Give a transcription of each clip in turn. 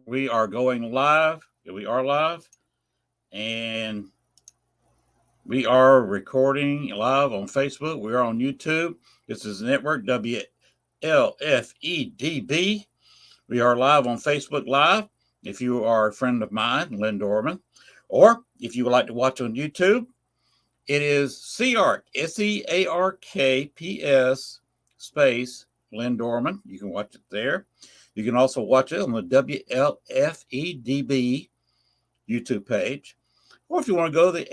We are going live. We are live. And we are recording live on Facebook. We are on YouTube. This is Network WLFEDB. We are live on Facebook Live. If you are a friend of mine, Lynn Dorman, or if you would like to watch on YouTube, it is SEARK, SEARKPS space Lynn Dorman. You can watch it there. You can also watch it on the WLFEDB YouTube page. Or if you want to go to the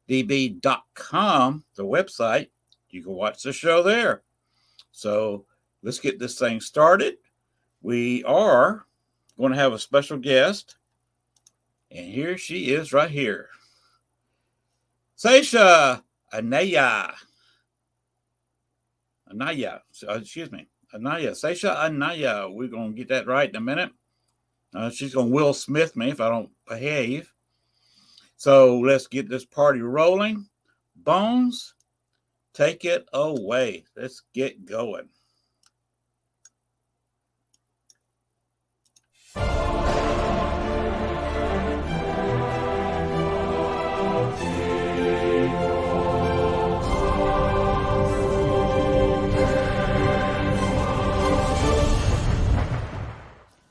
WLFEDB.com, the website, you can watch the show there. So let's get this thing started. We are going to have a special guest. And here she is right here. Xesia Anaya. Anaya. Xesia Anaya. We're going to get that right in a minute. She's going to Will Smith me if I don't behave. So let's get this party rolling. Bones, take it away. Let's get going.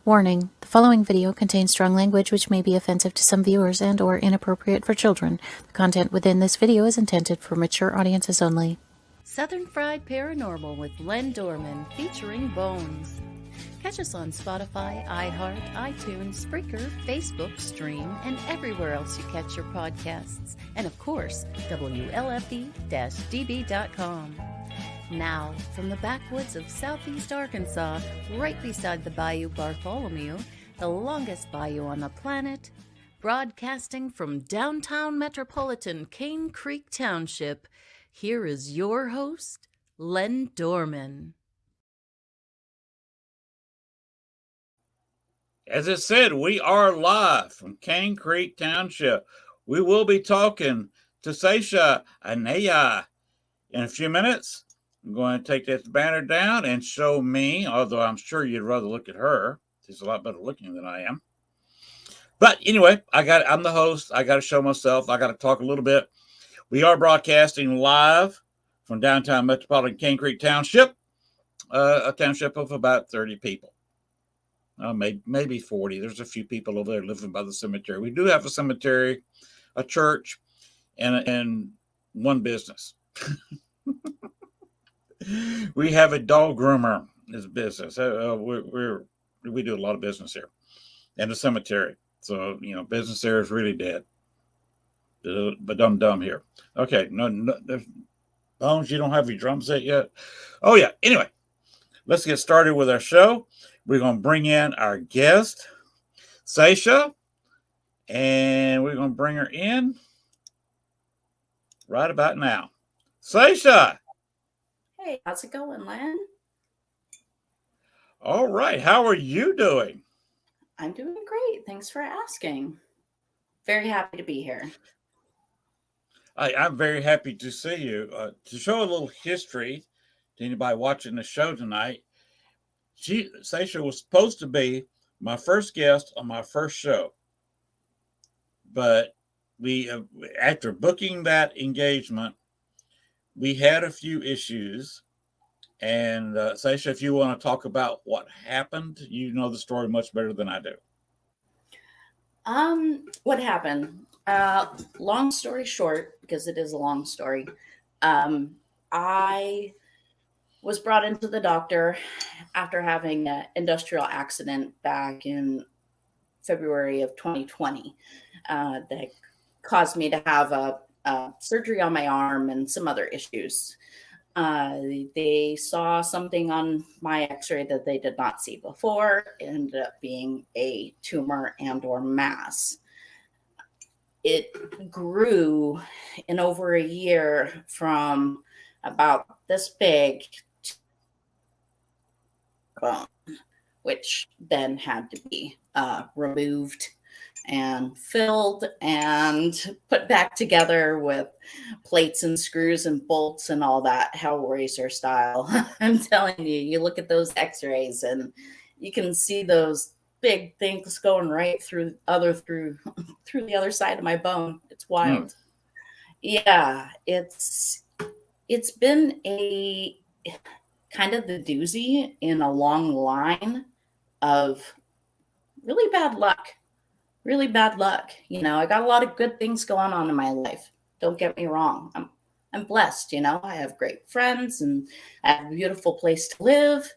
Warning, the following video contains strong language which may be offensive to some viewers and or inappropriate for children. The content within this video is intended for mature audiences only. Southern Fried Paranormal with Len Dorman featuring Bones. Catch us on Spotify, iHeart, iTunes, Spreaker, Facebook, Stream, and everywhere else you catch your podcasts. And of course, WLFE-DB.com. Now, from the backwoods of southeast Arkansas, right beside the Bayou Bartholomew, the longest bayou on the planet, broadcasting from downtown metropolitan Cane Creek Township, here is your host, Len Dorman. As it said, we are live from Cane Creek Township. We will be talking to Xesia Anaya in a few minutes. I'm going to take this banner down and show me, although I'm sure you'd rather look at her. She's a lot better looking than I am. But anyway, I'm the host. I got to show myself. I got to talk a little bit. We are broadcasting live from downtown metropolitan Cane Creek Township, a township of about 30 people. Maybe 40. There's a few people over there living by the cemetery. We do have a cemetery, a church, and one business. We have a dog groomer as business. We do a lot of business here, and a cemetery. So business there is really dead. But I'm dumb here. Okay, no, Bones, you don't have your drum set yet. Oh yeah. Anyway, let's get started with our show. We're gonna bring in our guest, Xesia, and we're gonna bring her in right about now. Xesia. Hey, how's it going, Len? All right. How are you doing? I'm doing great. Thanks for asking. Very happy to be here. I'm very happy to see you. To show a little history to anybody watching the show tonight, Xesia was supposed to be my first guest on my first show. But after booking that engagement, we had a few issues, and Xesia, if you want to talk about what happened, you know the story much better than I do. What happened? Long story short, because it is a long story, I was brought into the doctor after having an industrial accident back in February of 2020 that caused me to have a surgery on my arm and some other issues. They saw something on my x-ray that they did not see before. It ended up being a tumor and or mass. It grew in over a year from about this big to bone, which then had to be removed and filled and put back together with plates and screws and bolts and all that Hellraiser style. I'm telling you, you look at those x-rays and you can see those big things going right through through the other side of my bone. It's wild. Yeah, it's been a kind of the doozy in a long line of really bad luck. Really bad luck. You know, I got a lot of good things going on in my life. Don't get me wrong. I'm blessed, you know. I have great friends and I have a beautiful place to live,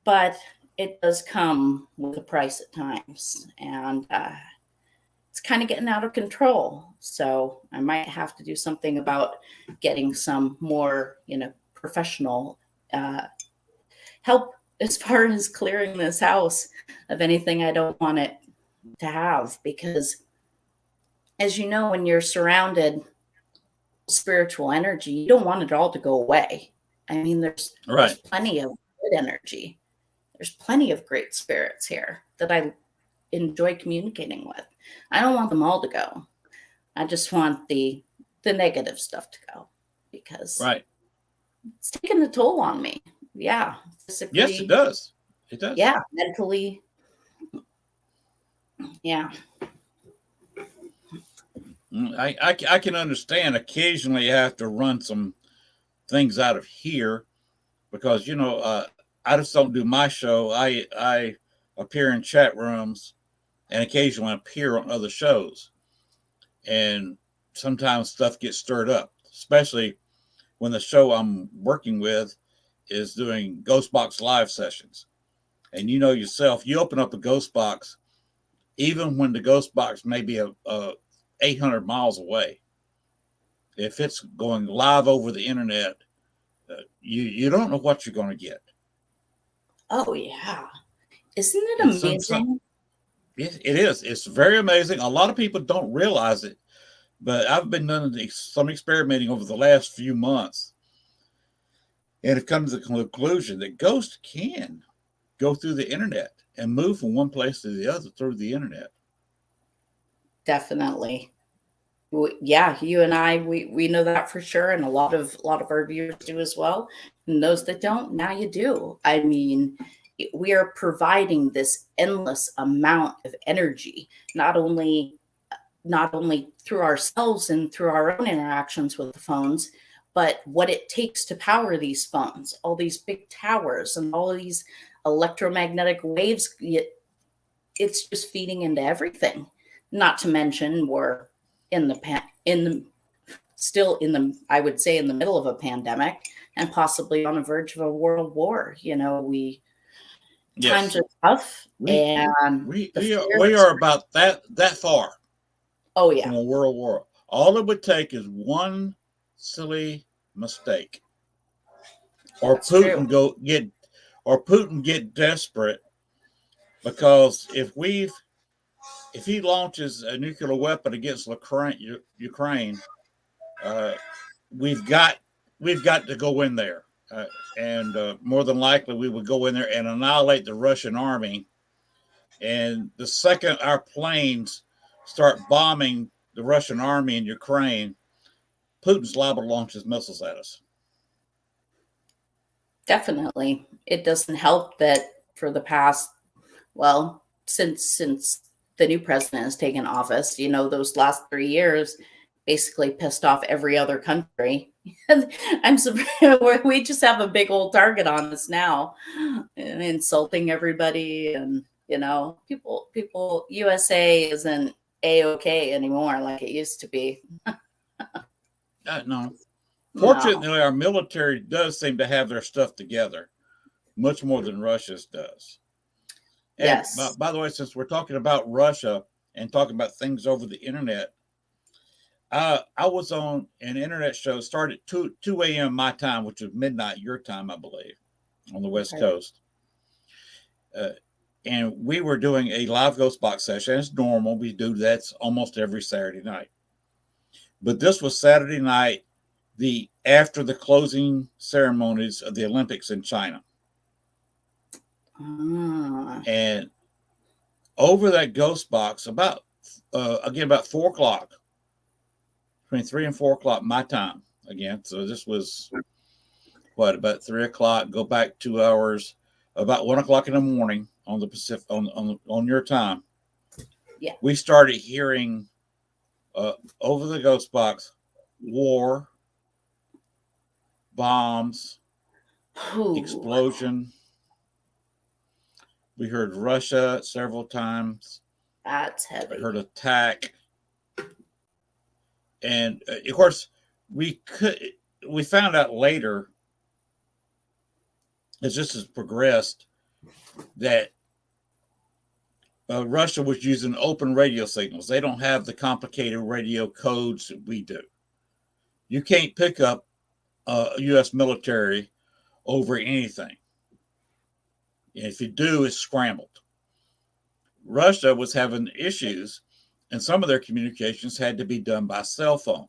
but it does come with a price at times, and it's kind of getting out of control. So I might have to do something about getting some more, you know, professional help as far as clearing this house of anything I don't want it to have. Because, as you know, when you're surrounded spiritual energy, you don't want it all to go away. I mean, there's plenty of good energy. There's plenty of great spirits here that I enjoy communicating with. I don't want them all to go. I just want the negative stuff to go, because it's taking a toll on me. Yeah. Physically. Yes, it does. It does. Yeah. Mentally. Yeah. I can understand occasionally you have to run some things out of here because, you know, I just don't do my show. I appear in chat rooms and occasionally appear on other shows. And sometimes stuff gets stirred up, especially when the show I'm working with is doing Ghost Box live sessions. And you know yourself, you open up a Ghost Box, even when the Ghost Box may be 800 miles away. If it's going live over the internet, you don't know what you're going to get. Oh, yeah. Isn't it amazing? It is. It's very amazing. A lot of people don't realize it, but I've been doing some experimenting over the last few months, and have come to the conclusion that ghosts can go through the internet and move from one place to the other through the internet. Definitely. Yeah, you and I, we know that for sure, and a lot of our viewers do as well. And those that don't, now you do. I mean, we are providing this endless amount of energy, not only through ourselves and through our own interactions with the phones, but what it takes to power these phones, all these big towers and all of these electromagnetic waves. It's just feeding into everything. Not to mention, we're still in the I would say in the middle of a pandemic and possibly on the verge of a world war. You know, times are tough, and we are about that far. Oh yeah, from a world war. All it would take is one silly mistake, or That's Putin true. Putin get desperate, because if he launches a nuclear weapon against Ukraine, we've got to go in there, and more than likely we would go in there and annihilate the Russian army. And the second our planes start bombing the Russian army in Ukraine, Putin's liable to launch his missiles at us. Definitely. It doesn't help that for the past, well, since the new president has taken office, you know, those last 3 years basically pissed off every other country. I'm surprised we just have a big old target on us now, and insulting everybody. And, you know, people, USA isn't A-okay anymore like it used to be. No. Fortunately, our military does seem to have their stuff together much more than Russia's does. And yes. By the way, since we're talking about Russia and talking about things over the internet, I was on an internet show, started 2 a.m. my time, which is midnight your time, I believe, on the West Coast. And we were doing a live Ghost Box session. It's normal. We do that almost every Saturday night. But this was Saturday night, after the closing ceremonies of the Olympics in China. And over that Ghost Box, about 4 o'clock, between 3 and 4 o'clock my time again. So this was about 3 o'clock, go back 2 hours, about 1 o'clock in the morning on the Pacific on your time, Yeah. we started hearing over the ghost box war, bombs, Ooh, explosion. We heard Russia several times. that's I heavy. heard attack, and of course we found out later as this has progressed that Russia was using open radio signals. They don't have the complicated radio codes that we do. You can't pick up U.S. military over anything. And if you do, it's scrambled. Russia was having issues, and some of their communications had to be done by cell phone.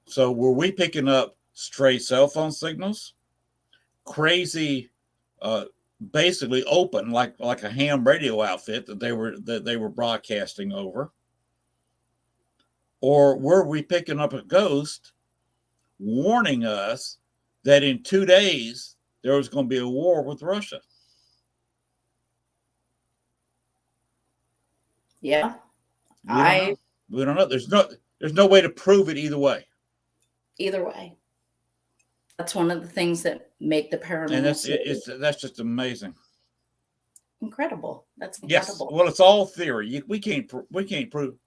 So were we picking up stray cell phone signals, crazy, basically open like a ham radio outfit that they were broadcasting over, or were we picking up a ghost warning us that in 2 days there was going to be a war with Russia? Yeah. We don't know. There's no way to prove it either way. Either way. That's one of the things that make the paranormal And that's just amazing. incredible. That's Yes. incredible. Well, it's all theory. We can't prove.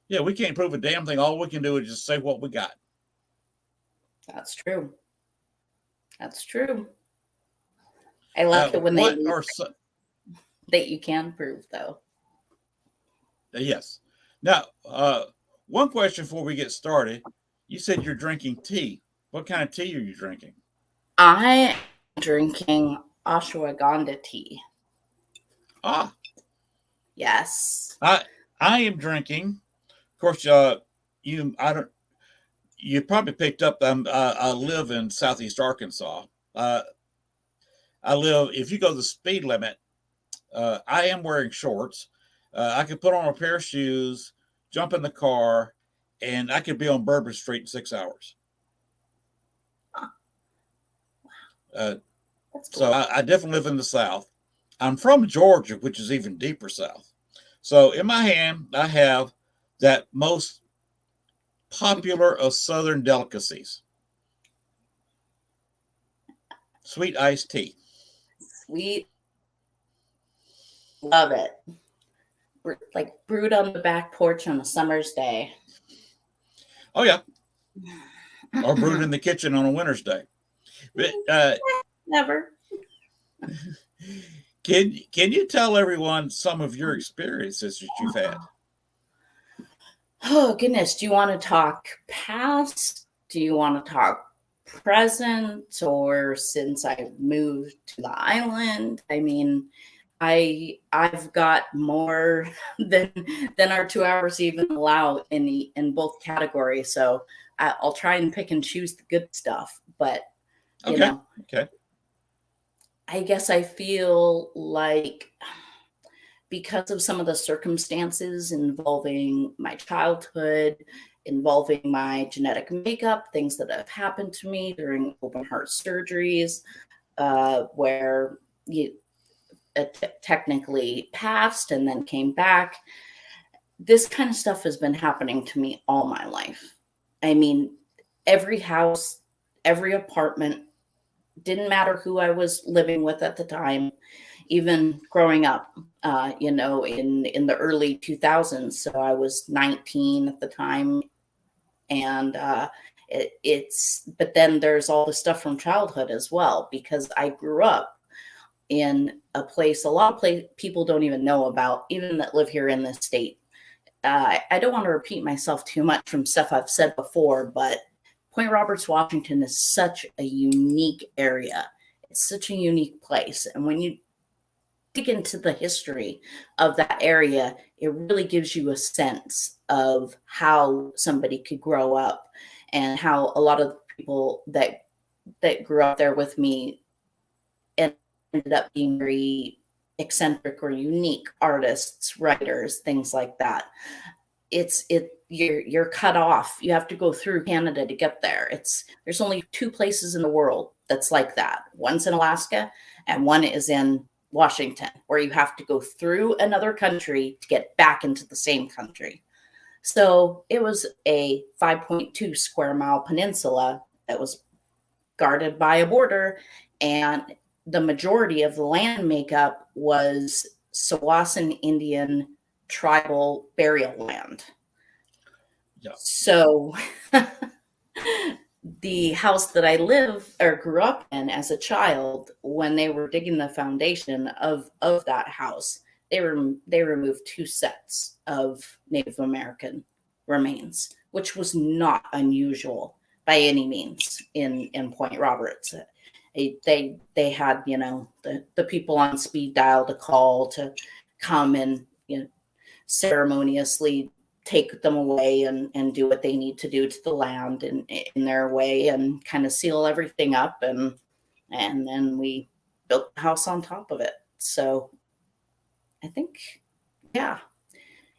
Yeah, we can't prove a damn thing. All we can do is just say what we got. That's true. That's true. I like it when that you can prove, though. Yes. Now, one question before we get started. You said you're drinking tea. What kind of tea are you drinking? I am drinking ashwagandha tea. Ah. Yes. I am drinking. Of course, you probably picked up. I live in Southeast Arkansas. I live. If you go the speed limit, I am wearing shorts. I could put on a pair of shoes, jump in the car, and I could be on Bourbon Street in 6 hours. That's cool. So I definitely live in the South. I'm from Georgia, which is even deeper south. So in my hand, I have that most popular of Southern delicacies, sweet iced tea. Sweet. Love it. Like brewed on the back porch on a summer's day. Oh, yeah. Or brewed in the kitchen on a winter's day. But, Never. Can you tell everyone some of your experiences that you've had? Oh, goodness. Do you want to talk past? Do you want to talk present? Or since I moved to the island? I mean, I've got more than our 2 hours even allow in both categories. So I'll try and pick and choose the good stuff. But you know, I guess I feel like because of some of the circumstances involving my childhood, involving my genetic makeup, things that have happened to me during open heart surgeries, where you technically passed and then came back. This kind of stuff has been happening to me all my life. I mean, every house, every apartment, didn't matter who I was living with at the time, even growing up, in the early 2000s. So I was 19 at the time. And but then there's all the stuff from childhood as well, because I grew up in a place a lot of people don't even know about, even that live here in this state. I don't want to repeat myself too much from stuff I've said before, but Point Roberts, Washington is such a unique area. It's such a unique place. And when you dig into the history of that area, it really gives you a sense of how somebody could grow up and how a lot of people that grew up there with me ended up being very eccentric or unique artists, writers, things like that. You're cut off. You have to go through Canada to get there. There's only 2 places in the world that's like that. One's in Alaska and one is in Washington, where you have to go through another country to get back into the same country. So it was a 5.2 square mile peninsula that was guarded by a border, and the majority of the land makeup was Sawasan Indian tribal burial land. Yeah. So the house that I grew up in as a child, when they were digging the foundation of that house, they removed 2 sets of Native American remains, which was not unusual by any means in Point Roberts. They had, you know, the people on speed dial to call to come and, you know, ceremoniously take them away and do what they need to do to the land in their way, and kind of seal everything up, and then we built the house on top of it. So I think, yeah,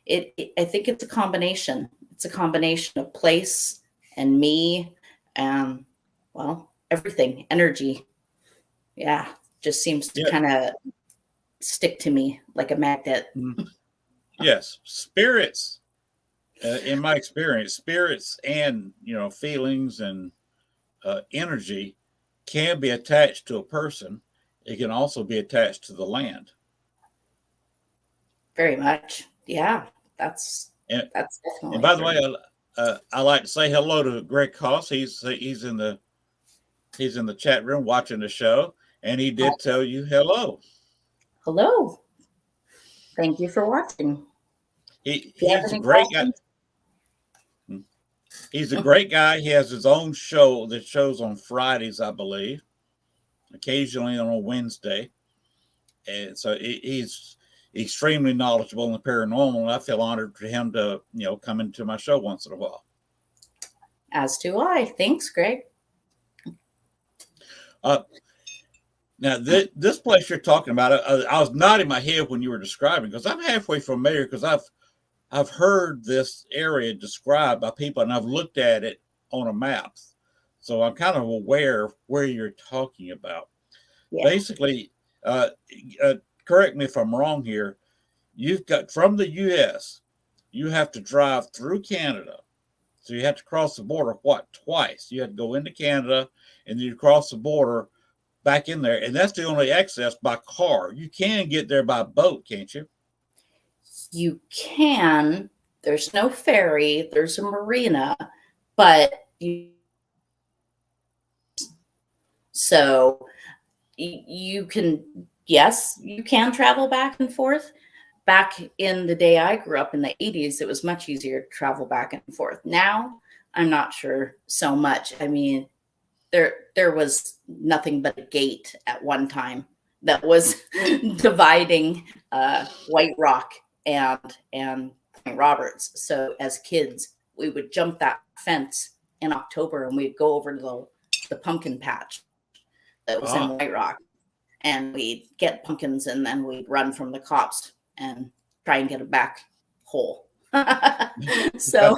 I think it's a combination. It's a combination of place and me, and, well, everything, energy. Yeah, just seems to kind of stick to me like a magnet. Yes, spirits. In my experience, spirits and, you know, feelings and energy can be attached to a person. It can also be attached to the land. Very much, yeah. That's And definitely. by the way, I like to say hello to Greg Koss. He's in the chat room watching the show, and he did tell you hello. Hello. Thank you for watching. He's a great guy. He's a great guy. He has his own show that shows on Fridays, I believe, occasionally on a Wednesday. And so he's extremely knowledgeable in the paranormal, and I feel honored for him to, you know, come into my show once in a while. As do I. Thanks, Greg. Now, this place you're talking about, I was nodding my head when you were describing, because I'm halfway familiar, because I've heard this area described by people, and I've looked at it on a map, so I'm kind of aware of where you're talking about. Yeah. Basically, correct me if I'm wrong here, you've got, from the U.S., you have to drive through Canada. So you have to cross the border, twice? You have to go into Canada, and then you cross the border back in there, and that's the only access by car. You can get there by boat, can't you? You can. There's no ferry. There's a marina, but so you can, yes, you can travel back and forth. Back in the day I grew up in the 80s, it was much easier to travel back and forth. Now, I'm not sure so much. I mean, there was nothing but a gate at one time that was dividing White Rock and Point Roberts. So as kids, we would jump that fence in October, and we'd go over to the pumpkin patch that was in White Rock, and we'd get pumpkins, and then we'd run from the cops and try and get it back whole. So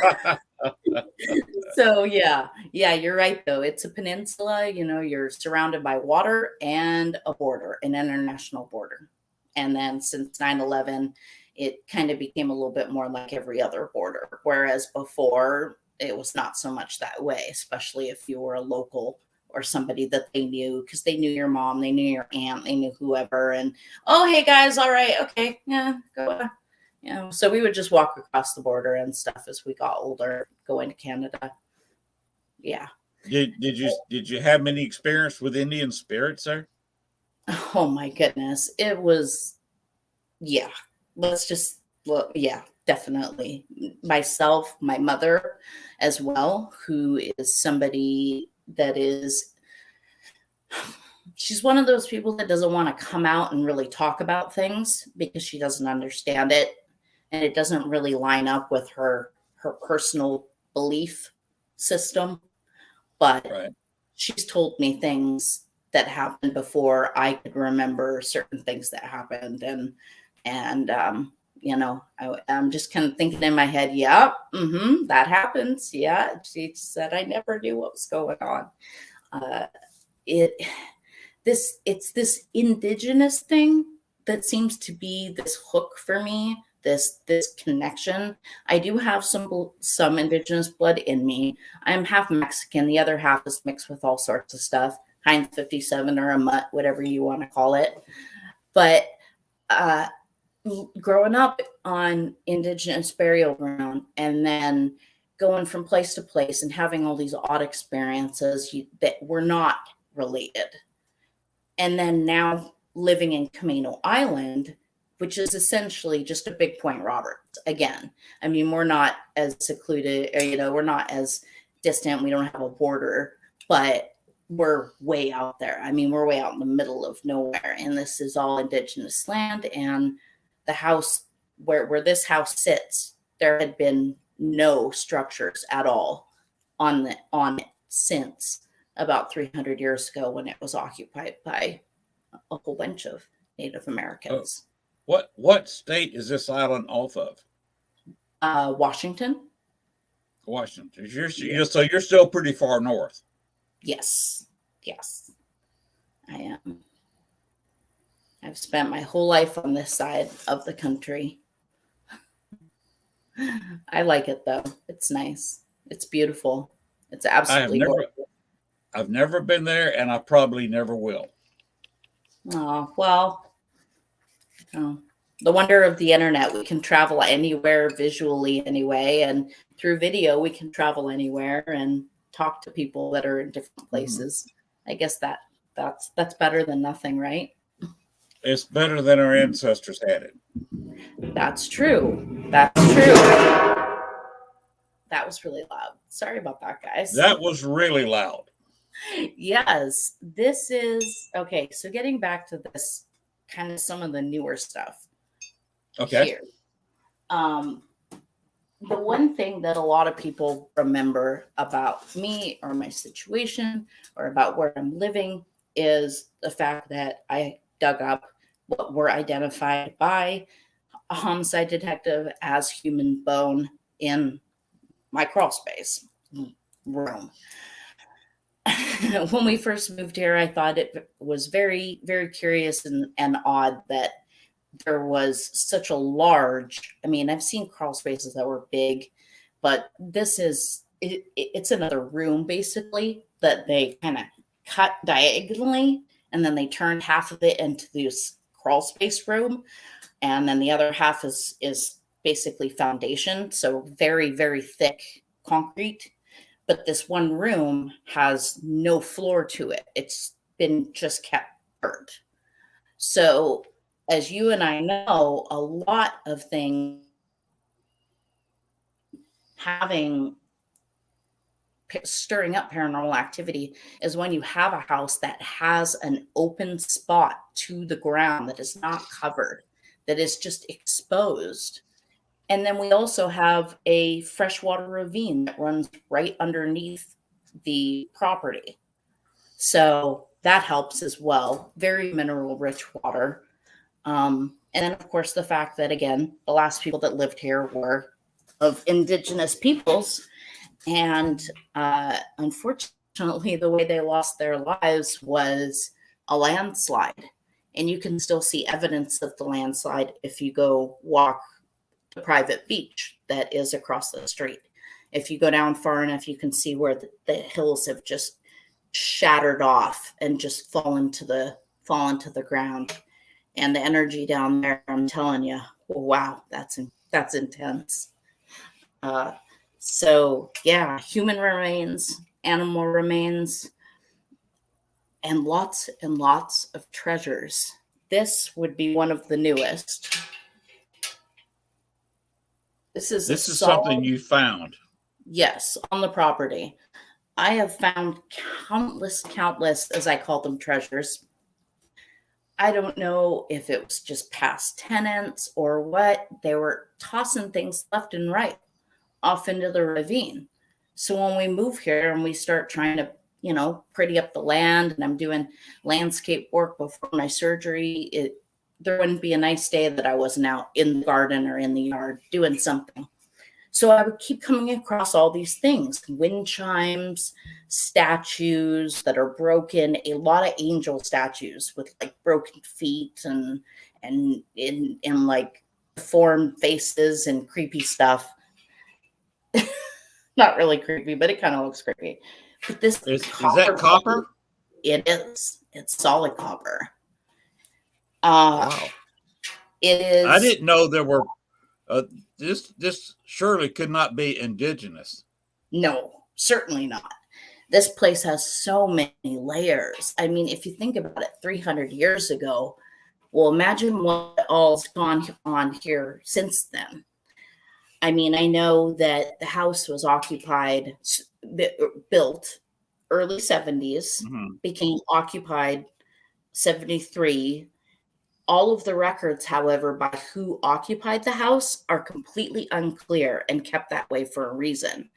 yeah, you're right though. It's a peninsula, you know, you're surrounded by water and a border, an international border. And then since 9/11, it kind of became a little bit more like every other border, whereas before it was not so much that way, especially if you were a local or somebody that they knew, because they knew your mom, they knew your aunt, they knew whoever, and, oh, hey guys, all right, okay, yeah, go. You know, so we would just walk across the border and stuff as we got older, going to Canada. Yeah. Did you have many experience with Indian spirits there? Oh my goodness, it was, yeah. Let's just look. Yeah, definitely. Myself, my mother, as well, who is somebody that is. She's one of those people that doesn't want to come out and really talk about things because she doesn't understand it. And it doesn't really line up with her personal belief system. But she's told me things that happened before I could remember certain things that happened. And you know, I'm just kind of thinking in my head, yeah, that happens. Yeah. She said I never knew what was going on. it's this indigenous thing that seems to be this hook for me, this connection. I do have some indigenous blood in me. I'm half Mexican. The other half is mixed with all sorts of stuff. Heinz 57 or a mutt, whatever you want to call it. But growing up on indigenous burial ground and then going from place to place and having all these odd experiences that were not related. And then now living in Camino Island, which is essentially just a big Point Roberts again. I mean, we're not as secluded, or, we're not as distant. We don't have a border, but we're way out there. I mean, we're way out in the middle of nowhere, and this is all indigenous land. And the house where this house sits, there had been no structures at all on it since about 300 years ago when it was occupied by a whole bunch of Native Americans. What state is this island off of? Washington. Washington. So you're still pretty far north. Yes, I am. I've spent my whole life on this side of the country. I like it though. It's nice. It's beautiful. It's absolutely wonderful. I've never been there, and I probably never will. Oh, well, the wonder of the internet. We can travel anywhere visually anyway, and through video, we can travel anywhere and talk to people that are in different places. Mm-hmm. I guess that's better than nothing, right? It's better than our ancestors had it. That's true. That's true. That was really loud. Sorry about that, guys. That was really loud. Yes, this is okay. So getting back to this, kind of some of the newer stuff. Okay. Here. The one thing that a lot of people remember about me or my situation or about where I'm living is the fact that I dug up what were identified by a homicide detective as human bone in my crawl space room. When we first moved here, I thought it was very, very curious and odd that there was such a large, I mean, I've seen crawl spaces that were big, but this is, it's another room basically that they kind of cut diagonally, and then they turned half of it into this crawl space room. And then the other half is basically foundation. So very, very thick concrete. But this one room has no floor to it. It's been just kept dirt. So as you and I know, a lot of things stirring up paranormal activity is when you have a house that has an open spot to the ground that is not covered, that is just exposed. And then we also have a freshwater ravine that runs right underneath the property. So that helps as well. Very mineral rich water. And then, of course, the fact that, again, the last people that lived here were of indigenous peoples. And unfortunately, the way they lost their lives was a landslide. And you can still see evidence of the landslide if you go walk the private beach that is across the street. If you go down far enough, you can see where the hills have just shattered off and just fallen to the ground. And the energy down there, I'm telling you, wow, that's intense. So yeah, human remains, animal remains, and lots of treasures. This would be one of the newest. This is something you found. Yes, on the property. I have found countless, as I call them, treasures. I don't know if it was just past tenants or what. They were tossing things left and right off into the ravine. So when we move here and we start trying to, pretty up the land, and I'm doing landscape work before my surgery, there wouldn't be a nice day that I wasn't out in the garden or in the yard doing something. So I would keep coming across all these things, wind chimes, statues that are broken, a lot of angel statues with like broken feet and in like deformed faces and creepy stuff. Not really creepy, but it kind of looks creepy. But this Is that copper? it is. It's solid copper. Wow. It I is. didn't know there were. This surely could not be indigenous. No, certainly not. This place has so many layers. I mean, if you think about it, 300 years ago, well, imagine what all's gone on here since then. I mean, I know that the house was occupied, built early 70s, became occupied 73. All of the records, however, by who occupied the house are completely unclear and kept that way for a reason.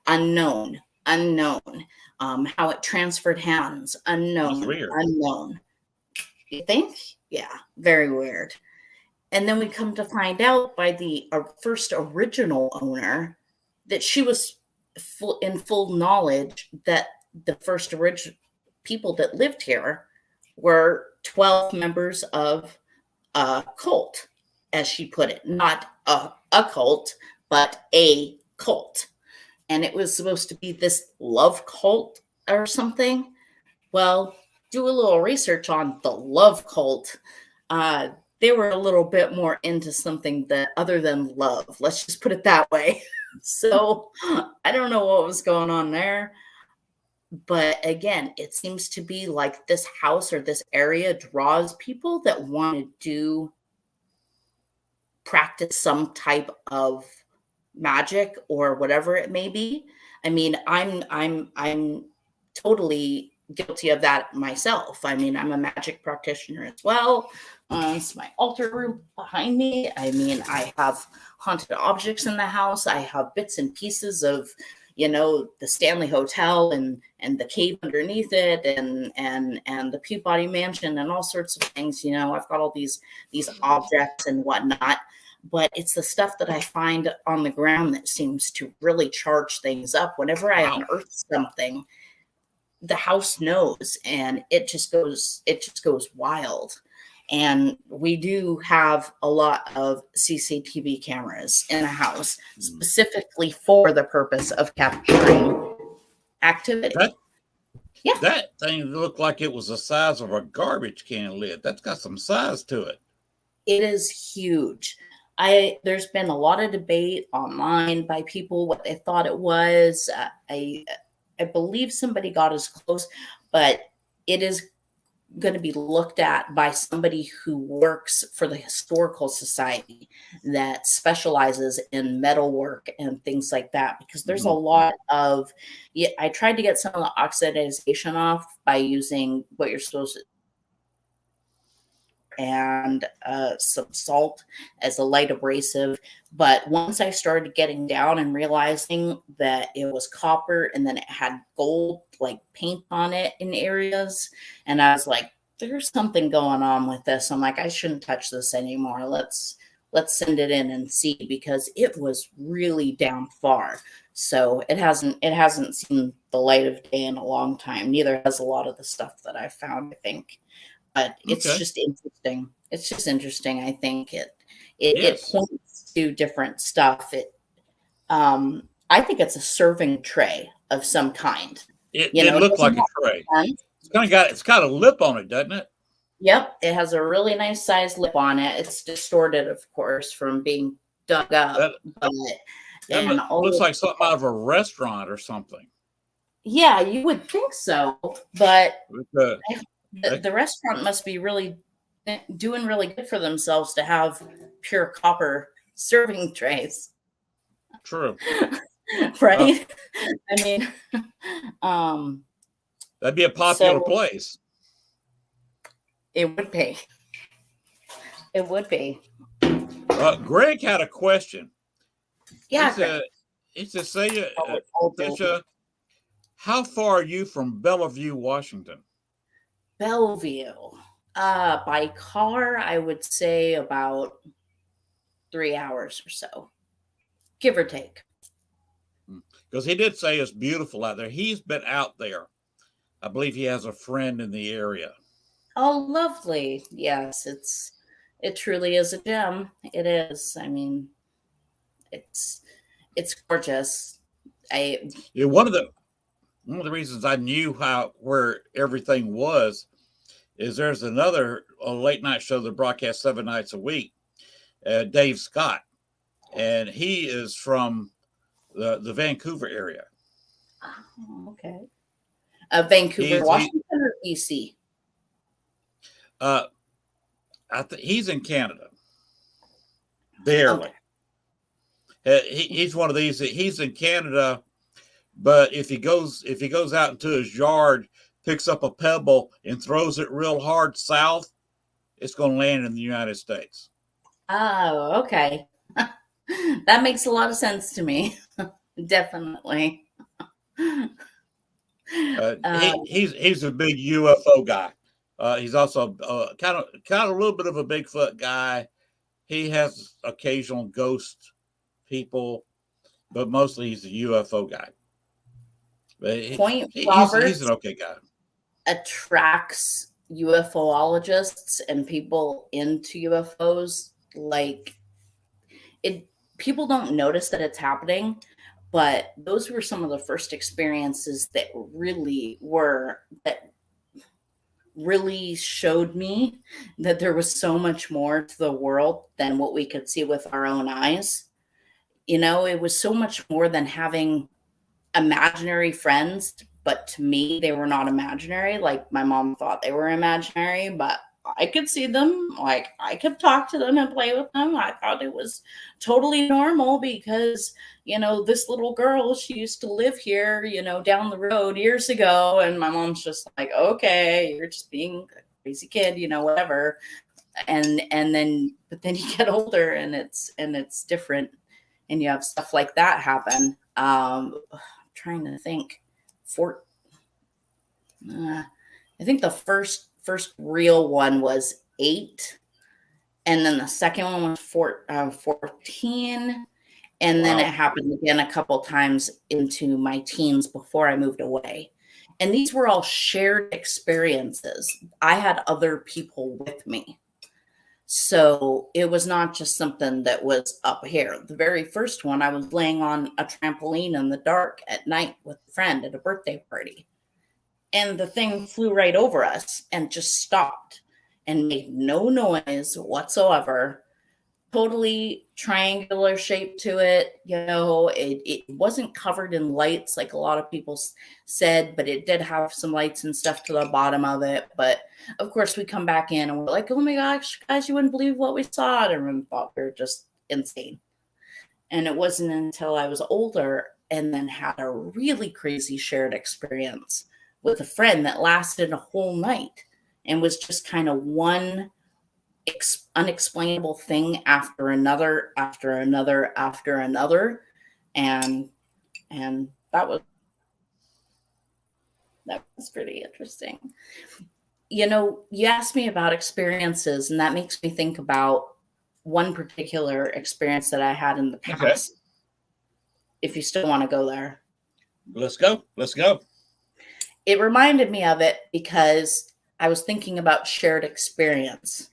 Unknown. How it transferred hands, unknown. You think? Yeah, very weird. And then we come to find out by the first original owner that she was in full knowledge that the first original people that lived here were 12 members of a cult, as she put it. Not a cult, but a cult. And it was supposed to be this love cult or something. Well, do a little research on the love cult. They were a little bit more into something that other than love. Let's just put it that way. So I don't know what was going on there. But again, it seems to be like this house or this area draws people that want to practice some type of magic or whatever it may be. I mean, I'm totally guilty of that myself. I mean, I'm a magic practitioner as well. It's my altar room behind me. I mean, I have haunted objects in the house. I have bits and pieces of, the Stanley Hotel and the cave underneath it and the Peabody Mansion and all sorts of things. I've got all these objects and whatnot. But it's the stuff that I find on the ground that seems to really charge things up. Whenever I unearth something, the house knows, and it just goes wild. And we do have a lot of CCTV cameras in a house specifically for the purpose of capturing activity. That thing looked like it was the size of a garbage can lid. That's got some size to it. It is huge. There's been a lot of debate online by people what they thought it was. I believe somebody got as close, but it is going to be looked at by somebody who works for the Historical Society that specializes in metalwork and things like that, because there's a lot of, I tried to get some of the oxidization off by using what you're supposed to, and some salt as a light abrasive. But once I started getting down and realizing that it was copper and then it had gold like paint on it in areas, and I was like, there's something going on with this. I'm like, I shouldn't touch this anymore. Let's send it in and see, because it was really down far. So it hasn't seen the light of day in a long time. Neither has a lot of the stuff that I found, I think. But it's just interesting. It's just interesting. I think it points to different stuff. I think it's a serving tray of some kind. It looked like a tray. It's got a lip on it, doesn't it? Yep, it has a really nice sized lip on it. It's distorted, of course, from being dug up. That looks like something out of a restaurant or something. Yeah, you would think so, but the restaurant must be really doing really good for themselves to have pure copper serving trays. True. Right? I mean, that'd be a popular place. It would be. It would be. Greg had a question. Yeah. It's a Xesia, how far are you from Bellevue, Washington? Bellevue. By car, I would say about 3 hours or so, give or take. because he did say it's beautiful out there. He's been out there. I believe he has a friend in the area. Oh, lovely. Yes, it truly is a gem. It is. I mean, it's gorgeous. Yeah, one of the reasons I knew where everything was is there's another late night show that broadcasts 7 nights a week, Dave Scott, and he is from the Vancouver area. Oh, okay. Vancouver, Washington, or BC? He's in Canada, barely. Okay. He's one of these. He's in Canada, but if he goes out into his yard, picks up a pebble and throws it real hard south, it's going to land in the United States. Oh, okay. That makes a lot of sense to me. Definitely. He's a big UFO guy. He's also kind of a little bit of a Bigfoot guy. He has occasional ghost people, but mostly he's a UFO guy. He's an okay guy. Attracts UFOologists and people into UFOs. Like, it, people don't notice that it's happening, but those were some of the first experiences that really showed me that there was so much more to the world than what we could see with our own eyes. You know, it was so much more than having imaginary friends, but to me, they were not imaginary. Like, my mom thought they were imaginary, but I could see them. Like, I could talk to them and play with them. I thought it was totally normal because, you know, this little girl, she used to live here, you know, down the road years ago. And my mom's just like, okay, you're just being a crazy kid, you know, whatever. But then you get older and it's different, and you have stuff like that happen. Trying to think. I think the first real one was 8, and then the second one was 14, and then it happened again a couple times into my teens before I moved away. And these were all shared experiences. I had other people with me. So it was not just something that was up here. The very first one, I was laying on a trampoline in the dark at night with a friend at a birthday party. And the thing flew right over us and just stopped and made no noise whatsoever. Totally triangular shape to it. You know, it wasn't covered in lights like a lot of people said, but it did have some lights and stuff to the bottom of it. But of course, we come back in and we're like, oh my gosh, guys, you wouldn't believe what we saw. And everyone thought we were just insane. And it wasn't until I was older and then had a really crazy shared experience with a friend that lasted a whole night and was just kind of one unexplainable thing after another, and that was pretty interesting. You know, you asked me about experiences, and that makes me think about one particular experience that I had in the past. Okay. If you still want to go there, let's go. It reminded me of it because I was thinking about shared experiences,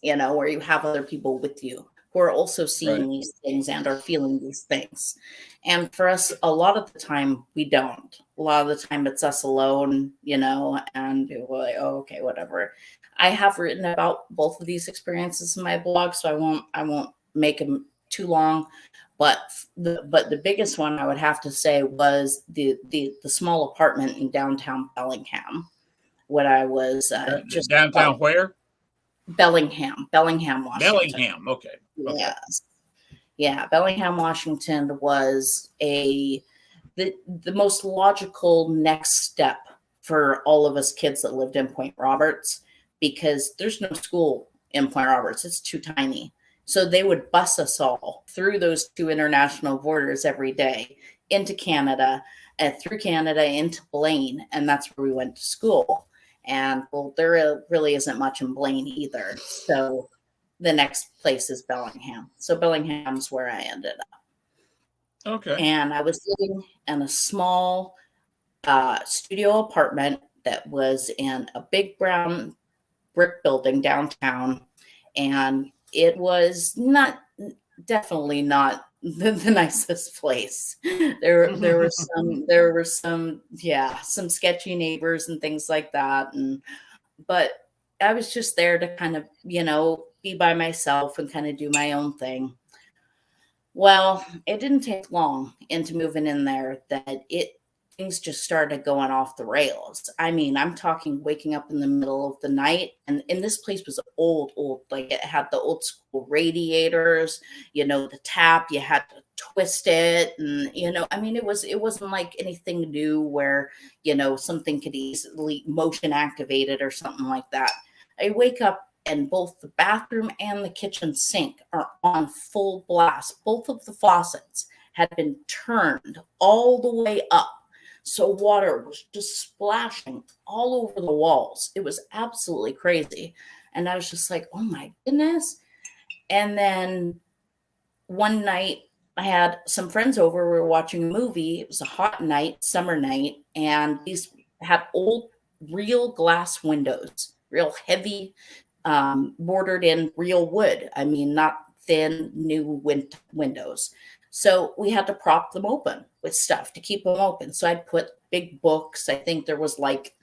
you know, where you have other people with you who are also seeing these things and are feeling these things. And for us, a lot of the time, we don't. A lot of the time, it's us alone, you know, and we're like, oh, okay, whatever. I have written about both of these experiences in my blog, so I won't make them too long. But the biggest one I would have to say was the small apartment in downtown Bellingham, when I was just downtown where? Bellingham, Washington. Bellingham, okay. Yes. Yeah, Bellingham, Washington was the most logical next step for all of us kids that lived in Point Roberts, because there's no school in Point Roberts. It's too tiny. So they would bus us all through those 2 international borders every day into Canada, through Canada into Blaine, and that's where we went to school. And well, there really isn't much in Blaine either. So the next place is Bellingham. So Bellingham's where I ended up. Okay. And I was living in a small studio apartment that was in a big brown brick building downtown, and it was not definitely not the nicest place. There were some yeah, some sketchy neighbors and things like that, and but I was just there to kind of, be by myself and kind of do my own thing. Well, it didn't take long into moving in there that it things just started going off the rails. I mean, I'm talking waking up in the middle of the night, and this place was old, like it had the old school radiators, the tap, you had to twist it, and I mean it wasn't like anything new where, something could easily motion activate it or something like that. I wake up and both the bathroom and the kitchen sink are on full blast. Both of the faucets had been turned all the way up. So water was just splashing all over the walls. It was absolutely crazy. And I was just like, oh my goodness. And then one night I had some friends over. We were watching a movie. It was a hot night, summer night, and these had old, real glass windows, real heavy, bordered in real wood. I mean, not thin, new windows. So we had to prop them open with stuff to keep them open. So I'd put big books. I think there was like,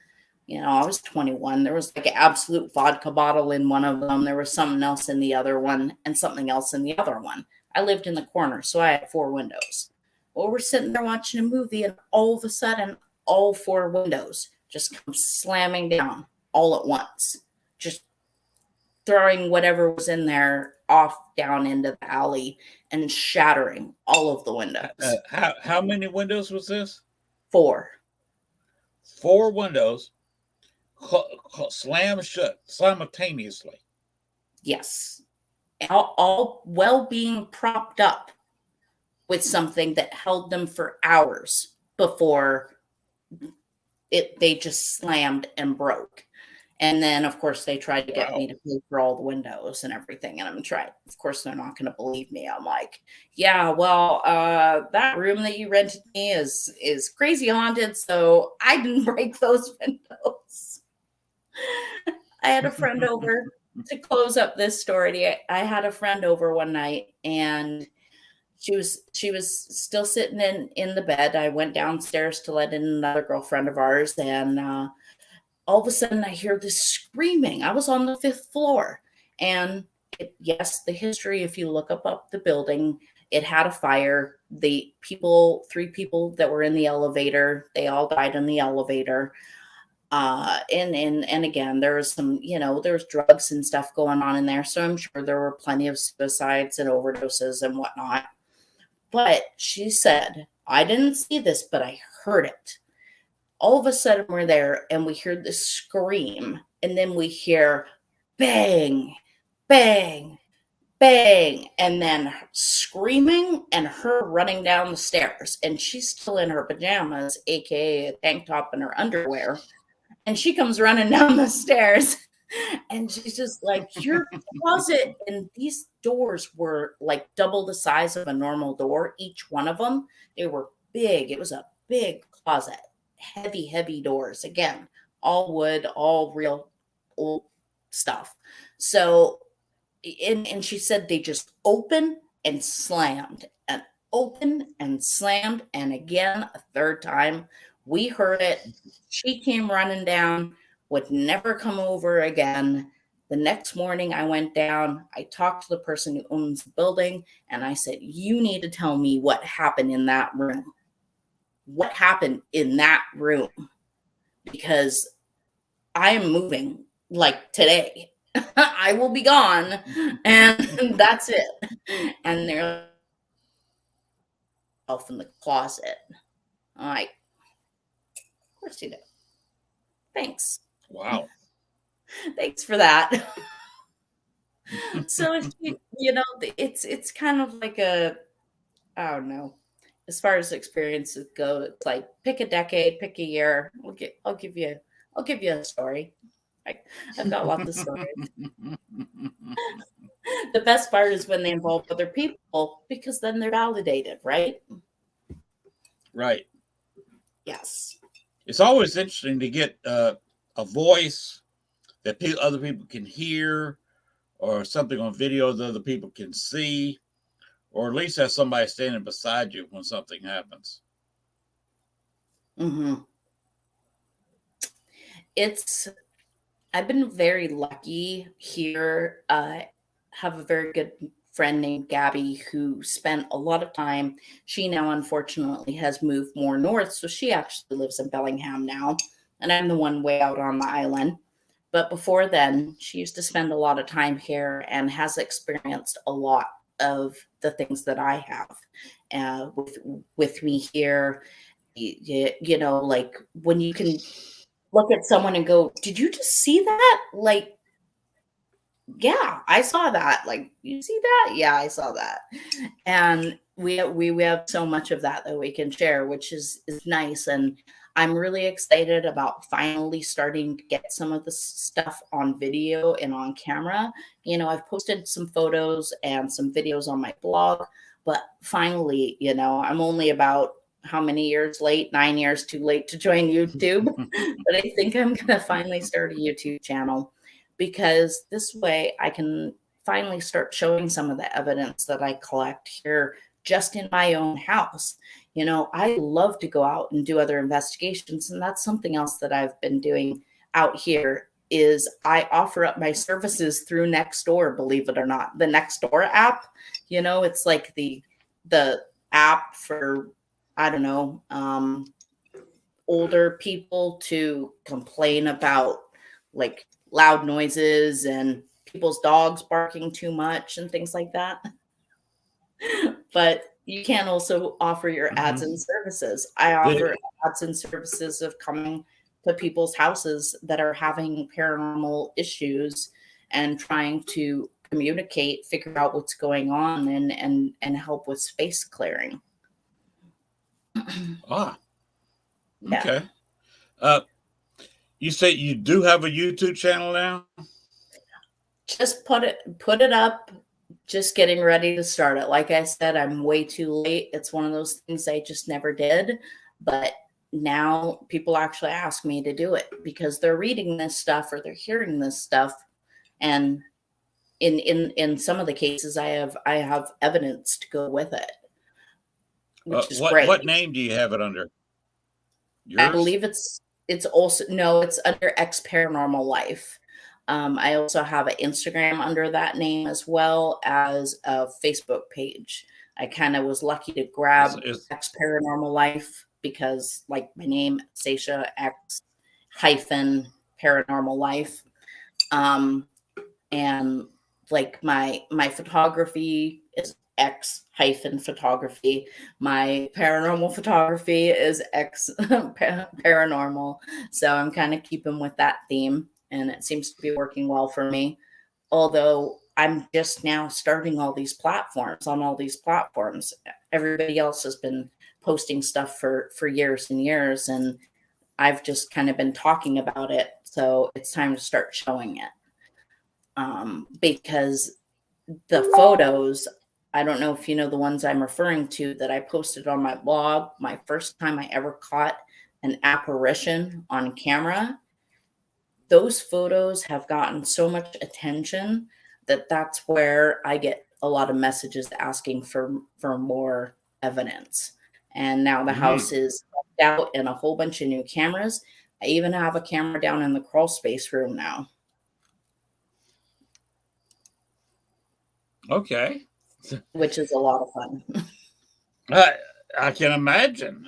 I was 21. There was like an absolute vodka bottle in one of them. There was something else in the other one and something else in the other one. I lived in the corner, so I had 4 windows. Well, we're sitting there watching a movie, and all of a sudden, all 4 windows just come slamming down all at once, just throwing whatever was in there off down into the alley and shattering all of the windows. How many windows was this? 4. 4 windows slammed shut simultaneously. Yes. All well being propped up with something that held them for hours before they just slammed and broke. And then, of course, they tried to get Wow. me to pay for all the windows and everything. And I'm trying, of course, they're not going to believe me. I'm like, yeah, well, that room that you rented me is crazy haunted. So I didn't break those windows. I had a friend over to close up this story. I had a friend over one night, and she was still sitting in the bed. I went downstairs to let in another girlfriend of ours, and all of a sudden I hear this screaming. I was on the 5th floor, and yes, the history, if you look up the building, it had a fire. The 3 people that were in the elevator, they all died in the elevator. And again, there was some, there was drugs and stuff going on in there. So I'm sure there were plenty of suicides and overdoses and whatnot. But she said, I didn't see this, but I heard it. All of a sudden we're there and we hear this scream, and then we hear bang, bang, bang, and then screaming and her running down the stairs. And she's still in her pajamas, aka a tank top and her underwear. And she comes running down the stairs, and she's just like, your closet. And these doors were like double the size of a normal door, each one of them. They were big. It was a big closet, heavy, heavy doors. Again, all wood, all real old stuff. So, and she said they just opened and slammed and opened and slammed. And again, a third time, we heard it. She came running down, would never come over again. The next morning, I went down. I talked to the person who owns the building, and I said, you need to tell me what happened in that room. What happened in that room? Because I am moving like today. I will be gone, and that's it. And they're off in the closet. I'm like, of course you do. Thanks. Wow. Thanks for that. So if it's kind of like I don't know. As far as experiences go, it's like pick a decade, pick a year. I'll give you a story. I've got lots of stories. The best part is when they involve other people, because then they're validated, right? Right. Yes. It's always interesting to get a voice that other people can hear, or something on video that other people can see, or at least have somebody standing beside you when something happens. Mm-hmm. I've been very lucky here. Have a very good friend named Gabby who spent a lot of time. She now, unfortunately, has moved more north. So she actually lives in Bellingham now. And I'm the one way out on the island. But before then, she used to spend a lot of time here and has experienced a lot of the things that I have with me here. Like when you can look at someone and go, "Did you just see that?" Like, yeah, I saw that. Like, you see that? Yeah, I saw that. And we have so much of that we can share, which is nice. And I'm really excited about finally starting to get some of the stuff on video and on camera. I've posted some photos and some videos on my blog, but finally, I'm only about how many years late? 9 years too late to join YouTube. But I think I'm gonna finally start a YouTube channel, because this way I can finally start showing some of the evidence that I collect here just in my own house. I love to go out and do other investigations, and that's something else that I've been doing out here is I offer up my services through Nextdoor, believe it or not. The Nextdoor app, it's like the app for, I don't know, older people to complain about like loud noises and people's dogs barking too much and things like that. But you can also offer your ads and services. I offer ads and services of coming to people's houses that are having paranormal issues and trying to communicate, figure out what's going on, and help with space clearing. Ah, Yeah. okay. You say you do have a YouTube channel now? Just put it up, just getting ready to start it. Like I said, I'm way too late. It's one of those things I just never did. But now people actually ask me to do it because they're reading this stuff or they're hearing this stuff. And in some of the cases I have evidence to go with it, which is great. What name do you have it under? I Yours? believe it's also, no, it's under X Paranormal Life. I also have an Instagram under that name, as well as a Facebook page. I kind of was lucky to grab X Paranormal Life because, like my name, Xesia X hyphen Paranormal Life. And like my photography is X hyphen photography. My paranormal photography is X paranormal. So I'm kind of keeping with that theme, and it seems to be working well for me. Although I'm just now starting all these platforms on all these platforms. Everybody else has been posting stuff for years and years, and I've just kind of been talking about it. So it's time to start showing it. Because the photos, I don't know if you know the ones I'm referring to that I posted on my blog, my first time I ever caught an apparition on camera, those photos have gotten so much attention that that's where I get a lot of messages asking for more evidence. And now the house is decked out in a whole bunch of new cameras. I even have a camera down in the crawl space room now. Okay. Which is a lot of fun. I can imagine.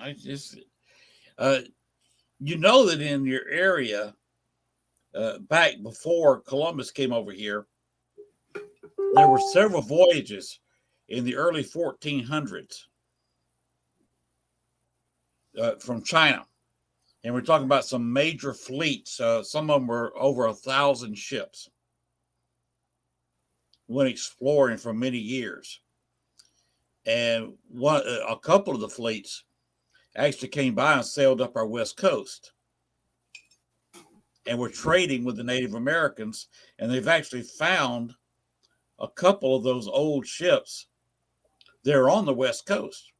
You know that in your area, back before Columbus came over here, there were several voyages in the early 1400s from China. And we're talking about some major fleets. Some of them were over 1,000 ships. Went exploring for many years. And a couple of the fleets actually came by and sailed up our west coast and were trading with the Native Americans. And they've actually found a couple of those old ships. They're on the west coast.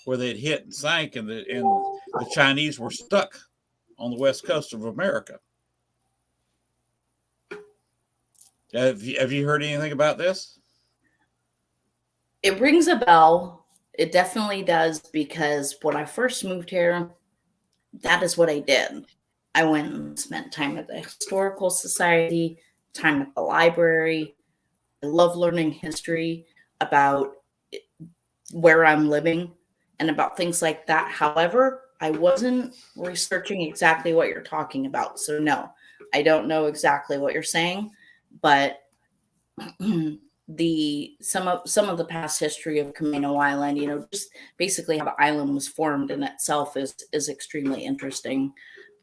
where they'd hit and sank, and the Chinese were stuck on the west coast of America. Have you heard anything about this? It rings a bell. It definitely does, because when I first moved here, that is what I did. I went and spent time at the Historical Society, time at the library. I love learning history about where I'm living and about things like that. However, I wasn't researching exactly what you're talking about. So no, I don't know exactly what you're saying, but some of the past history of Camino Island, just basically how the island was formed in itself is extremely interesting.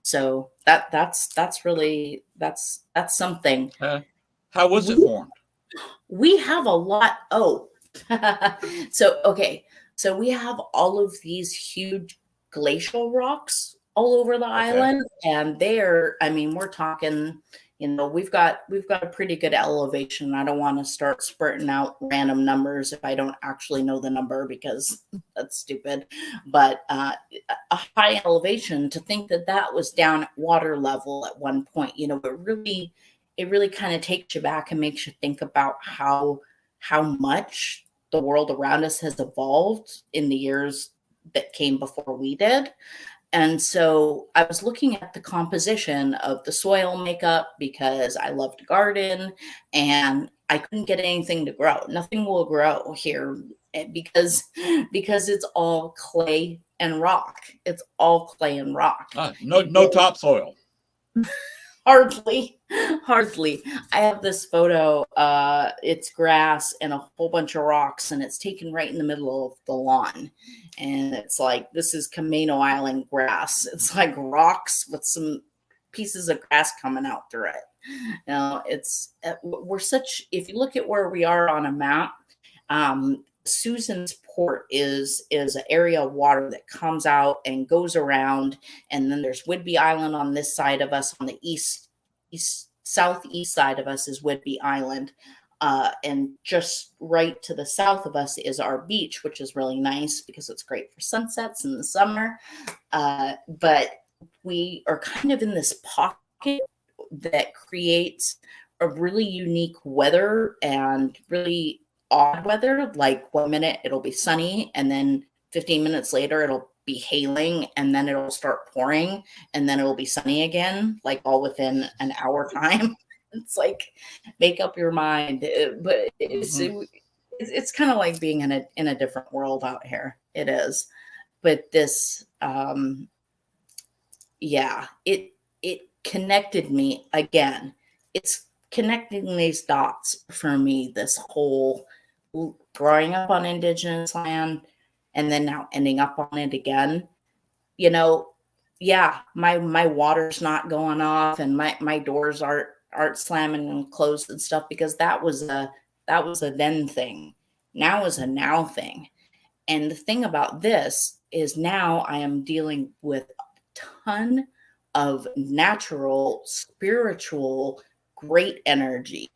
So that's really that's something. How was it formed? We have a lot. Oh, so okay. So we have all of these huge glacial rocks all over the island, and we're talking, we've got a pretty good elevation. I don't want to start spurting out random numbers if I don't actually know the number, because that's stupid. But a high elevation, to think that was down at water level at one point, it really kind of takes you back and makes you think about how much the world around us has evolved in the years that came before we did. And so I was looking at the composition of the soil makeup, because I love to garden, and I couldn't get anything to grow. Nothing will grow here, because it's all clay and rock. It's all clay and rock. No topsoil. Hardly. I have this photo. It's grass and a whole bunch of rocks, and it's taken right in the middle of the lawn. And it's like, this is Camino Island grass. It's like rocks with some pieces of grass coming out through it. If you look at where we are on a map, Susan's Port is an area of water that comes out and goes around, and then there's Whidbey Island on this side of us. On the southeast side of us is Whidbey Island, and just right to the south of us is our beach, which is really nice because it's great for sunsets in the summer. But we are kind of in this pocket that creates a really unique weather, and really odd weather. Like, 1 minute it'll be sunny, and then 15 minutes later it'll be hailing, and then it'll start pouring, and then it'll be sunny again, like all within an hour time. It's like, make up your mind. But it's kind of like being in a different world out here. It is. But this it connected me again. It's connecting these dots for me, this whole growing up on Indigenous land and then now ending up on it again. My water's not going off, and my doors aren't slamming and closed and stuff, because that was a then thing. Now is a now thing. And the thing about this is, now I am dealing with a ton of natural, spiritual, great energy.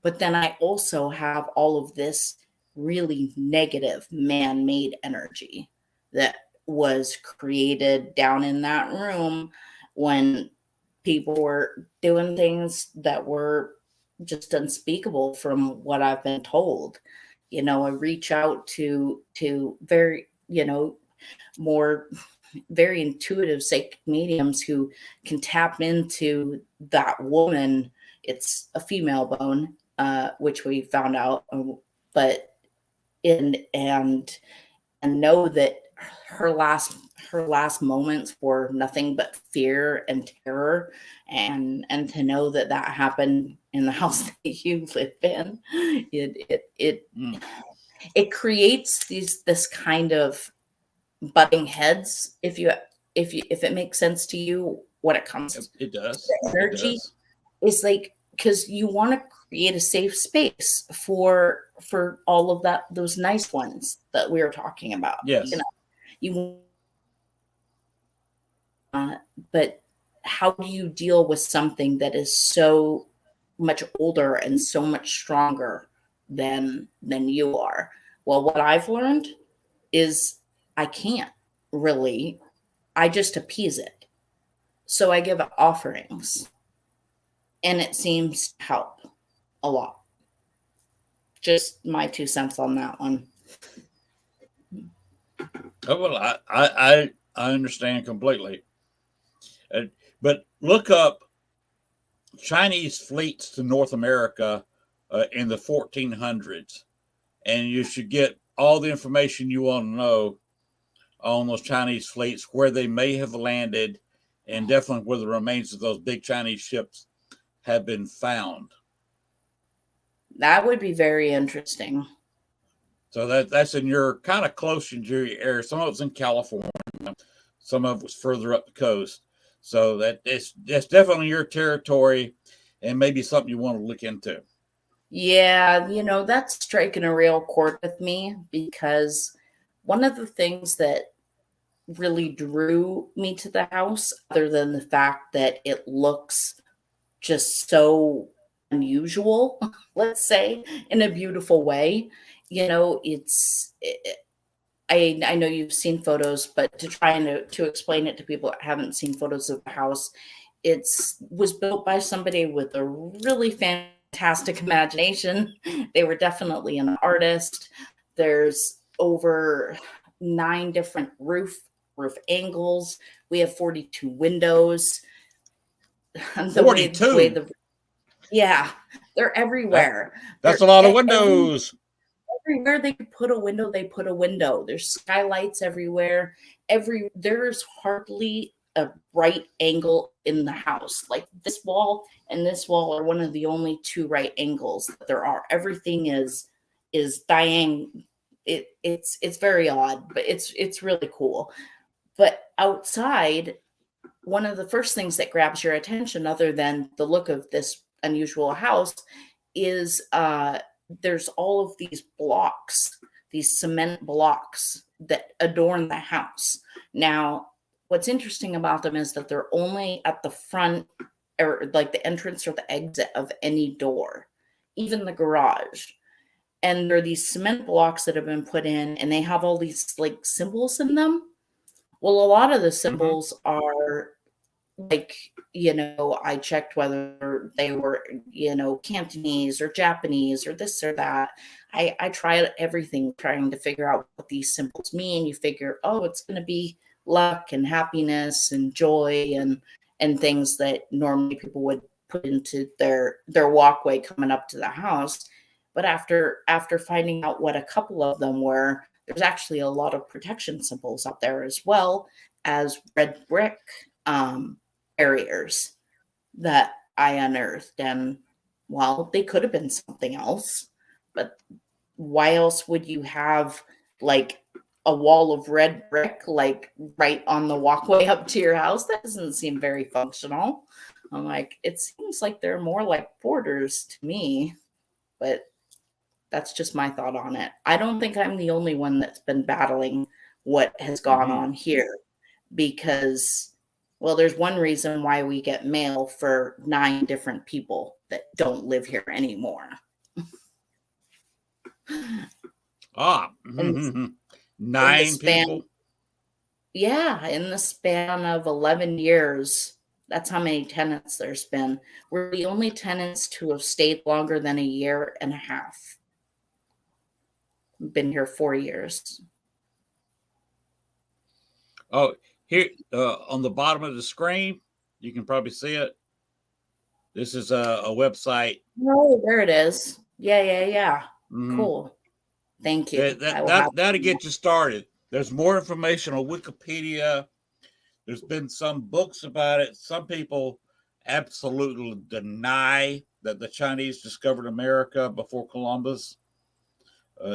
But then I also have all of this really negative man-made energy that was created down in that room when people were doing things that were just unspeakable from what I've been told. I reach out to very, more very intuitive psychic mediums who can tap into that woman. It's a female bone, which we found out, but and know that her last moments were nothing but fear and terror, and to know that happened in the house that you live in, it creates this kind of butting heads, if it makes sense to you, when it comes it does to energy. It's like, because you want to create a safe space for all of those nice ones that we were talking about. Yes. But how do you deal with something that is so much older and so much stronger than you are? Well, what I've learned is I can't really. I just appease it. So I give it offerings, and it seems to help a lot. Just my 2 cents on that one. Oh, well, I understand completely. But look up Chinese fleets to North America in the 1400s, and you should get all the information you want to know on those Chinese fleets, where they may have landed, and definitely where the remains of those big Chinese ships have been found. That would be very interesting. So that's in your kind of close in your area. Some of it's in California, some of it's further up the coast. So that's definitely your territory, and maybe something you want to look into. Yeah, that's striking a real chord with me, because one of the things that really drew me to the house, other than the fact that it looks just so unusual, let's say, in a beautiful way, I know you've seen photos, but to try and to explain it to people that haven't seen photos of the house, was built by somebody with a really fantastic imagination. They were definitely an artist. There's over 9 different roof angles. We have 42 windows. The way 42. yeah, they're everywhere. That's a They're lot of windows. everywhere they could put a window, they put a window. There's skylights everywhere. There's hardly a right angle in the house. Like this wall and this wall are one of the only 2 right angles that there are. Everything is it's very odd, but it's really cool. But outside, one of the first things that grabs your attention, other than the look of this unusual house, is there's all of these blocks, these cement blocks that adorn the house. Now, what's interesting about them is that they're only at the front, or like the entrance or the exit of any door, even the garage. And there are these cement blocks that have been put in, and they have all these like symbols in them. Well, a lot of the symbols are like, I checked whether they were, Cantonese or Japanese or this or that. I tried everything trying to figure out what these symbols mean. You figure, oh, it's going to be luck and happiness and joy and things that normally people would put into their walkway coming up to the house. But after finding out what a couple of them were, there's actually a lot of protection symbols out there, as well as red brick barriers that I unearthed. And well, they could have been something else, but why else would you have like a wall of red brick like right on the walkway up to your house? That doesn't seem very functional. I'm like, it seems like they're more like borders to me, but that's just my thought on it. I don't think I'm the only one that's been battling what has gone on here, because, well, there's one reason why we get mail for 9 different people that don't live here anymore. And 9 people. Yeah, in the span of 11 years, that's how many tenants there's been. We're the only tenants to have stayed longer than a year and a half. Been here 4 years. Oh, here on the bottom of the screen, you can probably see it. This is a website. Oh, there it is. Yeah. Cool. Thank you. That'll get you started. There's more information on Wikipedia. There's been some books about it. Some people absolutely deny that the Chinese discovered America before Columbus.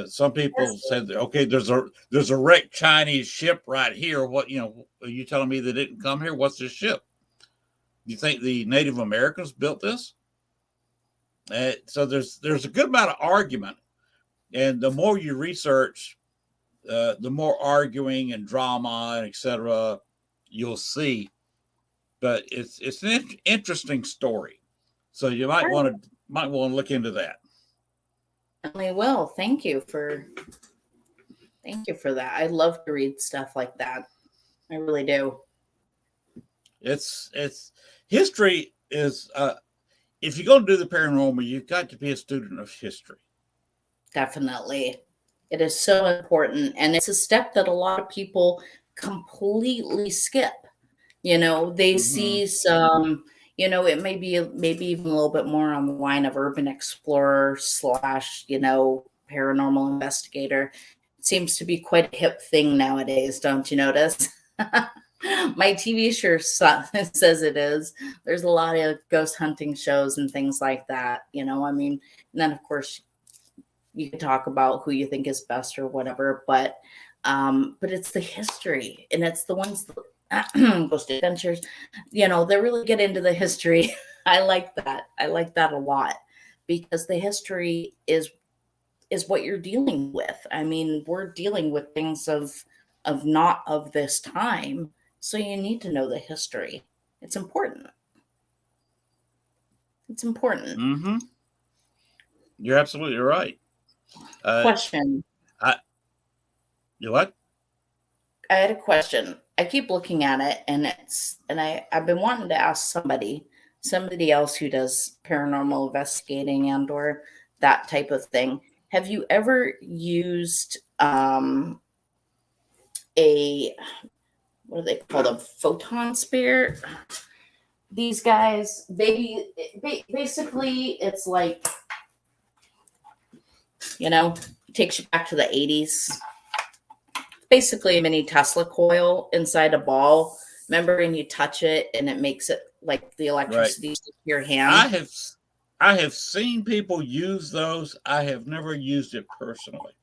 Some people said, okay, there's a wrecked Chinese ship right here. What, are you telling me they didn't come here? What's this ship? You think the Native Americans built this? So there's a good amount of argument, and the more you research, the more arguing and drama and etc. you'll see. But it's an interesting story, so you might want to look into that. I will. Thank you for Thank you for that. I love to read stuff like that. I really do. It's history is if you're going to do the paranormal, you've got to be a student of history. Definitely. It is so important. And it's a step that a lot of people completely skip. You know, they see some, you know, it may be maybe even a little bit more on the line of urban explorer slash, you know, paranormal investigator. It seems to be quite a hip thing nowadays, don't you notice? My TV sure says it is. There's a lot of ghost hunting shows and things like that, you know. I mean, and then of course you can talk about who you think is best or whatever, but it's the history, and it's the ones that Ghost Adventures, you know, they really get into the history. I like that. I like that a lot, because the history is what you're dealing with. I mean, we're dealing with things of not of this time, so you need to know the history. It's important. It's important. Mm-hmm. You're absolutely right. Question. You what? I had a question. I keep looking at it, and I've been wanting to ask somebody else who does paranormal investigating and or that type of thing. Have you ever used a, what do they call them, photon spear? These guys, basically, it's like, you know, takes you back to the 80s. Basically a mini Tesla coil inside a ball. Remember, and you touch it and it makes it like the electricity to your hand. I have seen people use those. I have never used it personally.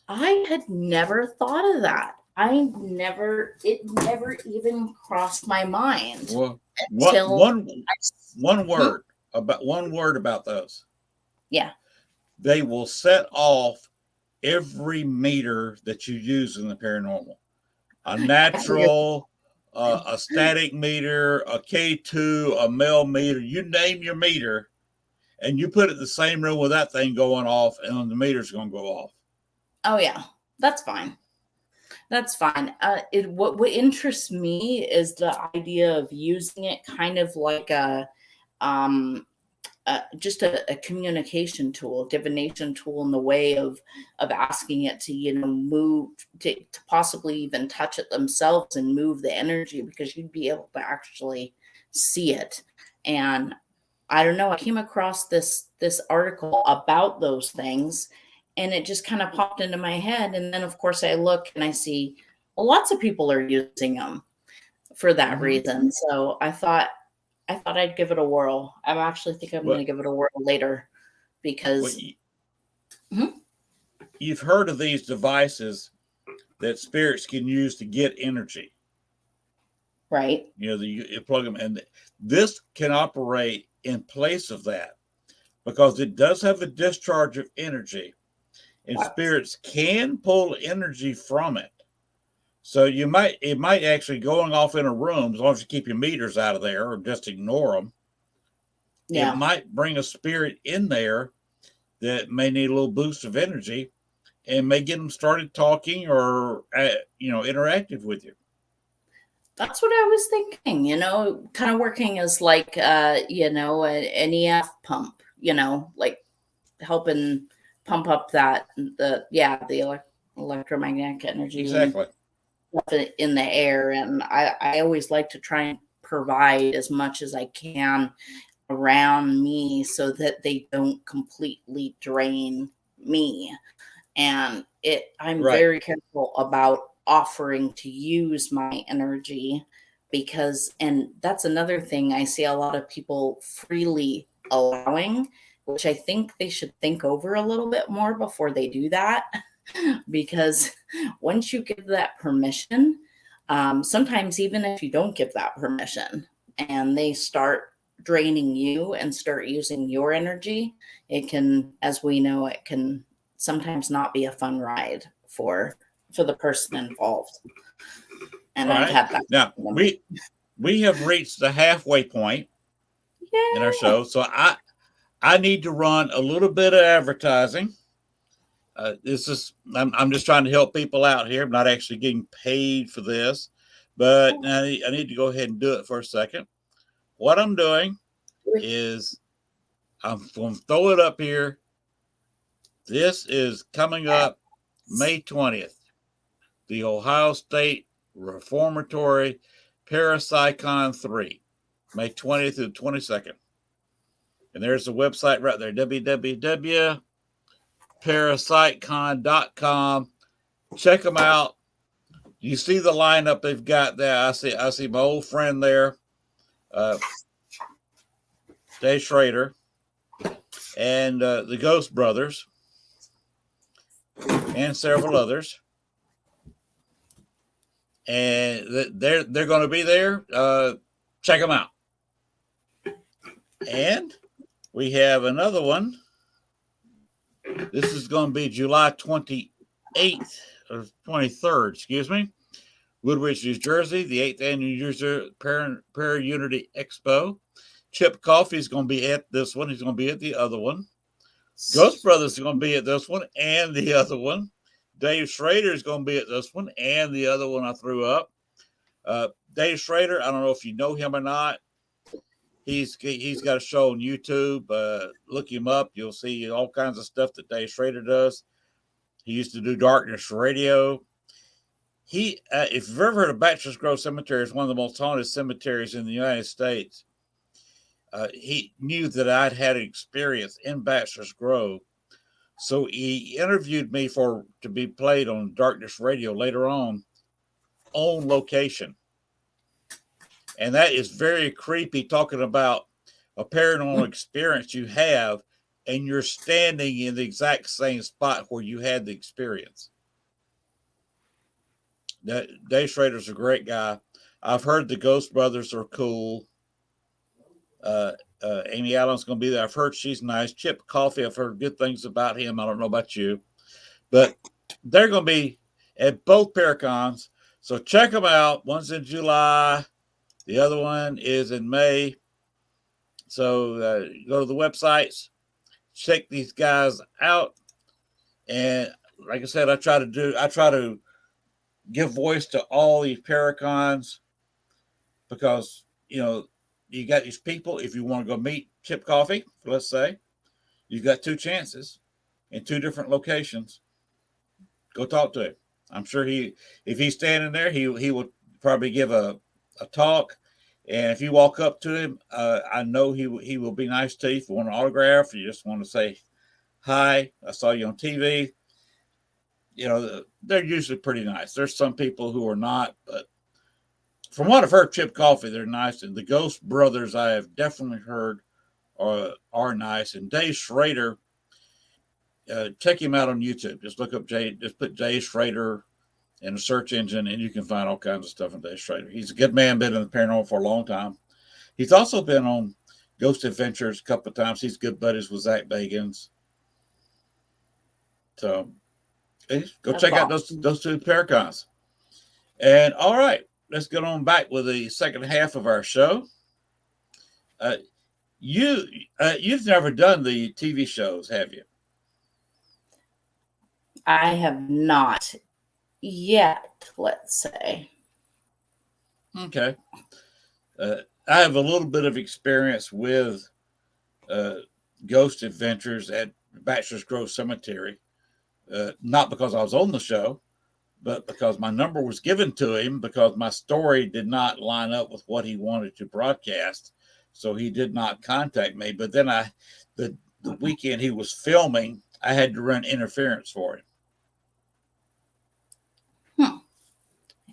I had never thought of that. It never even crossed my mind. Well, one word about those. Yeah. They will set off every meter that you use in the paranormal. A natural, a static meter, a K2, a mel meter, you name your meter, and you put it in the same room with that thing going off, and the meter's going to go off. Oh, yeah. That's fine. That's fine. What interests me is the idea of using it kind of like just a communication tool, divination tool, in the way of asking it to, you know, move, to possibly even touch it themselves and move the energy, because you'd be able to actually see it. And I don't know, I came across this article about those things, and it just kind of popped into my head. And then of course I look and I see, well, lots of people are using them for that reason. So I thought I'd give it a whirl. I actually think I'm going to give it a whirl later, because you've heard of these devices that spirits can use to get energy. Right. You know, you plug them, and this can operate in place of that, because it does have a discharge of energy, and spirits can pull energy from it. So it might actually, going off in a room, as long as you keep your meters out of there or just ignore them. Yeah. It might bring a spirit in there that may need a little boost of energy, and may get them started talking or, interactive with you. That's what I was thinking, you know, kind of working as like, an EF pump, you know, like helping pump up the electromagnetic energy. Exactly. In the air. And I always like to try and provide as much as I can around me, so that they don't completely drain me. And I'm very careful about offering to use my energy, because, and that's another thing I see a lot of people freely allowing, which I think they should think over a little bit more before they do that. Because once you give that permission, sometimes even if you don't give that permission and they start draining you and start using your energy, it can, as we know, it can sometimes not be a fun ride for the person involved. And I've had that. Now we have reached the halfway point in our show, so I need to run a little bit of advertising. This is I'm just trying to help people out here. I'm not actually getting paid for this, but I need to go ahead and do it for a second. What I'm doing is I'm going to throw it up here. This is coming up May 20th. The Ohio State Reformatory Parapsychon 3, May 20th through the 22nd. And there's the website right there, www.parapsychon.com. Check them out. You see the lineup they've got there. I see my old friend there, Dave Schrader, and the Ghost Brothers, and several others. And they're going to be there. Check them out. And we have another one. This is going to be July 28th or 23rd, excuse me. Woodbridge, New Jersey, the 8th Annual New Jersey Prayer Unity Expo. Chip Coffee is going to be at this one. He's going to be at the other one. Ghost Brothers is going to be at this one and the other one. Dave Schrader is going to be at this one and the other one I threw up. Dave Schrader, I don't know if you know him or not. He's got a show on YouTube. Look him up. You'll see all kinds of stuff that Dave Schrader does. He used to do Darkness Radio. If you've ever heard of Bachelor's Grove Cemetery, it's one of the most haunted cemeteries in the United States. He knew that I'd had an experience in Bachelor's Grove, so he interviewed me to be played on Darkness Radio later on location. And that is very creepy, talking about a paranormal experience you have, and you're standing in the exact same spot where you had the experience. Dave Schrader's a great guy. I've heard the Ghost Brothers are cool. Amy Allen's going to be there. I've heard she's nice. Chip Coffee, I've heard good things about him. I don't know about you. But they're going to be at both Paracons. So check them out. One's in July. The other one is in May. So go to the websites, check these guys out. And like I said, I try to give voice to all these Paracons because, you got these people. If you want to go meet Chip Coffee, let's say, you've got two chances in two different locations. Go talk to him. I'm sure if he's standing there, he will probably give a talk. And if you walk up to him, I know he will be nice to you. If you want an autograph, you just want to say, hi, I saw you on TV. They're usually pretty nice. There's some people who are not, but from what I've heard, Chip Coffee, they're nice. And the Ghost Brothers, I have definitely heard are nice. And Dave Schrader, check him out on YouTube. Just look up just put Dave Schrader in a search engine, and you can find all kinds of stuff on Dave Schrader. He's a good man, been in the paranormal for a long time. He's also been on Ghost Adventures a couple of times. He's good buddies with Zach Bagans. So go check out those two Paracons. And all right, let's get on back with the second half of our show. You've never done the TV shows, have you? I have not yet, let's say. Okay. I have a little bit of experience with Ghost Adventures at Bachelor's Grove Cemetery. Not because I was on the show, but because my number was given to him because my story did not line up with what he wanted to broadcast. So he did not contact me. But then the weekend he was filming, I had to run interference for him.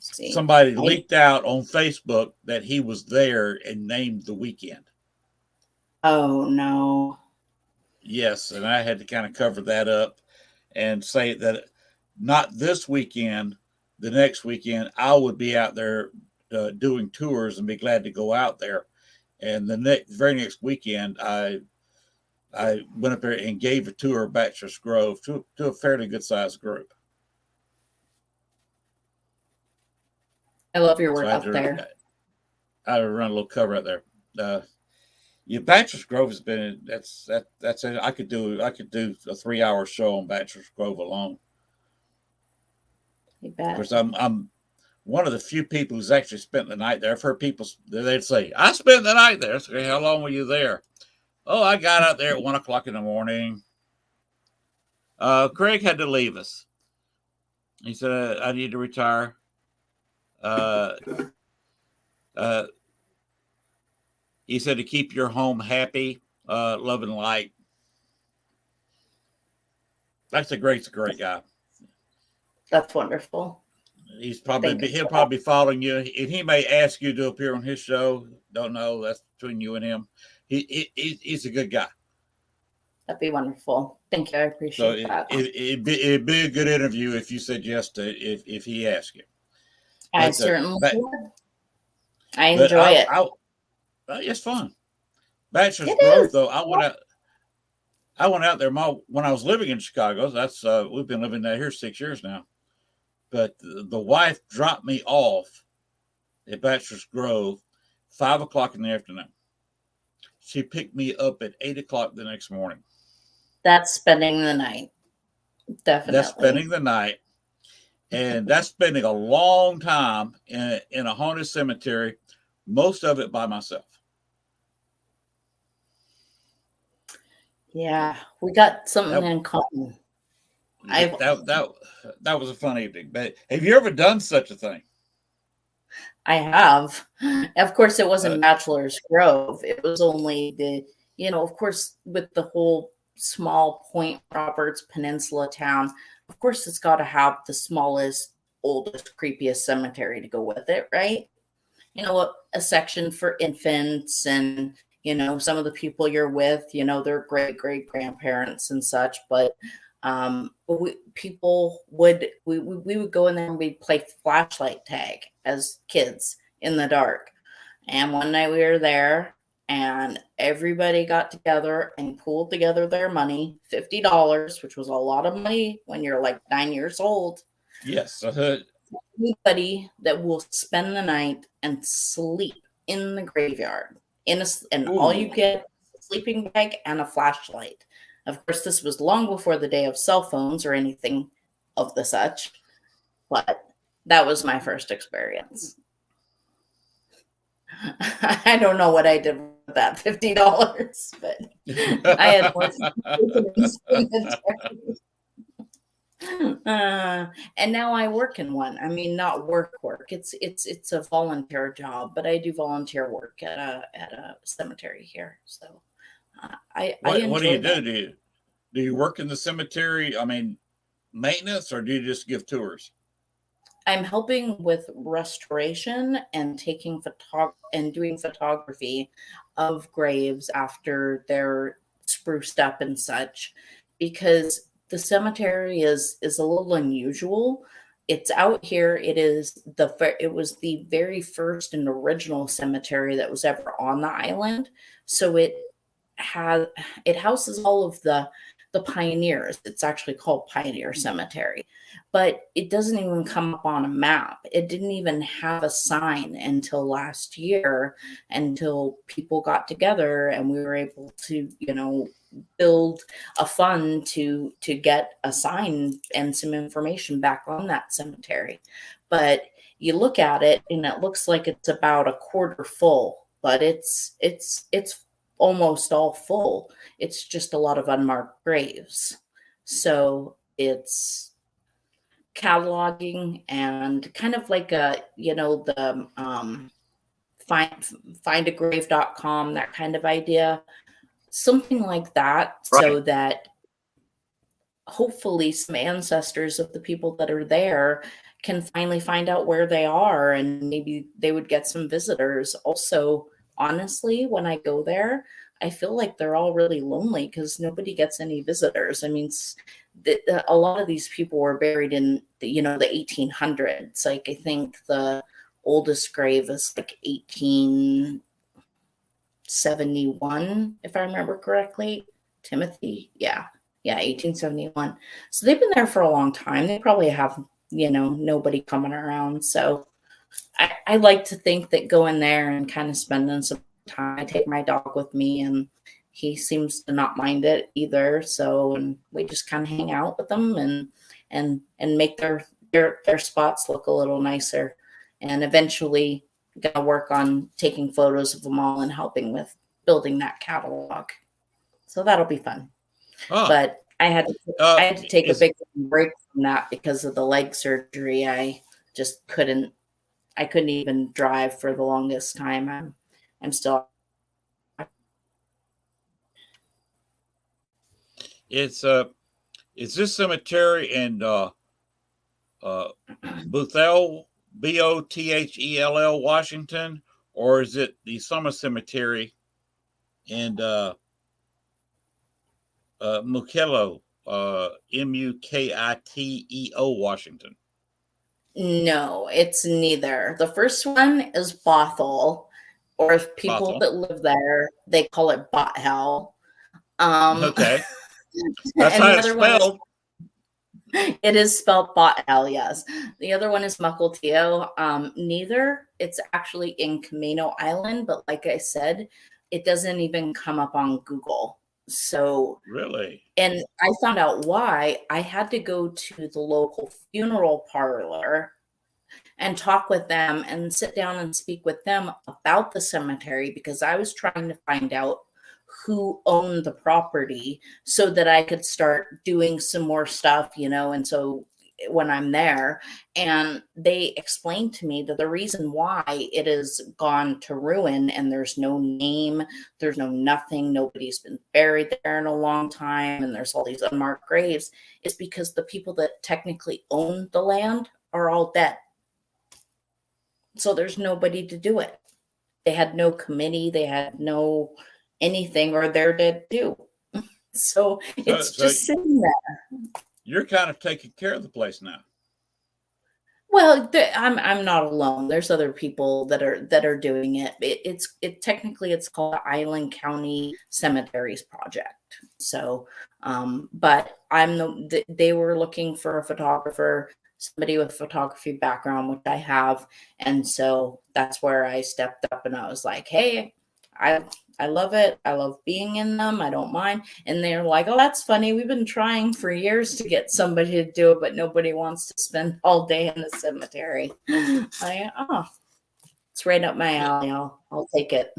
Somebody leaked out on Facebook that he was there and named the weekend. Oh, no. Yes, and I had to kind of cover that up and say that not this weekend, the next weekend, I would be out there doing tours and be glad to go out there. And the very next weekend, I went up there and gave a tour of Bachelor's Grove to a fairly good-sized group. I love your work up there. I run a little cover out there. Yeah, Bachelor's Grove has been that's it. I could do a 3-hour show on Bachelor's Grove alone. You Of bet. course, I'm one of the few people who's actually spent the night there. I've heard people they'd say, "I spent the night there." So, how long were you there? Oh, I got out there at 1 o'clock in the morning. Craig had to leave us. He said, "I need to retire." Uh, uh, he said to keep your home happy, love and light. He's a great guy. That's wonderful. Thank you He'll for that. probably be following you, and he may ask you to appear on his show. Don't know. That's between you and him. He's a good guy. That'd be wonderful. Thank you. I So appreciate that. it'd be a good interview if you said yes to if he asked you. I But certainly but would. I but enjoy it. it's fun. Bachelor's It Grove is. though, I went out there when I was living in Chicago. That's we've been living there here 6 years now. But the wife dropped me off at Bachelor's Grove 5 o'clock in the afternoon. She picked me up at 8 o'clock the next morning. That's spending the night. Definitely. That's spending the night. And that's spending a long time in a haunted cemetery, most of it by myself. Yeah, we got something in common. That was a fun evening. But have you ever done such a thing? I have. Of course, it wasn't Bachelor's Grove. It was only of course, with the whole small Point Roberts Peninsula town, of course, it's got to have the smallest, oldest, creepiest cemetery to go with it, right? A section for infants and, some of the people you're with, their great grandparents and such. But we would go in there and we'd play flashlight tag as kids in the dark. And one night we were there and everybody got together and pooled together their money, $50, which was a lot of money when you're like 9 years old. Yes. Anybody that will spend the night and sleep in the graveyard and all you get is a sleeping bag and a flashlight. Of course, this was long before the day of cell phones or anything of the such, but that was my first experience. I don't know what I did with that $50, but I had more and now I work in one. I mean, not work. It's a volunteer job, but I do volunteer work at a cemetery here. So I what do you that. do? Do you work in the cemetery? I mean, maintenance, or do you just give tours? I'm helping with restoration and taking and doing photography of graves after they're spruced up and such, because the cemetery is a little unusual. It's out here. It was the very first and original cemetery that was ever on the island. So it houses all of the pioneers. It's actually called Pioneer Cemetery, but it doesn't even come up on a map. It didn't even have a sign until last year, until people got together and we were able to, build a fund to get a sign and some information back on that cemetery. But you look at it and it looks like it's about a quarter full, but it's almost all full. It's just a lot of unmarked graves. So it's cataloging and kind of like the findagrave.com, that kind of idea. Something like that, right. So that hopefully some ancestors of the people that are there can finally find out where they are, and maybe they would get some visitors. Also, honestly, when I go there, I feel like they're all really lonely because nobody gets any visitors. I mean, a lot of these people were buried in the 1800s. Like, I think the oldest grave is like 1871, if I remember correctly. Timothy, yeah, 1871. So they've been there for a long time. They probably have nobody coming around. So I like to think that going there and kind of spending some time I take my dog with me, and he seems to not mind it either. So, and we just kind of hang out with them and make their spots look a little nicer. And eventually gonna work on taking photos of them all and helping with building that catalog. So that'll be fun. But I had to take a big break from that because of the leg surgery. I just couldn't even drive for the longest time. I'm still. Is this cemetery in Boothell, Bothell, Washington, or is it the Summer Cemetery in Mukilteo, Mukiteo, Washington? No, it's neither. The first one is Bothell, or if people Bothell. that live there, they call it Bothell. Okay. That's how it's spelled. It is spelled Bothell, yes. The other one is Mukilteo. Neither. It's actually in Camino Island, but like I said, it doesn't even come up on Google. So really, and I found out why. I had to go to the local funeral parlor and talk with them and sit down and speak with them about the cemetery because I was trying to find out who owned the property so that I could start doing some more stuff, and so when I'm there, and they explained to me that the reason why it has gone to ruin and there's no name, there's no nothing, nobody's been buried there in a long time, and there's all these unmarked graves, is because the people that technically own the land are all dead. So there's nobody to do it. They had no committee, they had no anything, or they're dead too. So it's just sitting there. You're kind of taking care of the place now. Well, I'm not alone. There's other people that are doing it. It's technically it's called the Island County Cemeteries Project. So, but they were looking for a photographer, somebody with photography background, which I have, and so that's where I stepped up and I was like, hey, I love it. I love being in them. I don't mind. And they're like, oh, that's funny. We've been trying for years to get somebody to do it, but nobody wants to spend all day in the cemetery. It's right up my alley. I'll take it.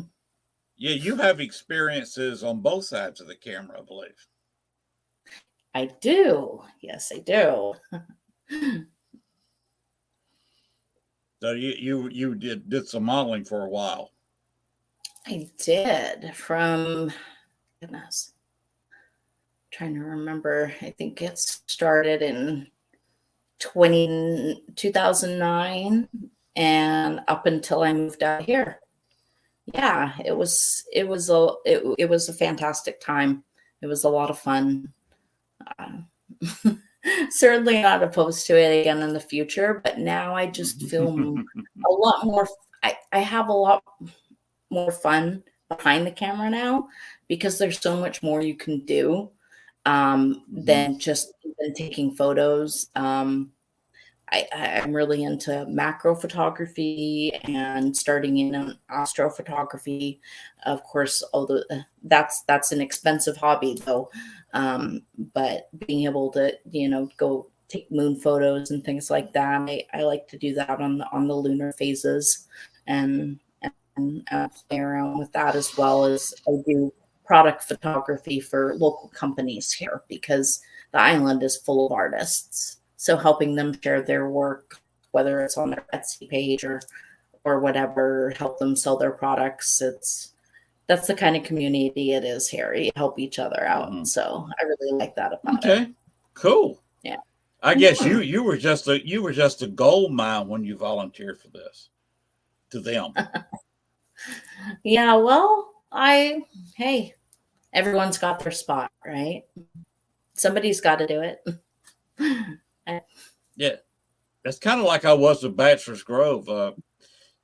Yeah, you have experiences on both sides of the camera, I believe. I do. Yes, I do. So you did some modeling for a while. I did from, goodness, trying to remember. I think it started in 2009 and up until I moved out here. Yeah, it was a fantastic time. It was a lot of fun. Certainly not opposed to it again in the future, but now I just feel a lot more. I have a lot more fun behind the camera now because there's so much more you can do than just even taking photos. I'm really into macro photography and starting in astrophotography. Of course, although that's an expensive hobby though. But being able to, go take moon photos and things like that. I like to do that on the lunar phases and play around with that, as well as I do product photography for local companies here because the island is full of artists. So helping them share their work, whether it's on their Etsy page or whatever, help them sell their products. That's the kind of community it is here. You help each other out. So I really like that about it. Okay, cool. Yeah. I guess you were just a gold mine when you volunteered for this to them. Yeah, well, hey, everyone's got their spot, right? Somebody's got to do it. Yeah, it's kind of like I was at Bachelor's Grove.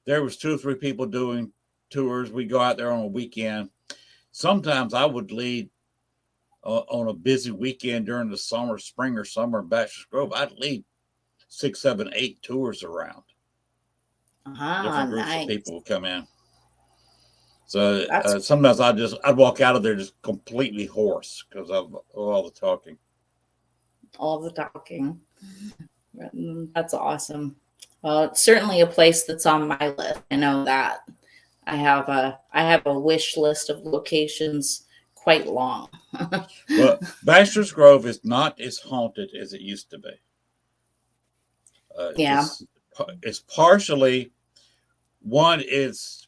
There was 2 or 3 people doing tours. We go out there on a weekend. Sometimes I would lead on a busy weekend during the spring or summer in Bachelor's Grove. I'd lead 6, 7, 8 tours around. Different groups of people would come in. So That's sometimes I'd walk out of there just completely hoarse because of all the talking. all the talking. That's awesome. Well, it's certainly a place that's on my list. I know that. I have a wish list of locations quite long. Well, Bachelor's Grove is not as haunted as it used to be. Yeah. It's partially one. It's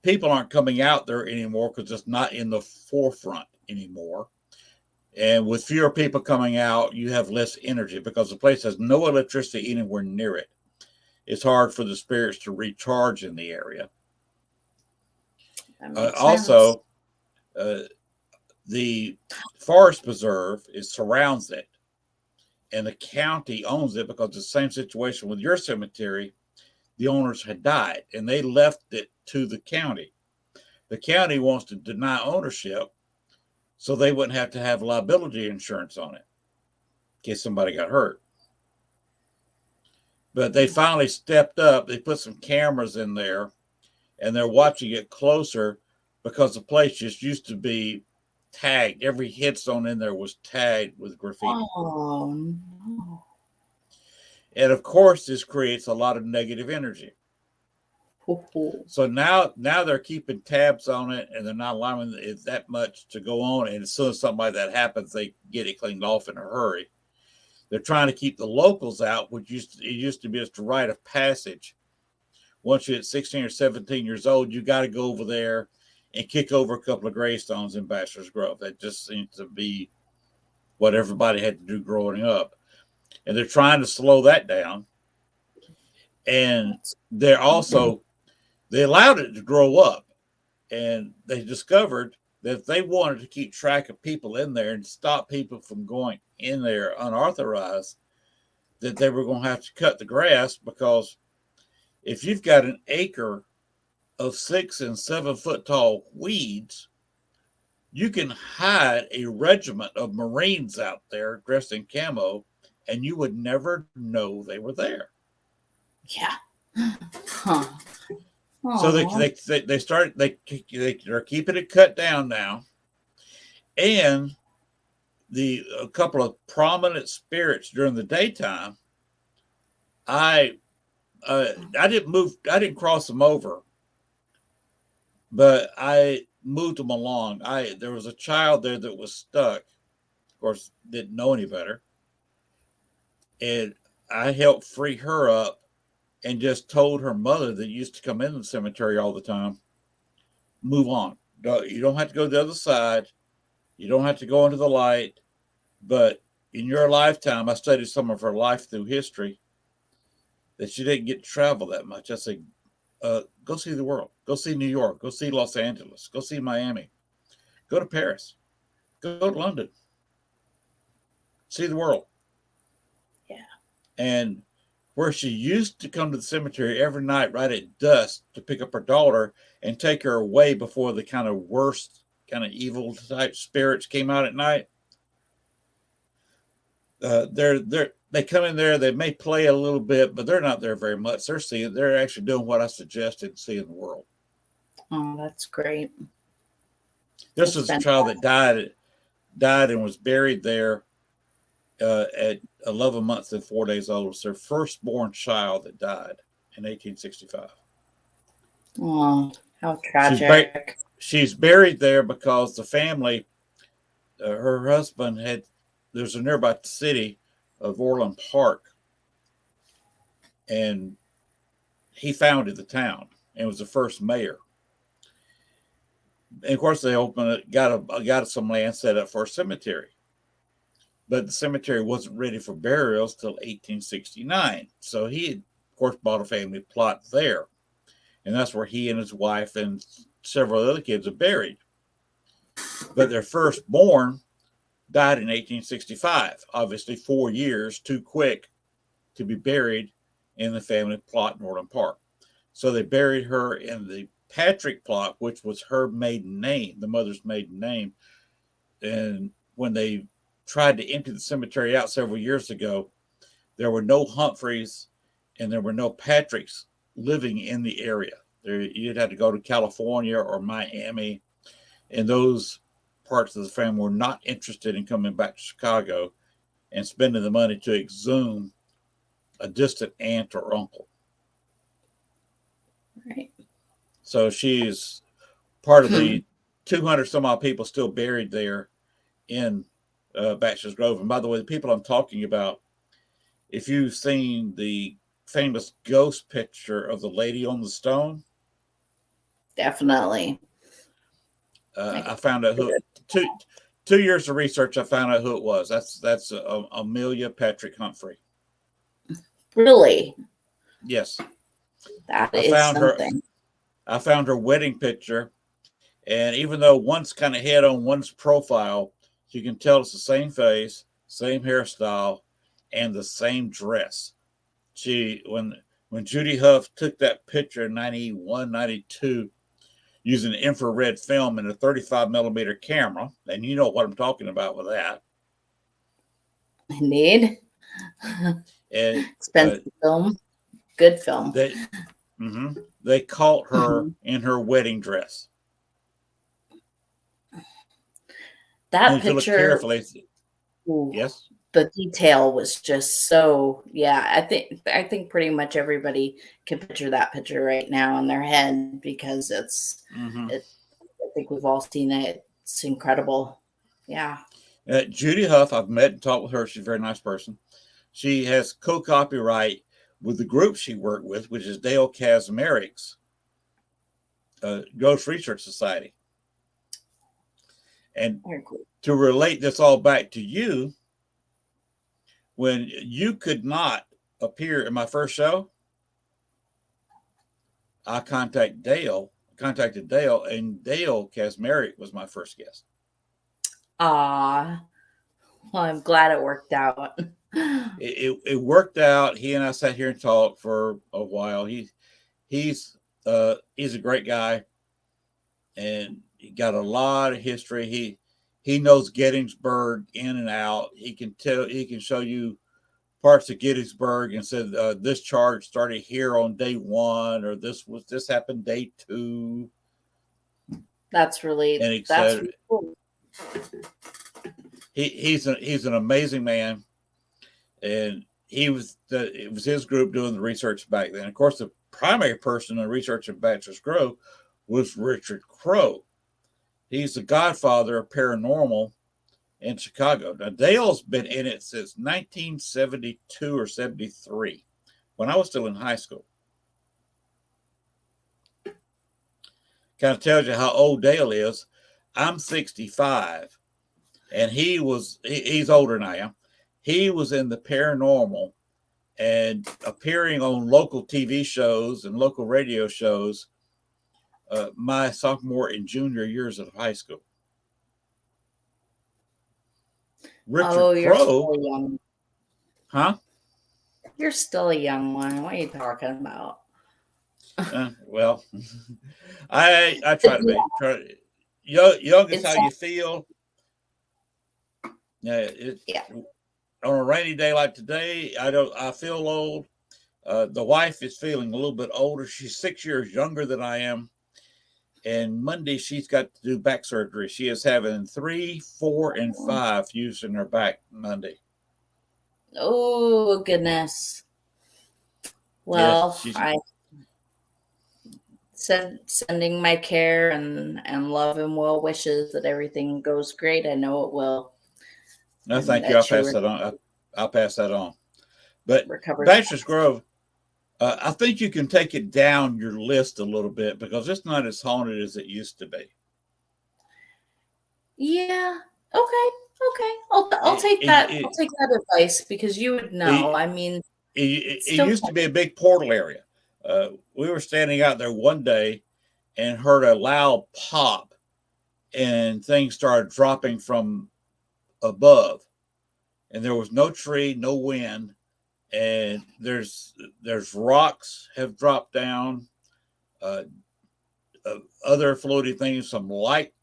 people aren't coming out there anymore because it's not in the forefront anymore. And with fewer people coming out, you have less energy because the place has no electricity anywhere near it. It's hard for the spirits to recharge in the area. That makes sense. Also, the forest preserve surrounds it, and the county owns it because the same situation with your cemetery. The owners had died, and they left it to the county. The county wants to deny ownership so they wouldn't have to have liability insurance on it in case somebody got hurt. But they finally stepped up. They put some cameras in there, and they're watching it closer because the place just used to be tagged. Every headstone in there was tagged with graffiti. Oh no. And of course, this creates a lot of negative energy. So now they're keeping tabs on it, and they're not allowing it that much to go on. And as soon as something like that happens, they get it cleaned off in a hurry. They're trying to keep the locals out, which used to be just a rite of passage. Once you're at 16 or 17 years old, you got to go over there and kick over a couple of gravestones in Bachelor's Grove. That just seems to be what everybody had to do growing up. And they're trying to slow that down. And they're also, they allowed it to grow up. And they discovered that if they wanted to keep track of people in there and stop people from going in there unauthorized, that they were going to have to cut the grass, because if you've got an acre of 6 and 7 foot tall weeds, you can hide a regiment of Marines out there dressed in camo, and you would never know they were there. Yeah. Huh. So they're keeping it cut down now, and a couple of prominent spirits during the daytime. I didn't cross them over, but I moved them along. There was a child there that was stuck. Of course, didn't know any better, and I helped free her up. And just told her mother that used to come in the cemetery all the time, move on. You don't have to go to the other side. You don't have to go into the light. But in your lifetime, I studied some of her life through history, that she didn't get to travel that much. I said, go see the world. Go see New York. Go see Los Angeles. Go see Miami. Go to Paris. Go to London. See the world. Yeah. And where she used to come to the cemetery every night right at dusk to pick up her daughter and take her away before the kind of worst, kind of evil type spirits came out at night. They come in there, they may play a little bit, but they're not there very much. They're actually doing what I suggested, seeing the world. Oh, that's great. This is a child that died and was buried there at 11 months and 4 days old. It was their firstborn child that died in 1865. Oh, how tragic. She's buried there because the family, her husband there's a nearby city of Orland Park, and he founded the town and was the first mayor. And of course, they got some land set up for a cemetery. But the cemetery wasn't ready for burials till 1869. So he had, of course, bought a family plot there. And that's where he and his wife and several other kids are buried. But their firstborn died in 1865. Obviously, 4 years too quick to be buried in the family plot in Orland Park. So they buried her in the Patrick plot, which was her maiden name, the mother's maiden name. And when they tried to empty the cemetery out several years ago, there were no Humphreys and there were no Patricks living in the area. You'd have to go to California or Miami, and those parts of the family were not interested in coming back to Chicago and spending the money to exhume a distant aunt or uncle. Right. So she's part of the 200 some odd people still buried there in Bachelor's Grove. And by the way, the people I'm talking about, if you've seen the famous ghost picture of the lady on the stone, Definitely. I found out who. 2 years of research, I found out who it was. That's Amelia Patrick Humphrey. Really? Yes. That is something. I found her wedding picture, and even though one's kind of head on one's profile, you can tell it's the same face, same hairstyle, and the same dress. When Judy Huff took that picture in 91, 92, using infrared film and a 35 millimeter camera, and you know what I'm talking about with that. Indeed. Expensive film. Good film. They caught her in her wedding dress. That and picture. If you look carefully, Ooh, yes. The detail was just so, I think pretty much everybody can picture that picture right now in their head, because I think we've all seen it. It's incredible. Yeah. Judy Huff, I've met and talked with her. She's a very nice person. She has co-copyright with the group she worked with, which is Dale Kazmarik's Ghost Research Society. And to relate this all back to you, when you could not appear in my first show, I contacted Dale, and Dale Kazmarik was my first guest. Well, I'm glad it worked out. It worked out. He and I sat here and talked for a while. He's a great guy, and he got a lot of history. He knows Gettysburg in and out. He can show you parts of Gettysburg and said this charge started here on day 1, or this happened day 2. That's really cool. He's an amazing man, and it was his group doing the research back then. Of course, the primary person in research at Bachelor's Grove was Richard Crowe. He's the godfather of paranormal in Chicago. Now, Dale's been in it since 1972 or 73, when I was still in high school. Kind of tells you how old Dale is. I'm 65, and he's older than I am. He was in the paranormal and appearing on local TV shows and local radio shows my sophomore and junior years of high school. Richard you're Crowe. still young. Huh? You're still a young one. What are you talking about? Well, I try to be. Young is how you feel. Yeah. On a rainy day like today, I feel old. The wife is feeling a little bit older. She's 6 years younger than I am. And Monday, she's got to do back surgery. She is having 3, 4, and 5 fused in her back Monday. Oh, goodness. Well, yes, I sending my care and love and well wishes that everything goes great. I know it will. No, thank you. I'll pass that on. I'll pass that on. But Bachelor's Grove, I think you can take it down your list a little bit, because it's not as haunted as it used to be. Yeah. Okay. I'll take that. I'll take that advice, because you would know. It used to be a big portal area. We were standing out there one day and heard a loud pop, and things started dropping from above, and there was no tree, no wind. And there's rocks have dropped down, other floating things, some light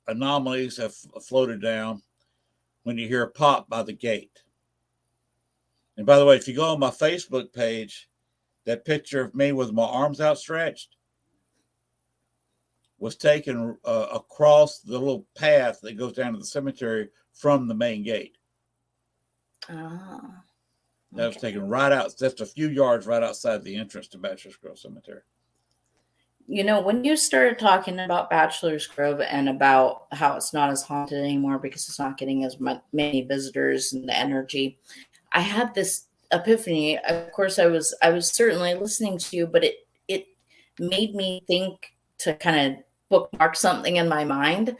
anomalies have floated down when you hear a pop by the gate. And by the way, if you go on my Facebook page, that picture of me with my arms outstretched, was taken across the little path that goes down to the cemetery from the main gate. Ah. That was taken right out, just a few yards right outside the entrance to Bachelor's Grove Cemetery. You know, when you started talking about Bachelor's Grove and about how it's not as haunted anymore because it's not getting as many visitors and the energy, I had this epiphany. Of course, I was certainly listening to you, but it made me think to kind of bookmark something in my mind,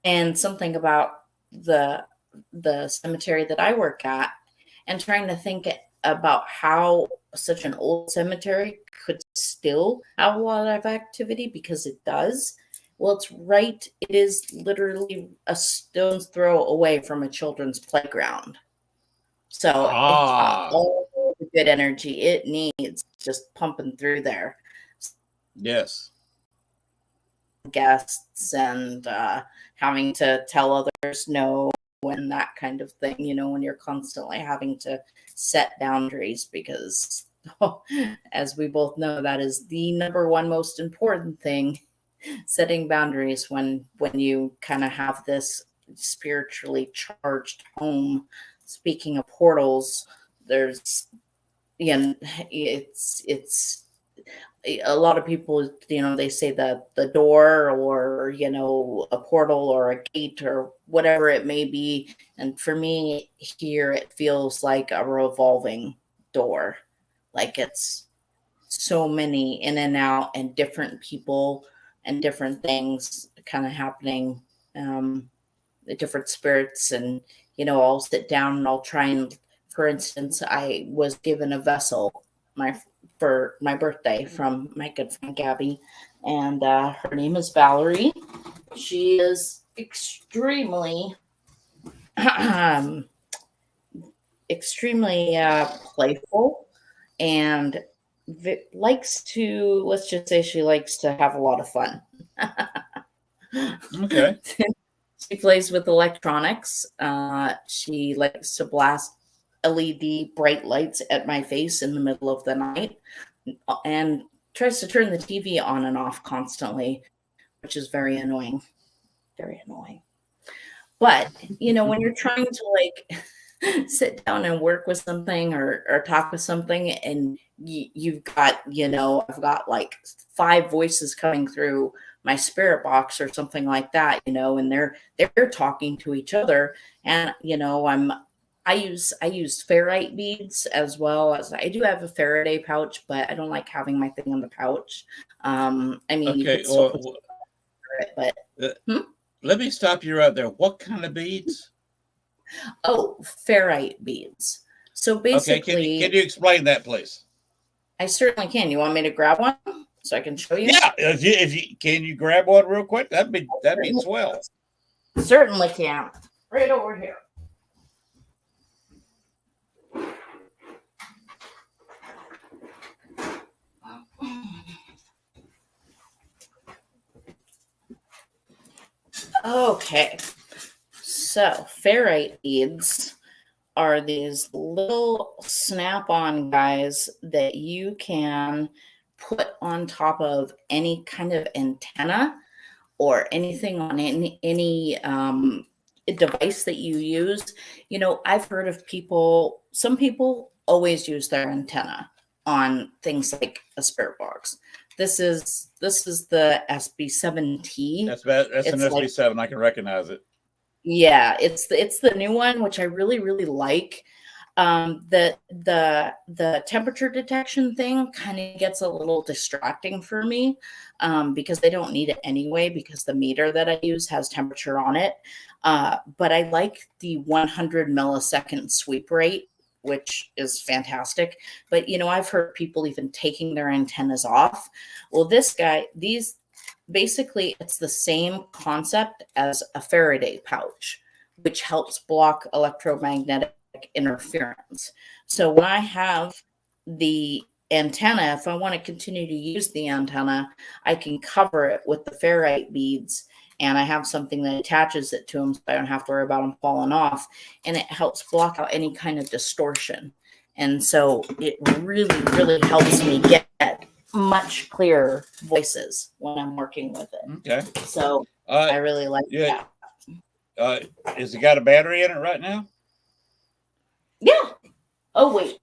and something about the cemetery that I work at, and trying to think about how such an old cemetery could still have a lot of activity, because it does. Well, it is literally a stone's throw away from a children's playground. So it's got all the good energy it needs just pumping through there. Yes. Guests and having to tell others no and that kind of thing, you know, when you're constantly having to set boundaries, because as we both know, that is the number one most important thing, setting boundaries when you kind of have this spiritually charged home. Speaking of portals, there's, you know, it's a lot of people, you know, they say that the door, or, you know, a portal or a gate or whatever it may be. And for me here, it feels like a revolving door. Like it's so many in and out, and different people and different things kind of happening, the different spirits. And, you know, I'll sit down and I'll try and, for instance, I was given a vessel for my birthday from my good friend Gabby, and her name is Valerie. She is extremely extremely playful, and likes to, let's just say, she likes to have a lot of fun. Okay. She plays with electronics. She likes to blast LED bright lights at my face in the middle of the night, and tries to turn the TV on and off constantly, which is very annoying. Very annoying. But, you know, when you're trying to like sit down and work with something, or talk with something, and you've got, you know, I've got like 5 voices coming through my spirit box or something like that, you know, and they're talking to each other. And, you know, I use ferrite beads, as well as I do have a Faraday pouch, but I don't like having my thing on the pouch. I mean, Okay, you could still put it, but let me stop you right there. What kind of beads? Oh, ferrite beads. So basically, okay, can you explain that, please? I certainly can. You want me to grab one so I can show you? Yeah, if you can, you grab one real quick. That'd be swell. Certainly can. Right over here. Okay, so ferrite beads are these little snap-on guys that you can put on top of any kind of antenna, or anything on any device that you use. You know, I've heard of some people always use their antenna on things like a spirit box. This is the SB7T. That's an SB7. I can recognize it. Yeah, it's the new one, which I really, really like. The temperature detection thing kind of gets a little distracting for me, because they don't need it anyway, because the meter that I use has temperature on it. But I like the 100 millisecond sweep rate, which is fantastic. But, you know, I've heard people even taking their antennas off. Well, basically, it's the same concept as a Faraday pouch, which helps block electromagnetic interference. So when I have the antenna, if I want to continue to use the antenna, I can cover it with the ferrite beads, and I have something that attaches it to them, so I don't have to worry about them falling off, and it helps block out any kind of distortion. And so it really, really helps me get much clearer voices when I'm working with it. Okay. So I really like that. Has it got a battery in it right now? Yeah. Oh, wait.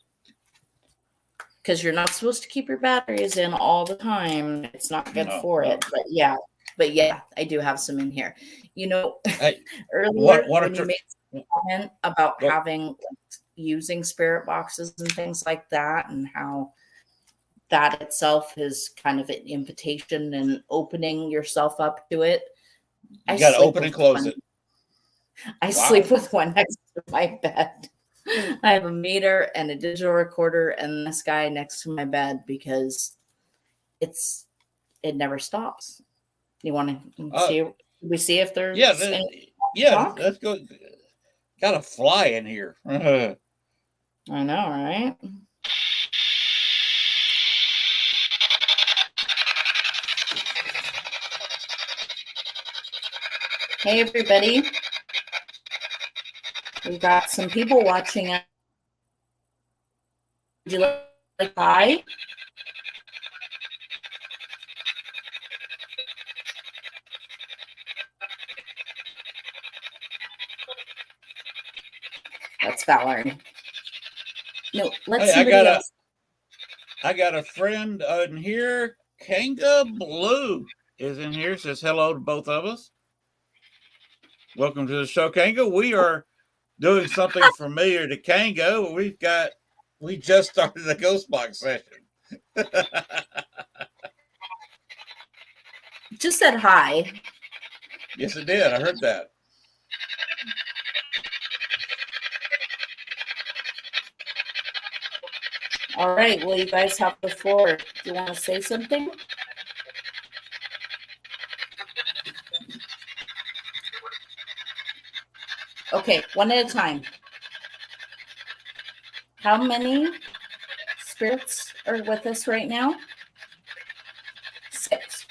Because you're not supposed to keep your batteries in all the time. It's not good for it. But yeah, I do have some in here. You know, earlier when you made a comment about using spirit boxes and things like that, and how that itself is kind of an invitation and opening yourself up to it. You got to open and close it. I sleep with one next to my bed. I have a meter and a digital recorder and this guy next to my bed because it never stops. You want to see? We see if there's let's go. Got a fly in here. I know, right? Hey, everybody. We've got some people watching. Would you like hi? That's Valerie. No, let's see. I got a friend in here. Kanga Blue is in here. Says hello to both of us. Welcome to the show, Kanga. We are doing something familiar to Kanga. We just started a ghost box session. Just said hi. Yes, it did. I heard that. All right. Well, you guys have the floor. Do you want to say something? Okay, one at a time. How many spirits are with us right now? 6.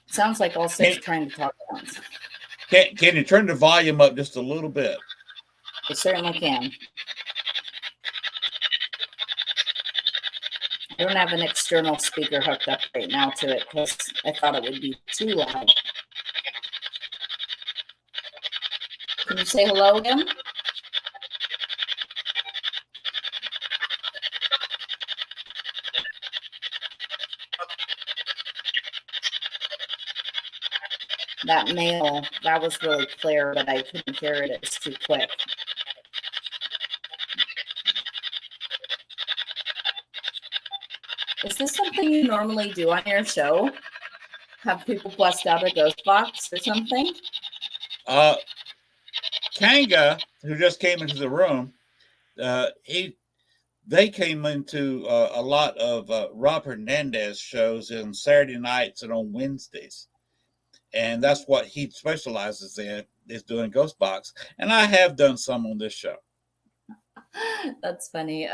Sounds like all 6 trying to talk at once. Can you turn the volume up just a little bit? I certainly can. I don't have an external speaker hooked up right now to it because I thought it would be too loud. Can you say hello again? That male, that was really clear, but I couldn't hear it. It was too quick. Is this something you normally do on your show? Have people bust out a ghost box or something? Kanga, who just came into the room, they came into a lot of Rob Hernandez shows on Saturday nights and on Wednesdays. And that's what he specializes in, is doing ghost box. And I have done some on this show. That's funny.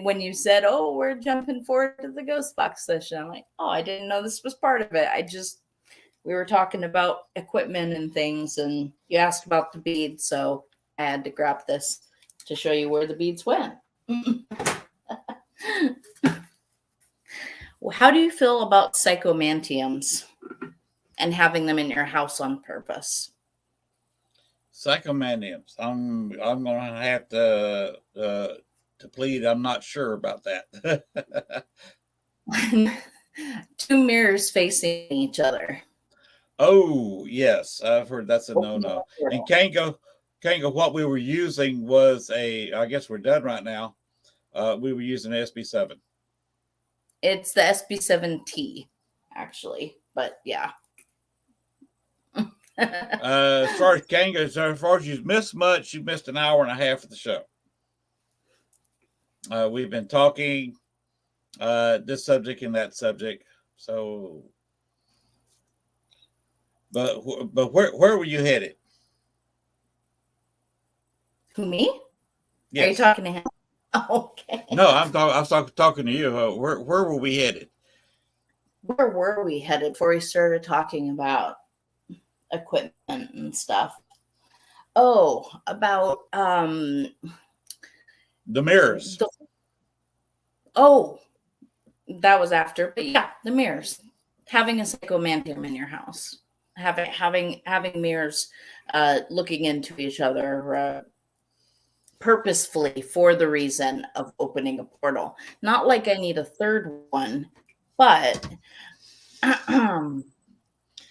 When you said, oh, we're jumping forward to the ghost box session, I'm like, oh, I didn't know this was part of it. We were talking about equipment and things, and you asked about the beads, so I had to grab this to show you where the beads went. Well, how do you feel about psychomantiums and having them in your house on purpose? Psychomantiums. I'm gonna have to plead. I'm not sure about that. 2 mirrors facing each other. Oh yes, I've heard that's a no-no. And Kanga, what we were using was I guess we're done right now. We were using an SB7. It's the SB7T, actually, but yeah. As far as Kanga, as far as you've missed much, you missed an hour and a half of the show. We've been talking this subject and that subject. So, but where were you headed? Who, me? Yes. Are you talking to him? Okay. No, I was talking to you. Where were we headed? Where were we headed before we started talking about equipment and stuff. Oh, about The mirrors. Oh, that was after, but yeah, the mirrors. Having a psychomantium in your house, having mirrors, looking into each other, purposefully for the reason of opening a portal. Not like I need a third one, but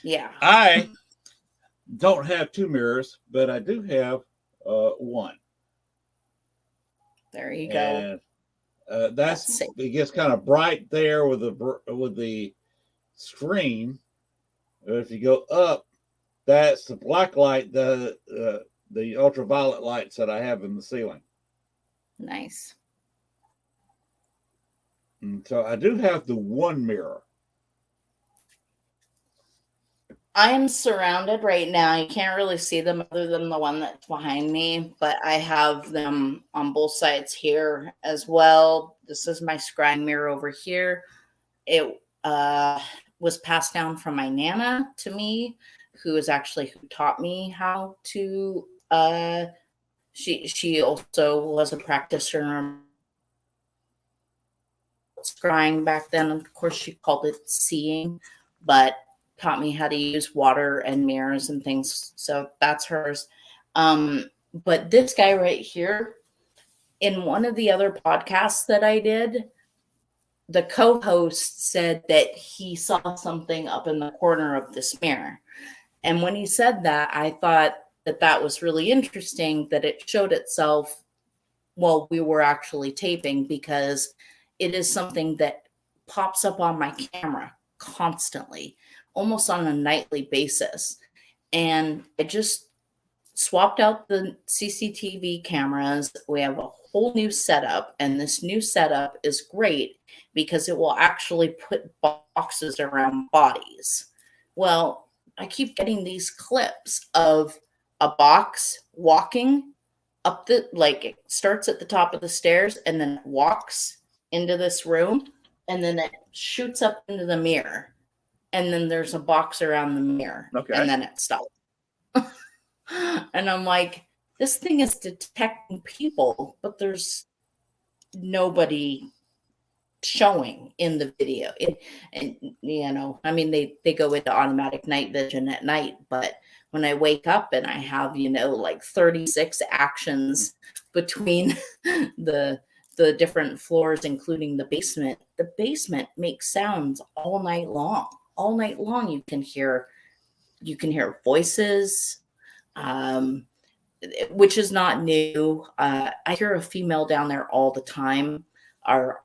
yeah. I don't have 2 mirrors, but I do have one. There you go. And that's it gets kind of bright there with the screen. If you go up, that's the black light, the ultraviolet lights that I have in the ceiling. Nice. And so I do have the one mirror. I am surrounded right now. You can't really see them other than the one that's behind me, but I have them on both sides here as well. This is my scrying mirror over here. It was passed down from my Nana to me, who taught me how to. She also was a practitioner scrying back then. Of course, she called it seeing, but taught me how to use water and mirrors and things. So that's hers. But this guy right here, in one of the other podcasts that I did, the co-host said that he saw something up in the corner of this mirror. And when he said that, I thought that was really interesting, that it showed itself while we were actually taping, because it is something that pops up on my camera constantly, almost on a nightly basis. And I just swapped out the CCTV cameras. We have a whole new setup, and this new setup is great because it will actually put boxes around bodies. Well, I keep getting these clips of a box walking up it starts at the top of the stairs and then walks into this room, and then it shoots up into the mirror. And then there's a box around the mirror. Okay. And then it stops. And I'm like, this thing is detecting people, but there's nobody showing in the video. And I mean, they go into automatic night vision at night, but when I wake up and I have, like 36 actions between the different floors, including the basement makes sounds all night long. All night long, you can hear voices, which is not new. I hear a female down there all the time. Our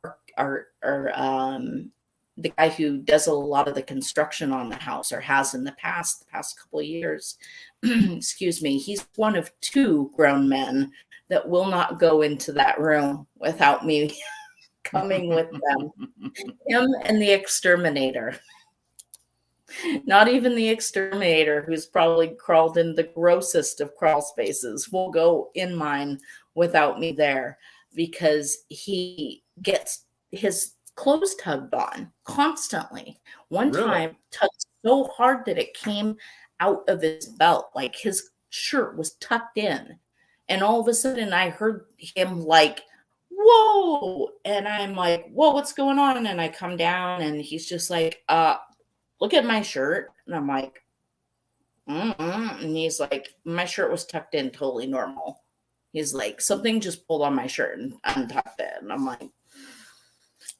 the guy who does a lot of the construction on the house, or has in the past couple of years, excuse me, he's one of 2 grown men that will not go into that room without me coming with them. Him and the exterminator. Not even the exterminator, who's probably crawled in the grossest of crawl spaces, will go in mine without me there, because he gets his clothes tugged on constantly. One time, tugged so hard that it came out of his belt, like his shirt was tucked in. And all of a sudden, I heard him like, whoa! And I'm like, whoa, what's going on? And I come down, and he's just like, look at my shirt. And I'm like, and he's like, my shirt was tucked in totally normal. He's like, something just pulled on my shirt and untucked it. And I'm like,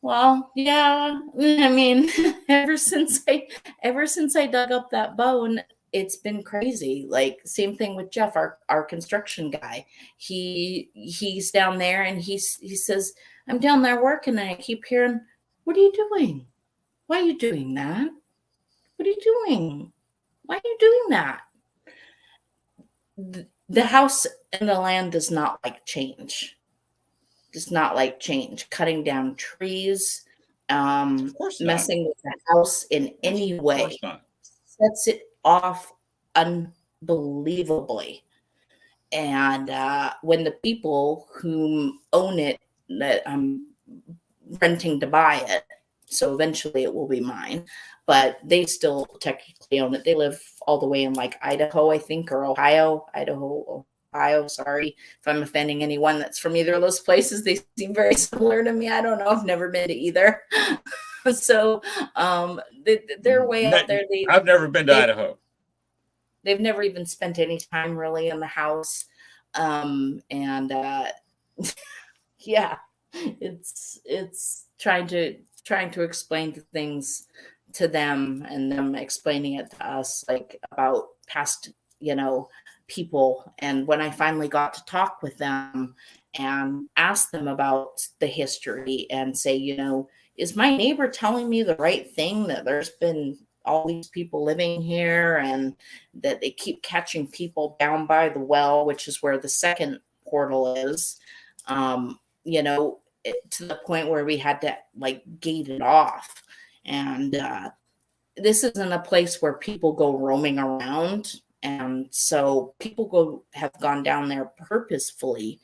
well, yeah. I mean, ever since I dug up that bone, it's been crazy. Like, same thing with Jeff, our construction guy. He's down there, and he says, I'm down there working, and I keep hearing, what are you doing? Why are you doing that? What are you doing? Why are you doing that? The house and the land does not like change. Does not like change. Cutting down trees, messing with the house in any way sets it off unbelievably. And when the people who own it, that I'm renting to buy it, So eventually it will be mine, but they still technically own it. They live all the way in like Idaho, I think, or Ohio. Sorry if I'm offending anyone that's from either of those places. They seem very similar to me. I don't know. I've never been to either. So they're way out there. I've never been to Idaho. They've never even spent any time really in the house. Yeah, it's trying to explain things to them and them explaining it to us, like about past, people. And when I finally got to talk with them and ask them about the history and say, is my neighbor telling me the right thing, that there's been all these people living here and that they keep catching people down by the well, which is where the second portal is, to the point where we had to like gate it off. And this isn't a place where people go roaming around. And so people have gone down there purposefully,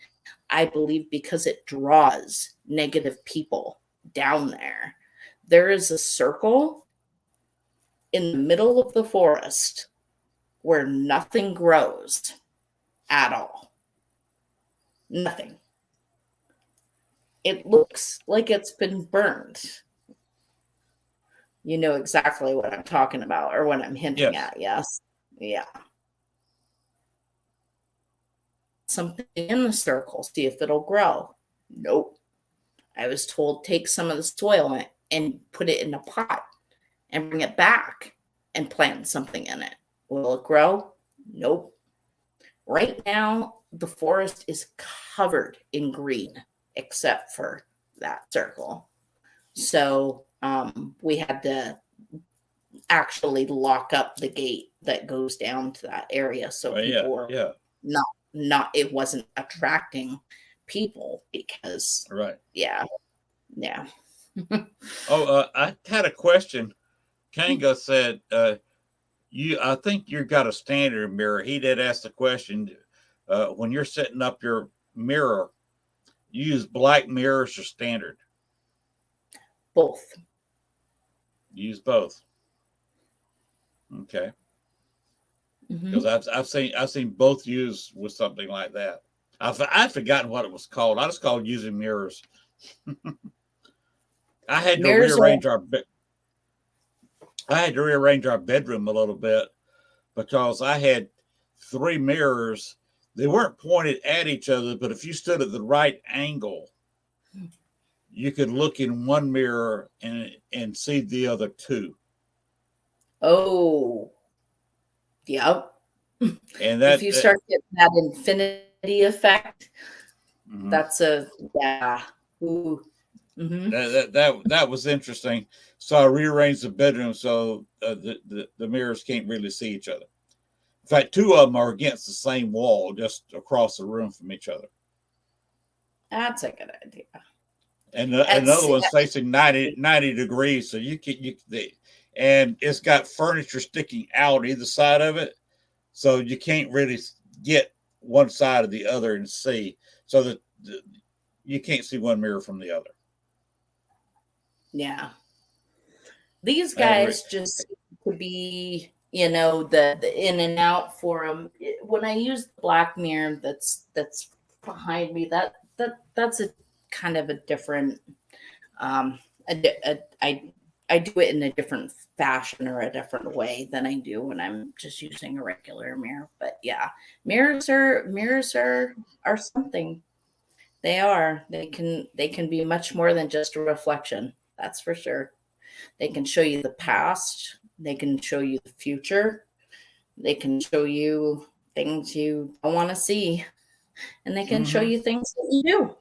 I believe, because it draws negative people down there. There is a circle in the middle of the forest where nothing grows at all. Nothing. It looks like it's been burned. You know exactly what I'm talking about, or what I'm hinting at, yes? Yeah. Something in the circle, see if it'll grow. Nope. I was told take some of the soil and put it in a pot and bring it back and plant something in it. Will it grow? Nope. Right now, the forest is covered in green except for that circle. So we had to actually lock up the gate that goes down to that area, so people were not it wasn't attracting people, because I had a question. Kanga said I think you've got a standard mirror. He did ask the question, when you're setting up your mirror, you use black mirrors or standard? Both. You use both. Okay. Because I've seen both used with something like that. I've forgotten what it was called. I just called using mirrors. I had to rearrange our bedroom a little bit, because I had 3 mirrors. They weren't pointed at each other, but if you stood at the right angle, you could look in one mirror and see the other 2. Oh, yep. And if you start getting that infinity effect, that's a Ooh. That was interesting. So I rearranged the bedroom so the mirrors can't really see each other. In fact, 2 of them are against the same wall, just across the room from each other. That's a good idea. And another one's facing 90 degrees, so and it's got furniture sticking out either side of it, so you can't really get one side or the other and see, so that you can't see one mirror from the other. Yeah. These guys just could be, the in and out for them. When I use the black mirror that's behind me, that's a kind of a different, I do it in a different fashion or a different way than I do when I'm just using a regular mirror. But yeah, mirrors are something. They are. They can be much more than just a reflection. That's for sure. They can show you the past. They can show you the future. They can show you things you don't want to see. And they can show you things that you do.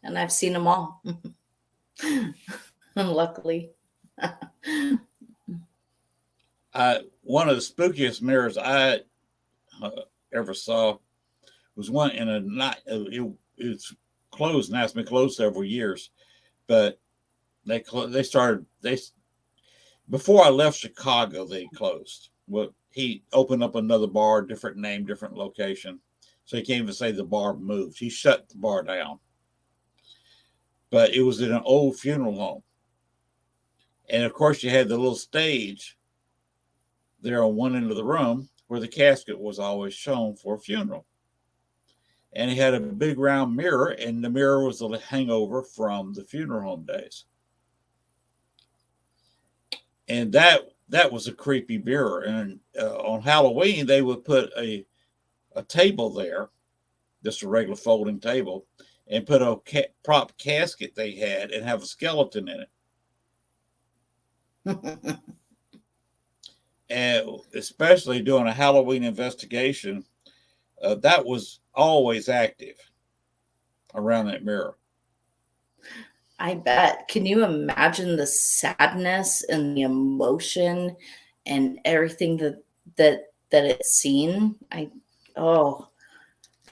And I've seen them all. Luckily. One of the spookiest mirrors I ever saw was one in a night. It's closed now. It's been closed several years, but before I left Chicago, they closed. Well, he opened up another bar, different name, different location. So he can't even say the bar moved. He shut the bar down. but it was in an old funeral home. And of course, you had the little stage there on one end of the room where the casket was always shown for a funeral. And he had a big round mirror, and the mirror was the hangover from the funeral home days. And that was a creepy mirror. And on Halloween, they would put a table there, just a regular folding table, and put a prop casket they had and have a skeleton in it. And especially doing a Halloween investigation, that was always active around that mirror. I bet. Can you imagine the sadness and the emotion and everything that it's seen? The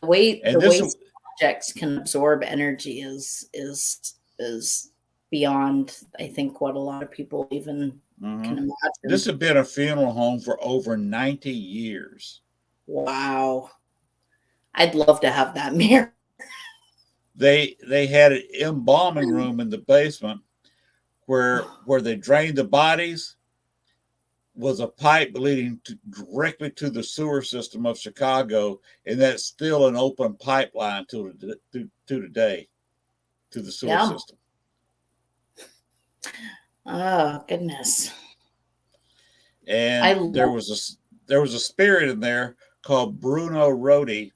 way objects can absorb energy is beyond, I think, what a lot of people even can imagine. This had been a funeral home for over 90 years. Wow. I'd love to have that mirror. They had an embalming room in the basement where they drained the bodies was a pipe leading directly to the sewer system of Chicago, and that's still an open pipeline to today to the sewer system. Oh goodness! And there was a spirit in there called Bruno Rodi,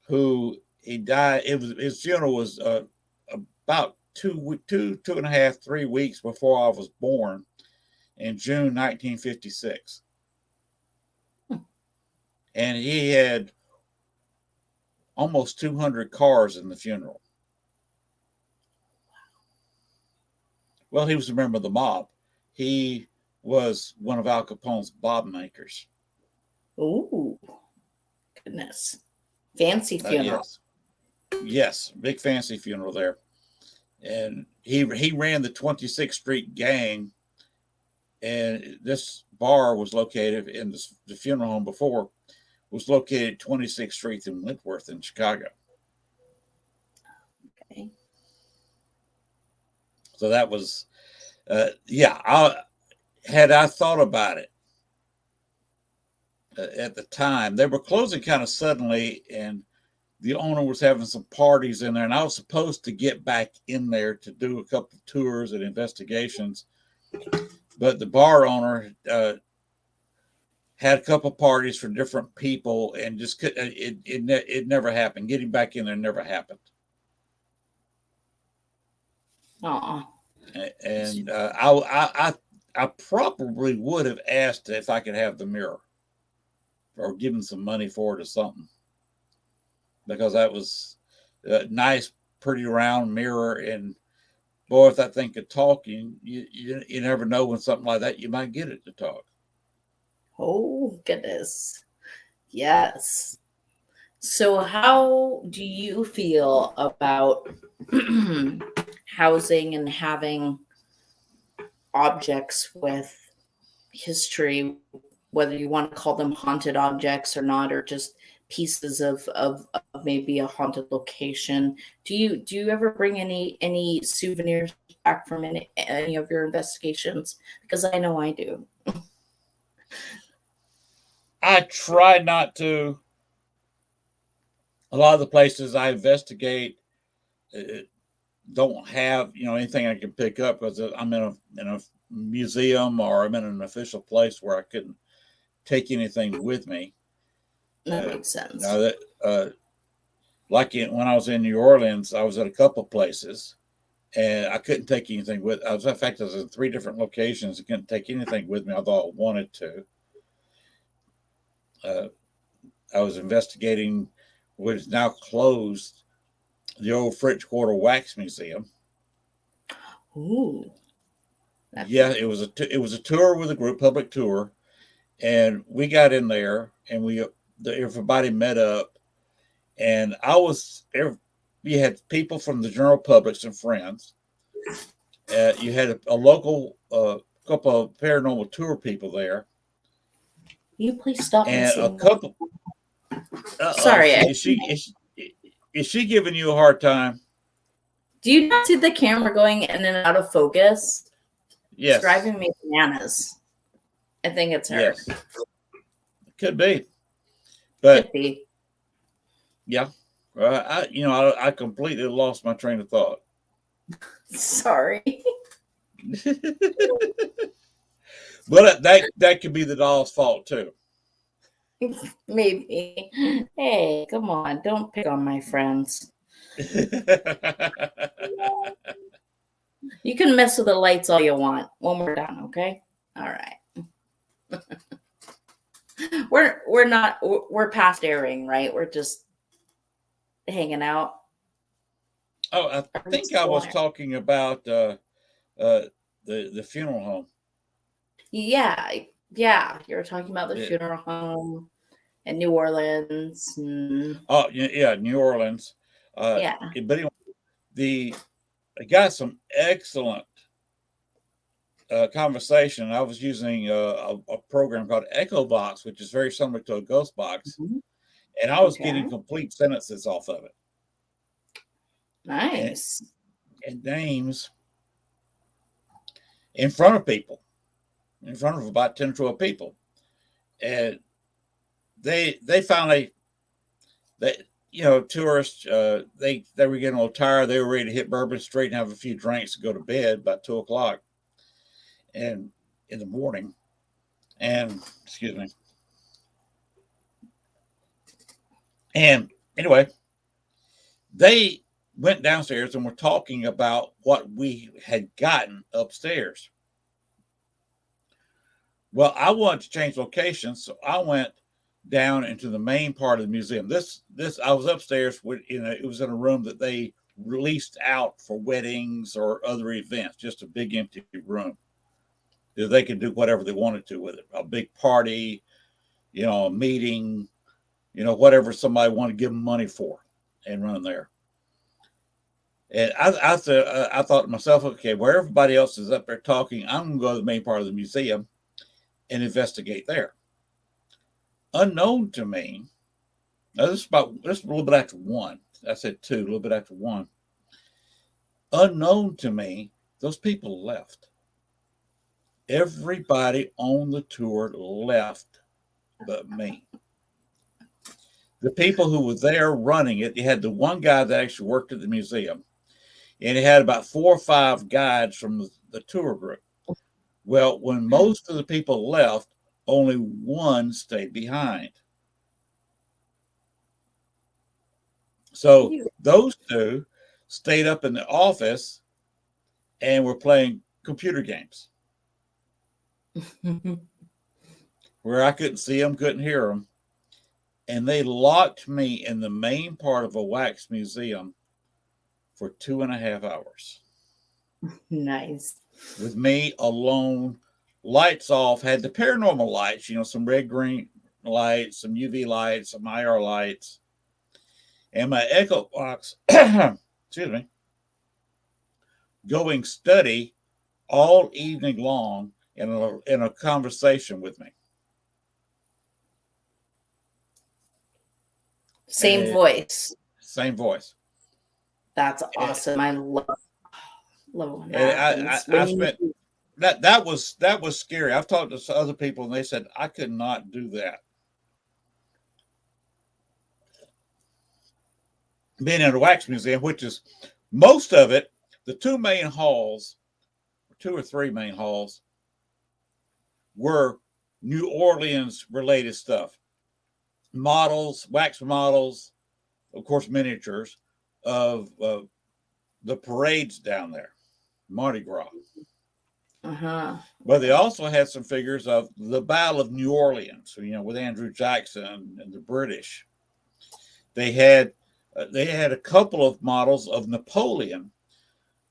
who he died. His funeral was about 2.5, 3 weeks before I was born, in June 1956. And he had almost 200 cars in the funeral. Well, he was a member of the mob. He was one of Al Capone's bob makers. Oh, goodness. Fancy funeral. Yes, big fancy funeral there. And he ran the 26th Street gang, and this bar was located in the funeral home before was located 26th Street in Wentworth in Chicago. Okay. So that was, had I thought about it at the time, they were closing kind of suddenly, and the owner was having some parties in there, and I was supposed to get back in there to do a couple of tours and investigations. But the bar owner had a couple of parties for different people, and just it never happened. Getting back in there never happened. And I probably would have asked if I could have the mirror, or given some money for it or something, because that was a nice, pretty round mirror. And boy, if that thing could talk, you never know when something like that, you might get it to talk. Oh, goodness. Yes. So how do you feel about housing and having objects with history, whether you want to call them haunted objects or not, or just pieces of maybe a haunted location? Do you ever bring any souvenirs back from any of your investigations? Because I know I do. I try not to. A lot of the places I investigate don't have anything I can pick up, because I'm in a museum, or I'm in an official place where I couldn't take anything with me. That makes sense. Like when I was in New Orleans, I was at a couple places, and I couldn't take anything with. In fact, I was in 3 different locations. I couldn't take anything with me, although I wanted to. I was investigating what is now closed, the old French Quarter Wax Museum. Ooh. Yeah, it was a tour with a group, public tour, and we got in there, and everybody met up, and you had people from the general public, some friends. You had a local couple of paranormal tour people there. You please stop. And a couple. Sorry. Is she giving you a hard time? Do you not see the camera going in and out of focus? Yes. It's driving me bananas. I think it's her. Yes. Could be. But Could be. yeah. I completely lost my train of thought. Sorry. But that could be the doll's fault too. Maybe. Hey, come on. Don't pick on my friends. You can mess with the lights all you want when we're done, okay? All right. We're past airing, right? We're just hanging out. Oh, I think I was talking about the funeral home. Yeah. You were talking about the funeral home in New Orleans. Oh, yeah, New Orleans. Yeah. But anyway, I got some excellent conversation. I was using a program called Echo Box, which is very similar to a ghost box, and I was getting complete sentences off of it. Nice. And names in front of people, in front of about 10 or 12 people. And they finally, tourists, they were getting a little tired. They were ready to hit Bourbon Street and have a few drinks and go to bed about 2 o'clock and in the morning. And excuse me. And anyway, they went downstairs and were talking about what we had gotten upstairs. Well, I wanted to change locations, so I went down into the main part of the museum. This I was upstairs it was in a room that they released out for weddings or other events, just a big empty room. They could do whatever they wanted to with it. A big party, a meeting, whatever somebody wanted to give them money for and run there. And I thought to myself, okay, where everybody else is up there talking, I'm going to go to the main part of the museum and investigate there. Unknown to me, now this is a little bit after 1. I said 2, a little bit after 1. Unknown to me, those people left. Everybody on the tour left but me. The people who were there running it, you had the one guy that actually worked at the museum, and he had about 4 or 5 guides from the tour group. Well, when most of the people left, only one stayed behind. So those 2 stayed up in the office and were playing computer games where I couldn't see them, couldn't hear them. And they locked me in the main part of a wax museum for 2.5 hours. Nice. With me alone, lights off, had the paranormal lights, some red, green lights, some UV lights, some IR lights, and my Echo Box, excuse me, going steady all evening long in a conversation with me. Same voice. Same voice. That's awesome. I love when that happens. I spent that was scary. I've talked to other people and they said I could not do that. Being in a wax museum, which is most of it, the 2 main halls, 2 or 3 main halls, were New Orleans related stuff. Models, wax models, of course, miniatures of the parades down there, Mardi Gras. But they also had some figures of the Battle of New Orleans, with Andrew Jackson and the British. They had a couple of models of Napoleon,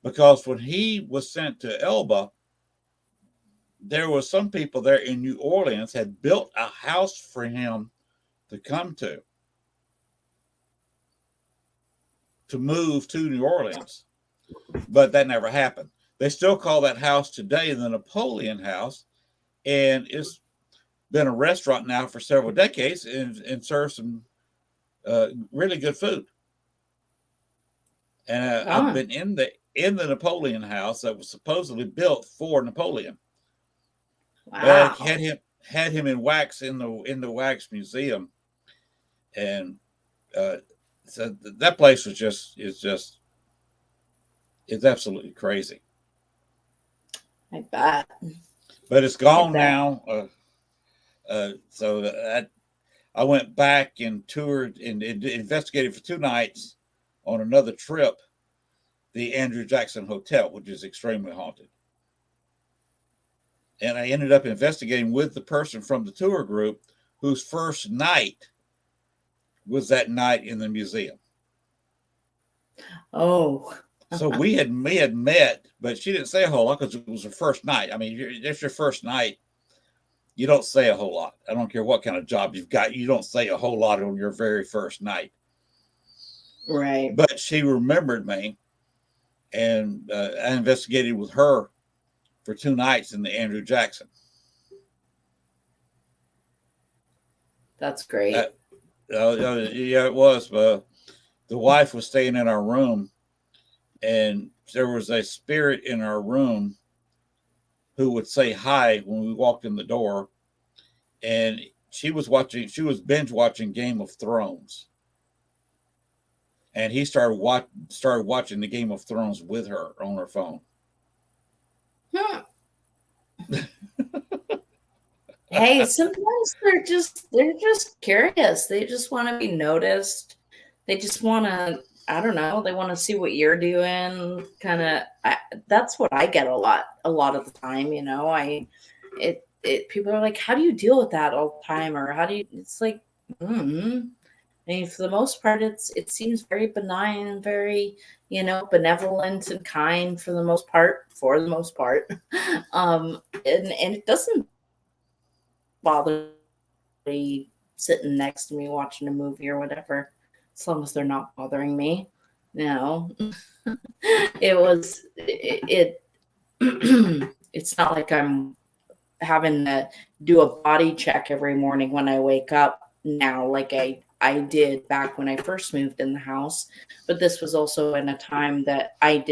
because when he was sent to Elba, there were some people there in New Orleans had built a house for him to come to move to New Orleans, but that never happened. They still call that house today the Napoleon House, and it's been a restaurant now for several decades and serves some really good food. And I've been in the Napoleon house that was supposedly built for Napoleon. Wow. Had him in wax in the wax museum, and so that place is absolutely crazy. I bet. But it's gone now. So I went back and toured and investigated for 2 nights on another trip the Andrew Jackson Hotel, which is extremely haunted. And I ended up investigating with the person from the tour group whose first night was that night in the museum. Oh. So we had met, but she didn't say a whole lot because it was her first night. I mean, it's your first night. You don't say a whole lot. I don't care what kind of job you've got. You don't say a whole lot on your very first night. Right. But she remembered me, and I investigated with her for 2 nights in the Andrew Jackson. That's great. Yeah, it was. The wife was staying in our room, and there was a spirit in our room who would say hi when we walked in the door. And she was binge watching Game of Thrones. And he started watching the Game of Thrones with her on her phone. Hey, sometimes they're just curious. They just want to be noticed. They just want to, I don't know, they want to see what you're doing. That's what I get a lot of the time, you know. People are like, how do you deal with that all the time? Or how do you, it's like, I mean, for the most part, it seems very benign and very, you know, benevolent and kind for the most part. And it doesn't bother me sitting next to me watching a movie or whatever, as long as they're not bothering me. No, it's not like I'm having to do a body check every morning when I wake up now, like I did back when I first moved in the house. But this was also in a time that I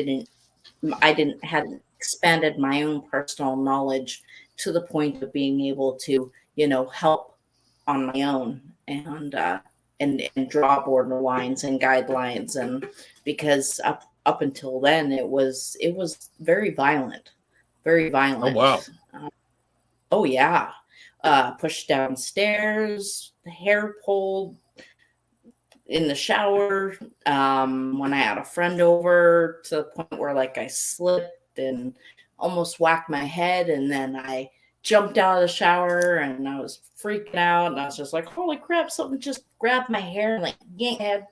hadn't expanded my own personal knowledge to the point of being able to, you know, help on my own and draw borderlines and guidelines. And because up until then it was very violent. Oh, wow. Oh yeah. Pushed downstairs, hair pulled in the shower. When I had a friend over, to the point where like I slipped and almost whacked my head, and then I jumped out of the shower and I was freaking out, and I was just like, holy crap, something just grabbed my hair and like yanked my head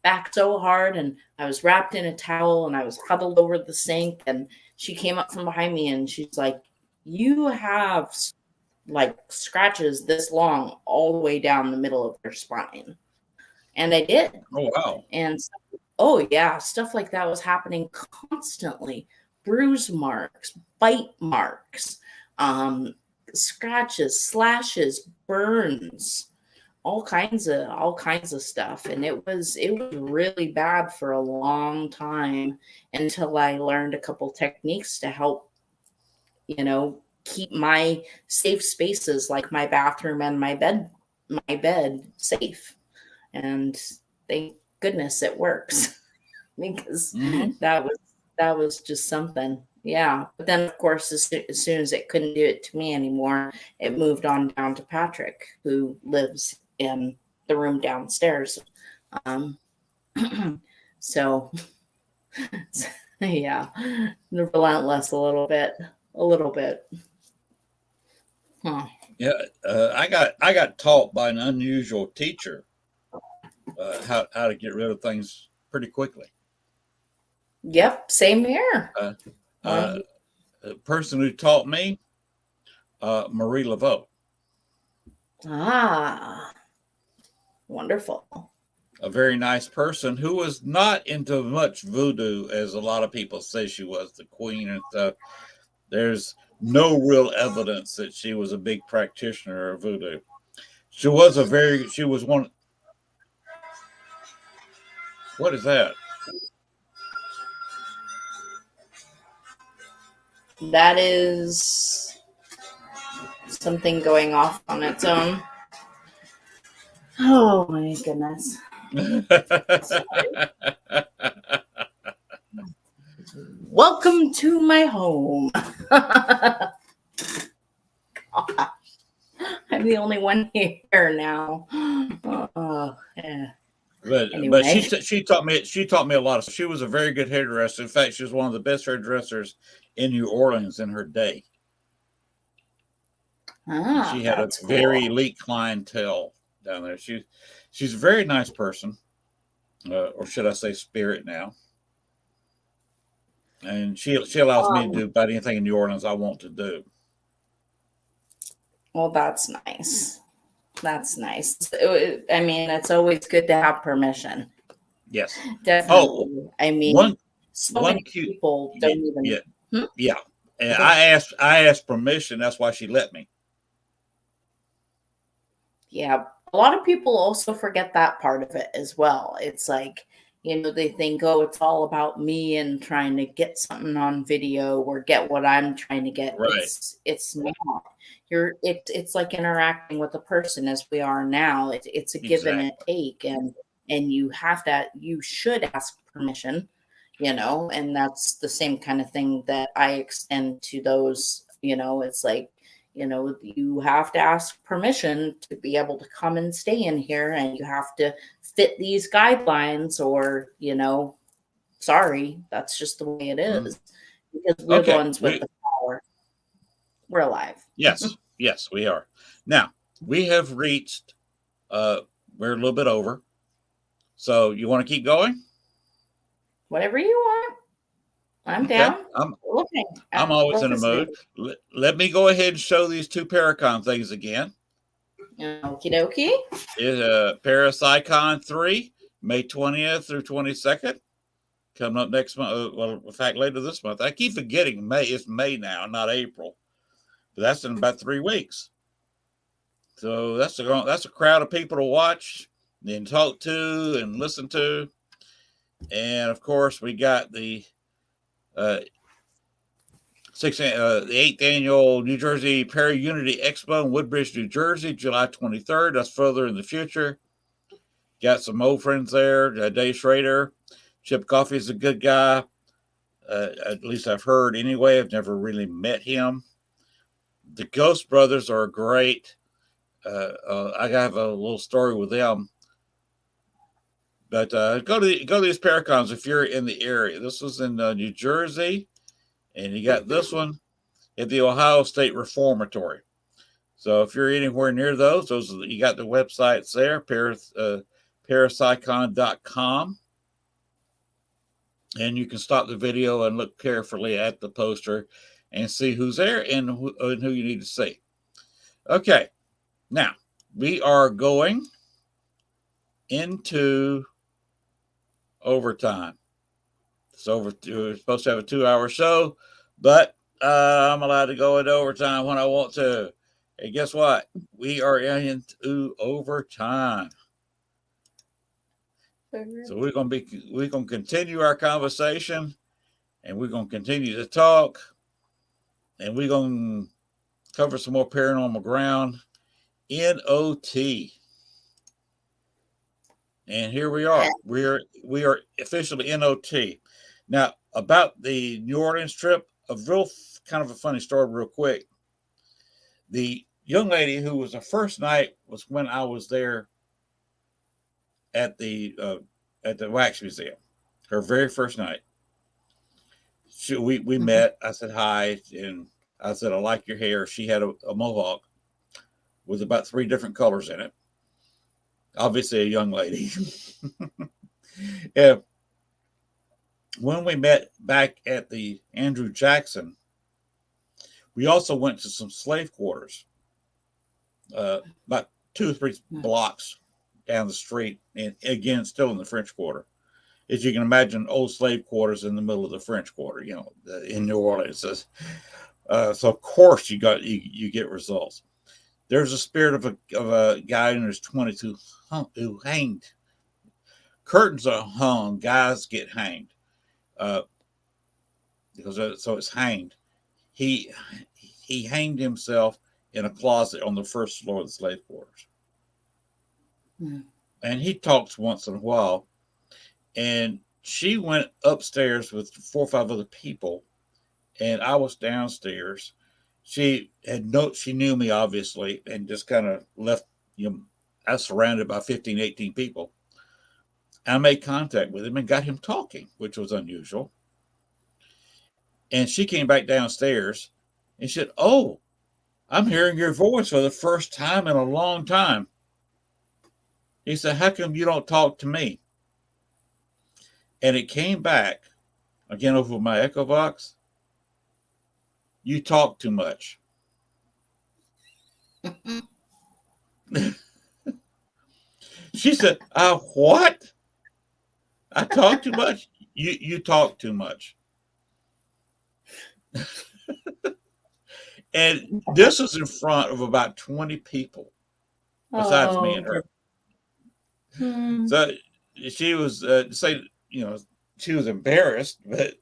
back so hard, and I was wrapped in a towel and I was huddled over the sink, and she came up from behind me and she's like, you have like scratches this long all the way down the middle of your spine. And I did. Oh, wow. And oh yeah, stuff like that was happening constantly. Bruise marks, bite marks, scratches, slashes, burns, all kinds of stuff. And it was really bad for a long time until I learned a couple techniques to help, you know, keep my safe spaces like my bathroom and my bed safe. And thank goodness it works because that was just something. Yeah. But then of course, as soon as it couldn't do it to me anymore, it moved on down to Patrick, who lives in the room downstairs. So yeah, relentless a little bit. Huh. Yeah, I got taught by an unusual teacher how to get rid of things pretty quickly. Yep, same here. The person who taught me, Marie Laveau. Ah, wonderful. A very nice person who was not into much voodoo, as a lot of people say she was the queen and stuff. There's no real evidence that she was a big practitioner of voodoo. She was one. What is that? That is something going off on its own. Oh my goodness. Welcome to my home. Gosh, I'm the only one here now. Yeah. But Anyway. she taught me a lot. She was a very good hairdresser. In fact, she was one of the best hairdressers in New Orleans in her day. And she had a That's very cool. elite clientele down there. She's a very nice person, or should I say, spirit now. And she allows me to do about anything in New Orleans I want to do. Well, that's nice. That's nice. I mean, it's always good to have permission. Yes. Definitely. Oh, I mean, so one many cute people don't even. yeah. And Okay. I asked permission. That's why she let me. Yeah, a lot of people also forget that part of it as well. It's like, they think, oh, it's all about me and trying to get something on video or get what I'm trying to get. Right. It's not. It's like interacting with a person as we are now. It's a give and a take, and you should ask permission, and that's the same kind of thing that I extend to those. It's like, you have to ask permission to be able to come and stay in here, and you have to fit these guidelines, or, sorry, that's just the way it is, because we're the ones with the power. We're alive. Yes, we are. Now, we have reached, we're a little bit over. So you want to keep going? Whatever you want. I'm down. I'm always in a mood. Let me go ahead and show these two Paracon things again. Okie dokie. Parapsychon 3, May 20th through 22nd. Coming up next month. Well, in fact, later this month. I keep forgetting May. It's May now, not April. But that's in about 3 weeks. So that's a crowd of people to watch and talk to and listen to. And of course, we got the the 8th annual New Jersey Para-Unity Expo in Woodbridge, New Jersey, July 23rd. That's further in the future. Got some old friends there. Dave Schrader. Chip Coffee is a good guy. At least I've heard anyway. I've never really met him. The Ghost Brothers are great. I have a little story with them. But go to these Paracons if you're in the area. This was in New Jersey, and you got this one at the Ohio State Reformatory. So if you're anywhere near those you got the websites there, parapsychon.com. And you can stop the video and look carefully at the poster and see who's there and who you need to see. Okay, now we are going into overtime. We're supposed to have a 2-hour show, but I'm allowed to go into overtime when I want to. And guess what? We are into overtime. So we're gonna continue our conversation, and we're gonna continue to talk, and we're gonna cover some more paranormal ground. NOT. And here we are. We are officially NOT. Now, about the New Orleans trip, a real kind of a funny story, real quick. The young lady who was the first night was when I was there at the Wax Museum. Her very first night. We met. I said hi, and I said I like your hair. She had a mohawk with about 3 different colors in it. Obviously, a young lady. Yeah. When we met back at the Andrew Jackson, we also went to some slave quarters, about 2 or 3 blocks down the street, and again, still in the French Quarter. As you can imagine, old slave quarters in the middle of the French Quarter, in New Orleans. So of course you get results. There's a spirit of a guy in his 20s who hanged. Curtains are hung, guys get hanged. So it's hanged. he hanged himself in a closet on the first floor of the slave quarters. Hmm. And he talks once in a while. And she went upstairs with 4 or 5 other people, and I was downstairs. She knew me obviously, and just kind of left. I was surrounded by 15, 18 people. I made contact with him and got him talking, which was unusual. And she came back downstairs and said, "Oh, I'm hearing your voice for the first time in a long time." He said, "How come you don't talk to me?" And it came back again over my Echo Box. "You talk too much." She said, "What? I talk too much? You talk too much." And this was in front of about 20 people besides me Oh, and her. hmm. So she was she was embarrassed, but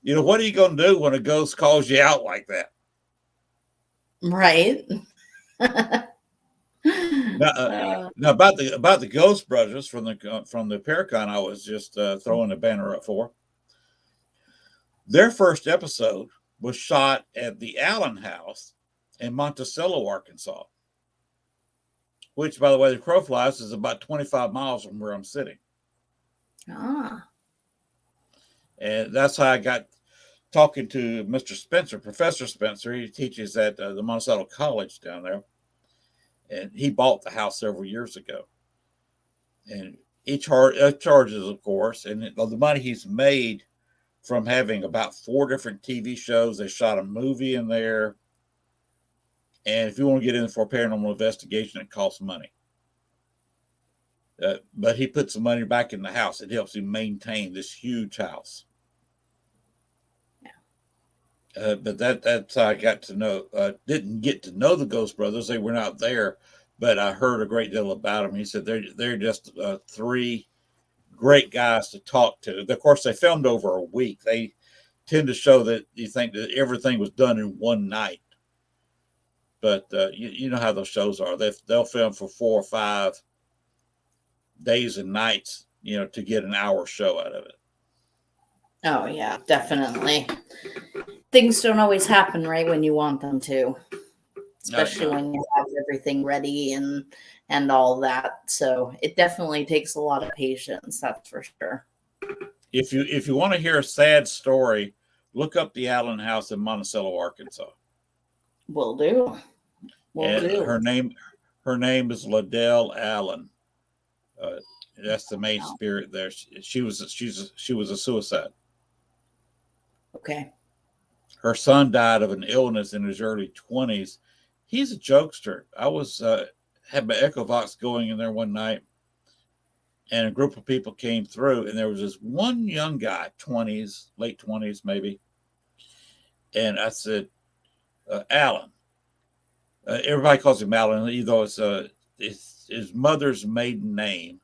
what are you going to do when a ghost calls you out like that? Right. Now, now about the Ghost Brothers from the Paracon, I was just throwing a banner up for. Their first episode was shot at the Allen House in Monticello, Arkansas, which, by the way, the crow flies is about 25 miles from where I'm sitting. Ah. And that's how I got talking to Mr. Spencer, Professor Spencer. He teaches at the Monticello College down there. And he bought the house several years ago. And he charges, of course, and the money he's made from having about 4 different TV shows. They shot a movie in there. And if you want to get in for a paranormal investigation, it costs money. But he puts the money back in the house. It helps him maintain this huge house. But that's how I got to know. Didn't get to know the Ghost Brothers. They were not there, but I heard a great deal about them. He said they're just 3 great guys to talk to. Of course, they filmed over a week. They tend to show that you think that everything was done in one night. But you know how those shows are. They'll film for 4 or 5 days and nights, to get an hour show out of it. Oh yeah, definitely. Things don't always happen right when you want them to, especially when you have everything ready and all that. So it definitely takes a lot of patience, that's for sure. If you want to hear a sad story, look up the Allen House in Monticello, Arkansas. Will do. Will do. Her name is Liddell Allen. That's the main spirit there. She was a suicide. Okay. Her son died of an illness in his early 20s. He's a jokester. I was had my Echo Box going in there one night, and a group of people came through, and there was this one young guy, late 20s maybe. And I said, "Alan." Everybody calls him Alan, even though it's his mother's maiden name.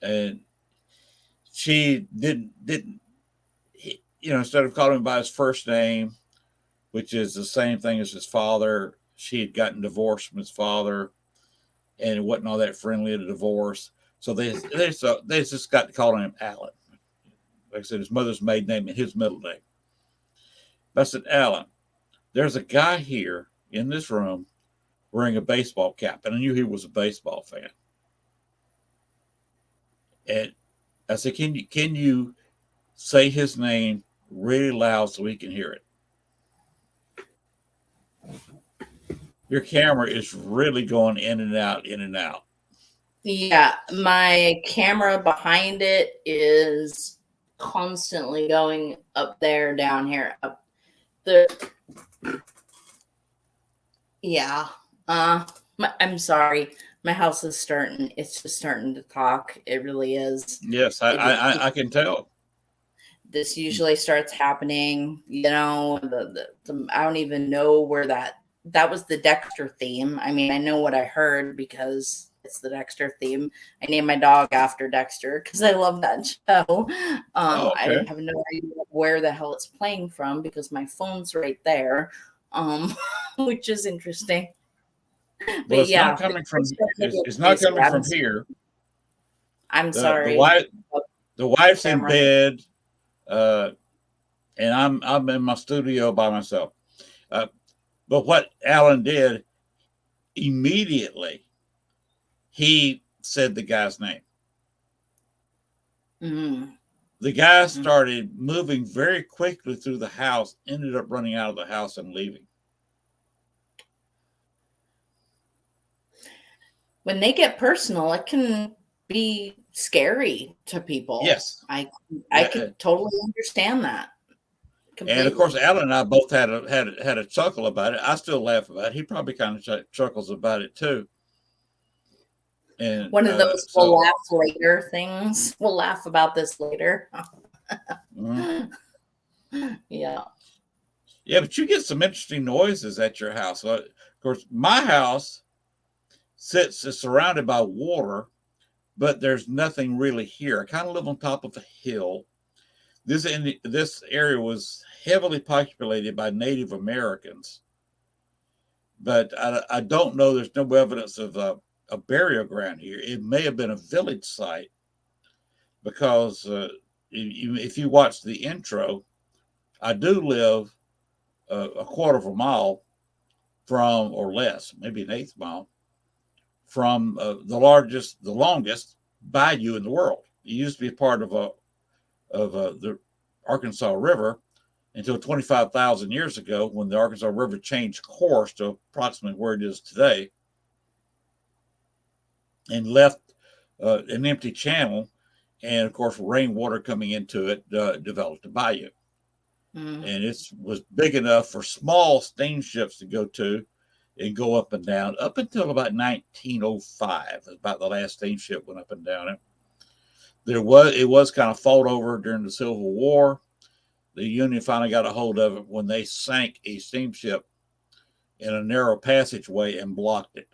And she didn't instead of calling him by his first name, which is the same thing as his father, she had gotten divorced from his father, and it wasn't all that friendly at a divorce. So they just got to calling him Alan. Like I said, his mother's maiden name and his middle name. But I said, "Alan, there's a guy here in this room wearing a baseball cap," and I knew he was a baseball fan. And I said, "Can you say his name really loud so we can hear it?" Your camera is really going in and out, in and out. Yeah, my camera behind it is constantly going up there, down here, up the. Yeah. I'm sorry. My house is it's just starting to talk. It really is. Yes, I can tell. This usually starts happening, I don't even know where that was the Dexter theme. I mean, I know what I heard because It's the Dexter theme. I named my dog after Dexter because I love that show. I have no idea where the hell it's playing from because my phone's right there, which is interesting. Well, But it's yeah, not coming from. It's not please, coming from here. I'm The sorry. wife's in Camera. bed, and I'm in my studio by myself. But what Alan did immediately, he said the guy's name. Mm-hmm. The guy started moving very quickly through the house, ended up running out of the house and leaving. When they get personal, it can be scary to people. Yes. I can totally understand that. Completely. And of course, Alan and I both had a chuckle about it. I still laugh about it. He probably kind of chuckles about it too. And one of those we'll laugh later things. We'll laugh about this later. Yeah. Yeah, but you get some interesting noises at your house. Of course, my house is surrounded by water, but there's nothing really here. I kind of live on top of a hill. This area was heavily populated by Native Americans, but I don't know. There's no evidence of a burial ground here. It may have been a village site because if you watch the intro, I do live a quarter of a mile from, or less, maybe an eighth mile from the longest bayou in the world. It used to be a part of the Arkansas River until 25,000 years ago when the Arkansas River changed course to approximately where it is today and left an empty channel. And of course, rainwater coming into it developed a bayou. And it was big enough for small steamships to go to and go up and down up until about 1905. About the last steamship went up and down it. It was kind of fought over during the Civil War. The Union finally got a hold of it when they sank a steamship in a narrow passageway and blocked it,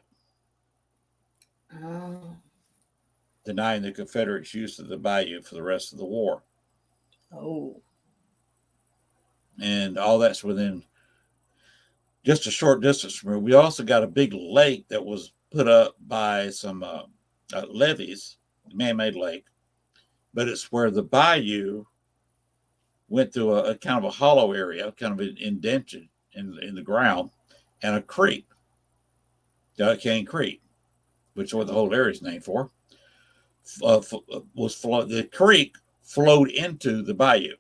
denying the Confederates use of the bayou for the rest of the war. Oh. And all that's within just a short distance from here. We also got a big lake that was put up by some levees, man-made lake, but it's where the bayou went through a kind of a hollow area, kind of indented in the ground, and a creek, Cane Creek, which is what the whole area is named for, the creek flowed into the bayou.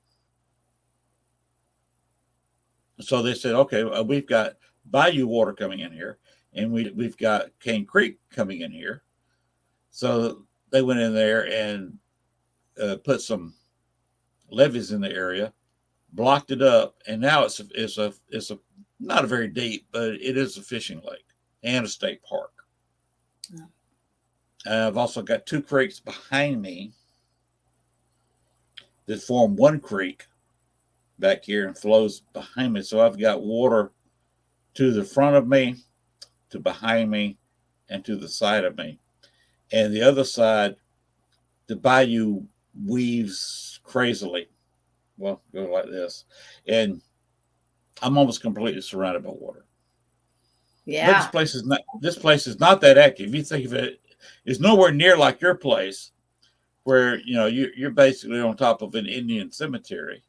So they said, okay, we've got bayou water coming in here, and we've got Cane Creek coming in here. So they went in there and put some levees in the area, blocked it up, and now it's a not a very deep, but it is a fishing lake and a state park. I've also got two creeks behind me that form one creek back here and flows behind me. So I've got water to the front of me, to behind me, and to the side of me. And the other side, the bayou weaves crazily. Well, go like this. And I'm almost completely surrounded by water. Yeah. But this place is not that active. You think of it, it's nowhere near like your place, where you're basically on top of an Indian cemetery.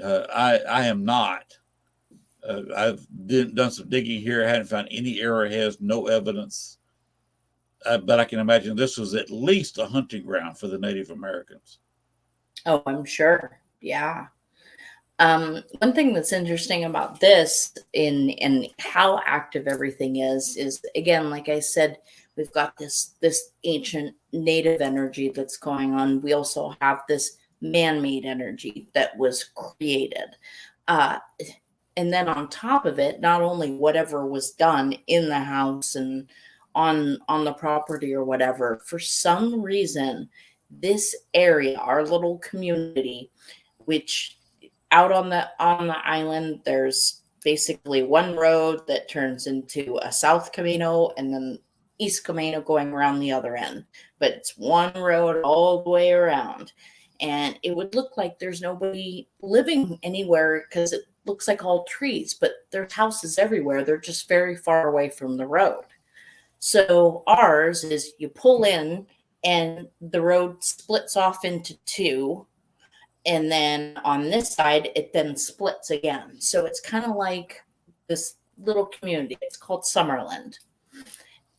I am not. I've done some digging here. I hadn't found any arrowheads, no evidence. But I can imagine this was at least a hunting ground for the Native Americans. Oh, I'm sure. Yeah. One thing that's interesting about this and how active everything is again, like I said, we've got this ancient native energy that's going on. We also have this man-made energy that was created. And then on top of it, not only whatever was done in the house and on the property or whatever, for some reason, this area, our little community, which out on the island, there's basically one road that turns into a south Camino, and then East Camino going around the other end, but it's one road all the way around. And it would look like there's nobody living anywhere because it looks like all trees, but there's houses everywhere. They're just very far away from the road. So ours is you pull in and the road splits off into two. And then on this side, it then splits again. So it's kind of like this little community. It's called Summerland.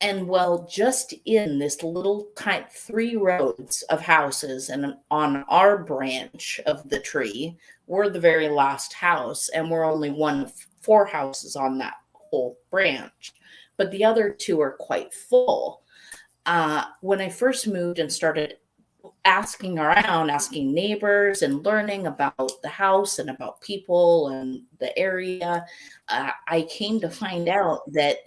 And well, just in this little tight 3 roads of houses, and on our branch of the tree, we're the very last house, and we're only one of 4 houses on that whole branch. But the other 2 are quite full. When I first moved and started asking around, asking neighbors and learning about the house and about people and the area, I came to find out that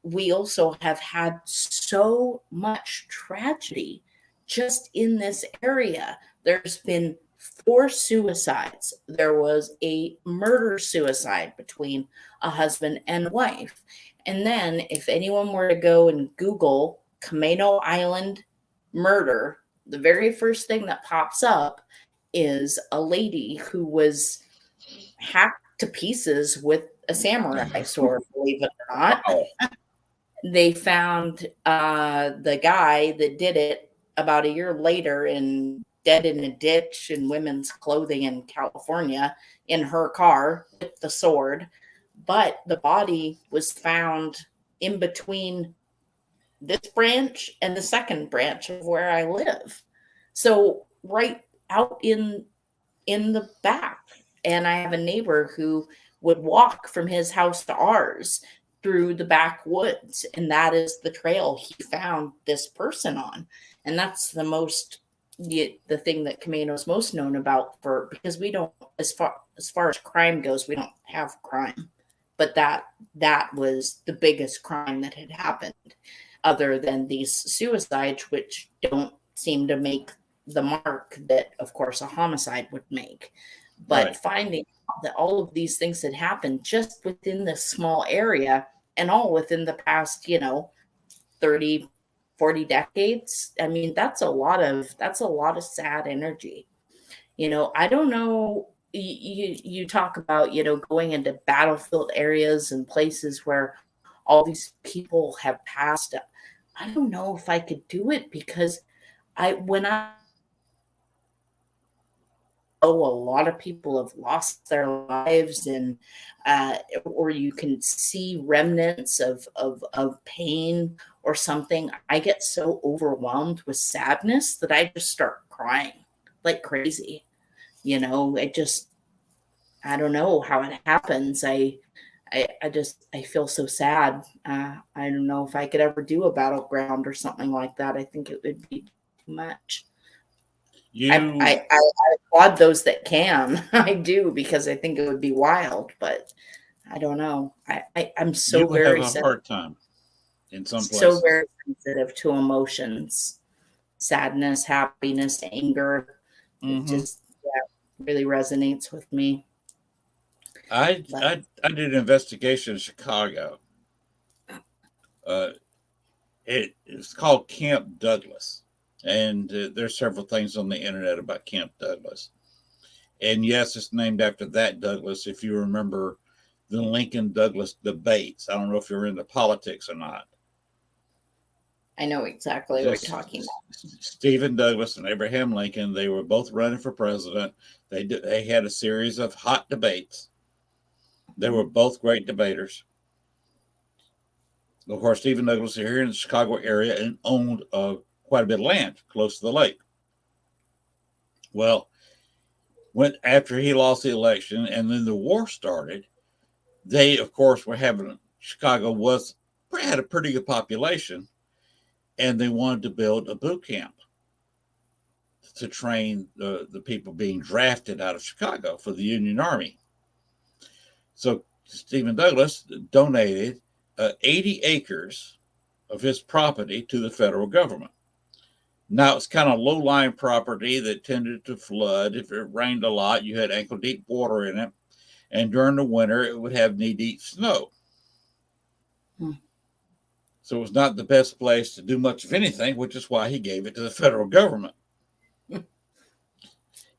we also have had so much tragedy just in this area. There's been 4 suicides. There was a murder suicide between a husband and wife. And then if anyone were to go and Google Camino Island murder, the very first thing that pops up is a lady who was hacked to pieces with a samurai sword, believe it or not. Wow. They found the guy that did it about a year later and dead in a ditch in women's clothing in California in her car with the sword. But the body was found in between this branch and the second branch of where I live. So right out in the back. And I have a neighbor who would walk from his house to ours through the backwoods, and that is the trail he found this person on. And that's the thing that Camino's most known about, for because we don't, as far as crime goes, we don't have crime. But that was the biggest crime that had happened, other than these suicides, which don't seem to make the mark that, of course, a homicide would make. But Right. finding out that all of these things had happened just within this small area, and all within the past, 30, 40 decades. I mean, that's a lot of sad energy. I don't know. You talk about, going into battlefield areas and places where all these people have passed. I don't know if I could do it, because when I a lot of people have lost their lives, and or you can see remnants of pain or something. I get so overwhelmed with sadness that I just start crying like crazy. I don't know how it happens. I feel so sad. I don't know if I could ever do a battleground or something like that. I think it would be too much. I applaud those that can. I do, because I think it would be wild, but I don't know. I'm so You would have very a hard time in some places. so very sensitive to emotions, sadness, happiness, anger. It just really resonates with me. I did an investigation in Chicago. It's called Camp Douglas. And there's several things on the internet about Camp Douglas. And yes, it's named after that Douglas. If you remember the Lincoln Douglas debates, I don't know if you're into politics or not. I know exactly what you're talking about. Stephen Douglas and Abraham Lincoln, they were both running for president. They had a series of hot debates. They were both great debaters. Of course, Stephen Douglas is here in the Chicago area and owned quite a bit of land close to the lake. Well, after he lost the election and then the war started, they, of course, Chicago had a pretty good population, and they wanted to build a boot camp to train the people being drafted out of Chicago for the Union Army. So Stephen Douglas donated 80 acres of his property to the federal government. Now, it's kind of low-lying property that tended to flood. If it rained a lot, you had ankle-deep water in it. And during the winter, it would have knee-deep snow. So it was not the best place to do much of anything, which is why he gave it to the federal government.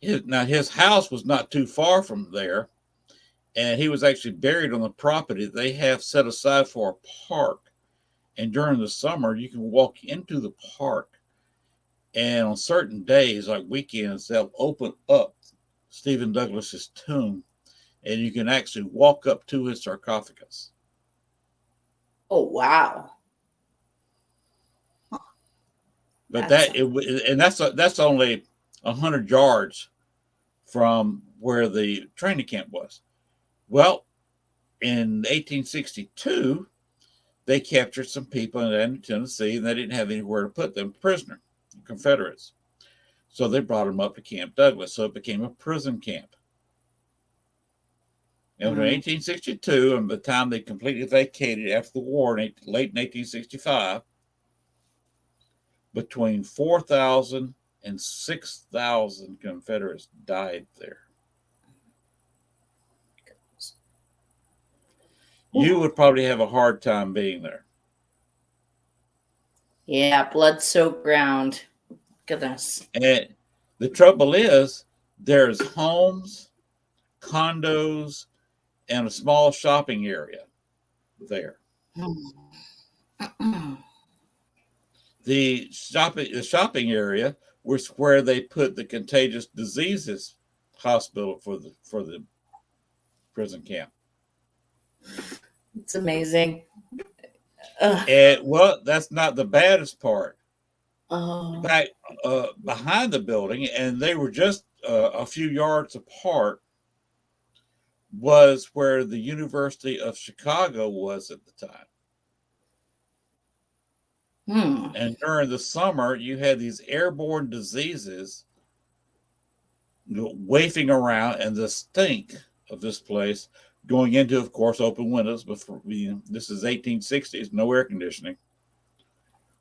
His house was not too far from there, and he was actually buried on the property they have set aside for a park. And during the summer, you can walk into the park, and on certain days, like weekends, they'll open up Stephen Douglas's tomb, and you can actually walk up to his sarcophagus. Oh, wow. But that's only 100 yards from where the training camp was. Well, in 1862, they captured some people in Tennessee, and they didn't have anywhere to put them, prisoner, Confederates. So they brought them up to Camp Douglas. So it became a prison camp. And in 1862, and by the time they completely vacated after the war in late 1865, between 4,000 and 6,000 Confederates died there. You would probably have a hard time being there. Yeah, blood-soaked ground. Goodness. And the trouble is, there's homes, condos, and a small shopping area there. The shopping area was where they put the contagious diseases hospital for the prison camp. It's amazing. And well, that's not the baddest part. Oh. Back behind the building, and they were just a few yards apart, was where the University of Chicago was at the time. And during the summer, you had these airborne diseases wafting around, and the stink of this place going into, of course, open windows. Before this is 1860s, no air conditioning.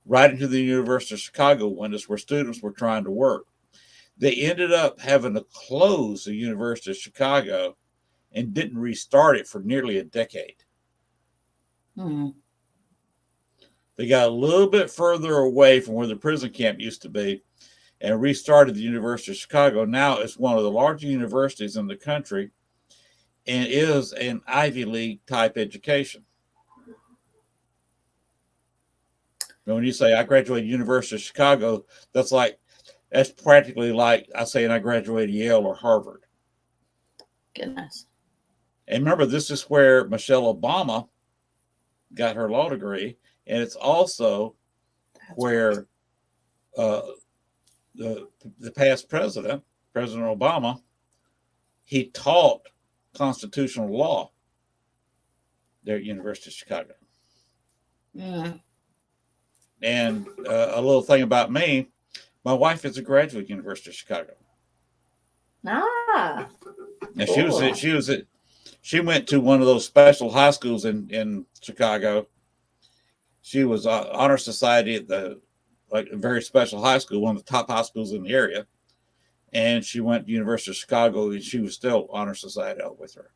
Right into the University of Chicago windows where students were trying to work. They ended up having to close the University of Chicago and didn't restart it for nearly a decade. They got a little bit further away from where the prison camp used to be and restarted the University of Chicago. Now it's one of the largest universities in the country and is an Ivy League type education. When you say I graduated University of Chicago, that's practically like I saying I graduated Yale or Harvard. Goodness. And remember, this is where Michelle Obama got her law degree, and it's also where the past president, President Obama, he taught constitutional law there at University of Chicago. And a little thing about me, my wife is a graduate of University of Chicago. And cool. She went to one of those special high schools in Chicago. She was honor society at a very special high school, one of the top high schools in the area. And she went to University of Chicago, and she was still honor society out with her.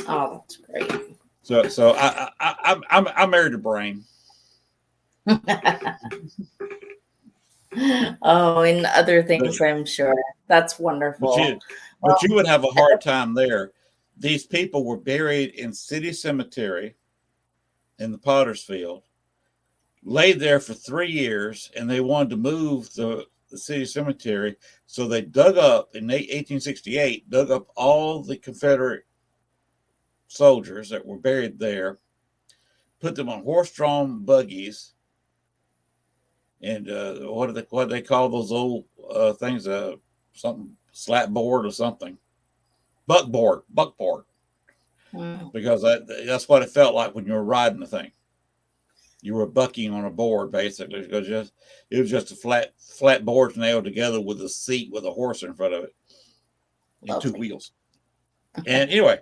Oh, that's great. So I'm married to Brain. Oh, and other things, I'm sure. That's wonderful. But you would have a hard time there. These people were buried in City Cemetery in the Potter's Field, laid there for 3 years, and they wanted to move the City Cemetery. So they dug up, in 1868, dug up all the Confederate soldiers that were buried there, put them on horse-drawn buggies, and what do they call those old things? Something slat board or something, buckboard, because that's what it felt like when you were riding the thing. You were bucking on a board basically, because it was just a flat board nailed together with a seat with a horse in front of it and 2 wheels. And anyway,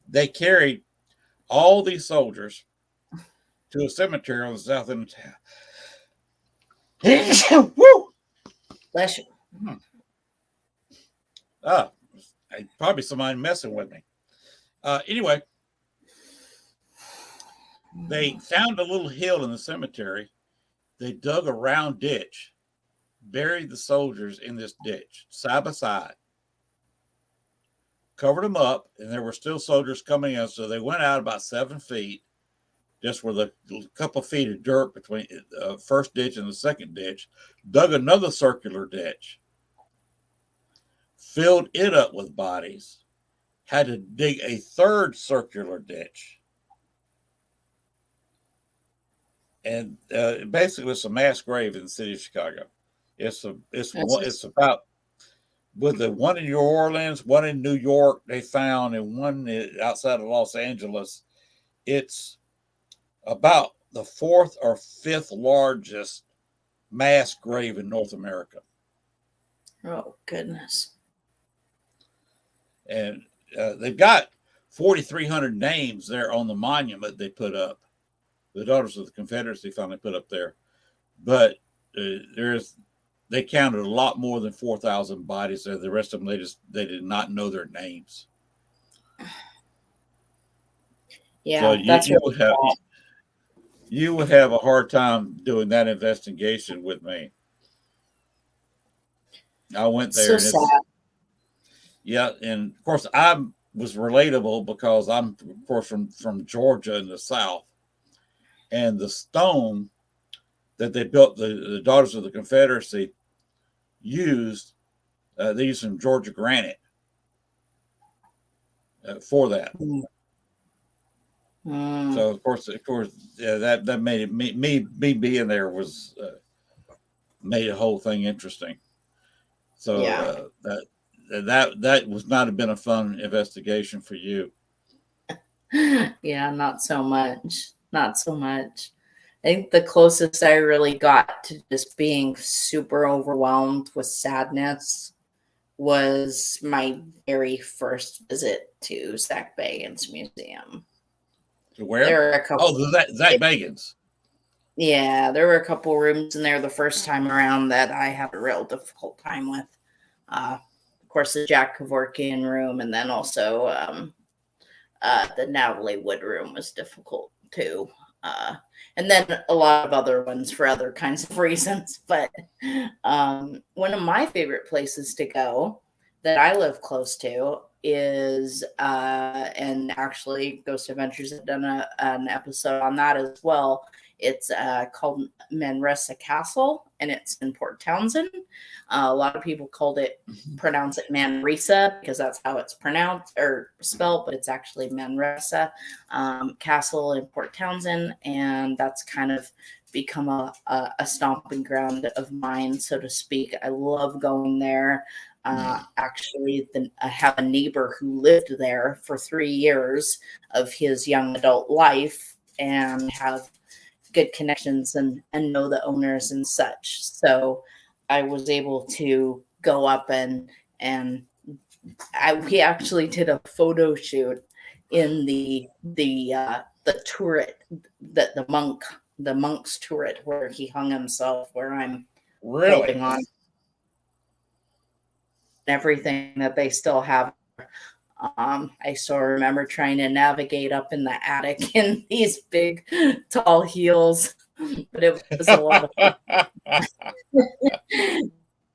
they carried all these soldiers to a cemetery on the south end of town. Woo! Bless you. Probably somebody messing with me. Anyway, They found a little hill in the cemetery. They dug a round ditch, buried the soldiers in this ditch side by side, covered them up, and there were still soldiers coming in. So they went out about 7 feet, just with a couple of feet of dirt between the first ditch and the second ditch, dug another circular ditch, filled it up with bodies, had to dig a third circular ditch. And basically, it's a mass grave in the city of Chicago. It's about, with the one in New Orleans, one in New York they found, and one outside of Los Angeles. It's about the 4th or 5th largest mass grave in North America. Oh, goodness. And they've got 4,300 names there on the monument they put up. The Daughters of the Confederacy finally put up there. But they counted a lot more than 4,000 bodies there. The rest of them, they did not know their names. Yeah, so that's you would have a hard time doing that investigation with me. I went there. So And sad. yeah, and of course I was relatable because I'm, of course, from Georgia in the South, and the stone that they built the Daughters of the Confederacy used, they used some Georgia granite for that. So of course, yeah, that made it me being there was made the whole thing interesting. So Yeah. That was not have been a fun investigation for you. Yeah, not so much. Not so much. I think the closest I really got to just being super overwhelmed with sadness was my very first visit to Zach Bagans Museum. To where? There were a couple. Oh, Zach Bagans. Yeah, there were a couple rooms in there the first time around that I had a real difficult time with. Of course, the Jack Kevorkian room, and then also the Natalie Wood room was difficult too. And then a lot of other ones for other kinds of reasons. But one of my favorite places to go that I live close to is, and actually Ghost Adventures have done an episode on that as well. It's called Manresa Castle, and it's in Port Townsend. A lot of people pronounce it Manresa because that's how it's pronounced or spelled, but it's actually Manresa Castle in Port Townsend, and that's kind of become a stomping ground of mine, so to speak. I love going there. Actually, I have a neighbor who lived there for 3 years of his young adult life and have good connections and know the owners and such. So I was able to go up and we actually did a photo shoot in the turret, that the monk's turret where he hung himself, where I'm holding on everything that they still have. I still remember trying to navigate up in the attic in these big, tall heels, but it was a lot of fun.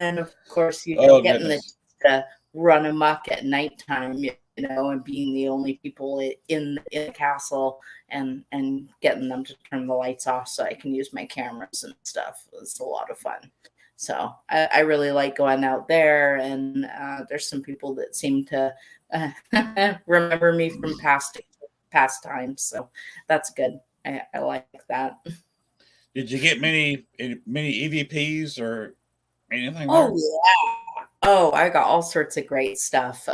And of course, getting to run amok at nighttime, and being the only people in the castle, and getting them to turn the lights off so I can use my cameras and stuff. It was a lot of fun. So I really like going out there, and there's some people that seem to remember me from past times. So that's good. I like that. Did you get many EVPs or anything? Oh, yeah. Oh, I got all sorts of great stuff.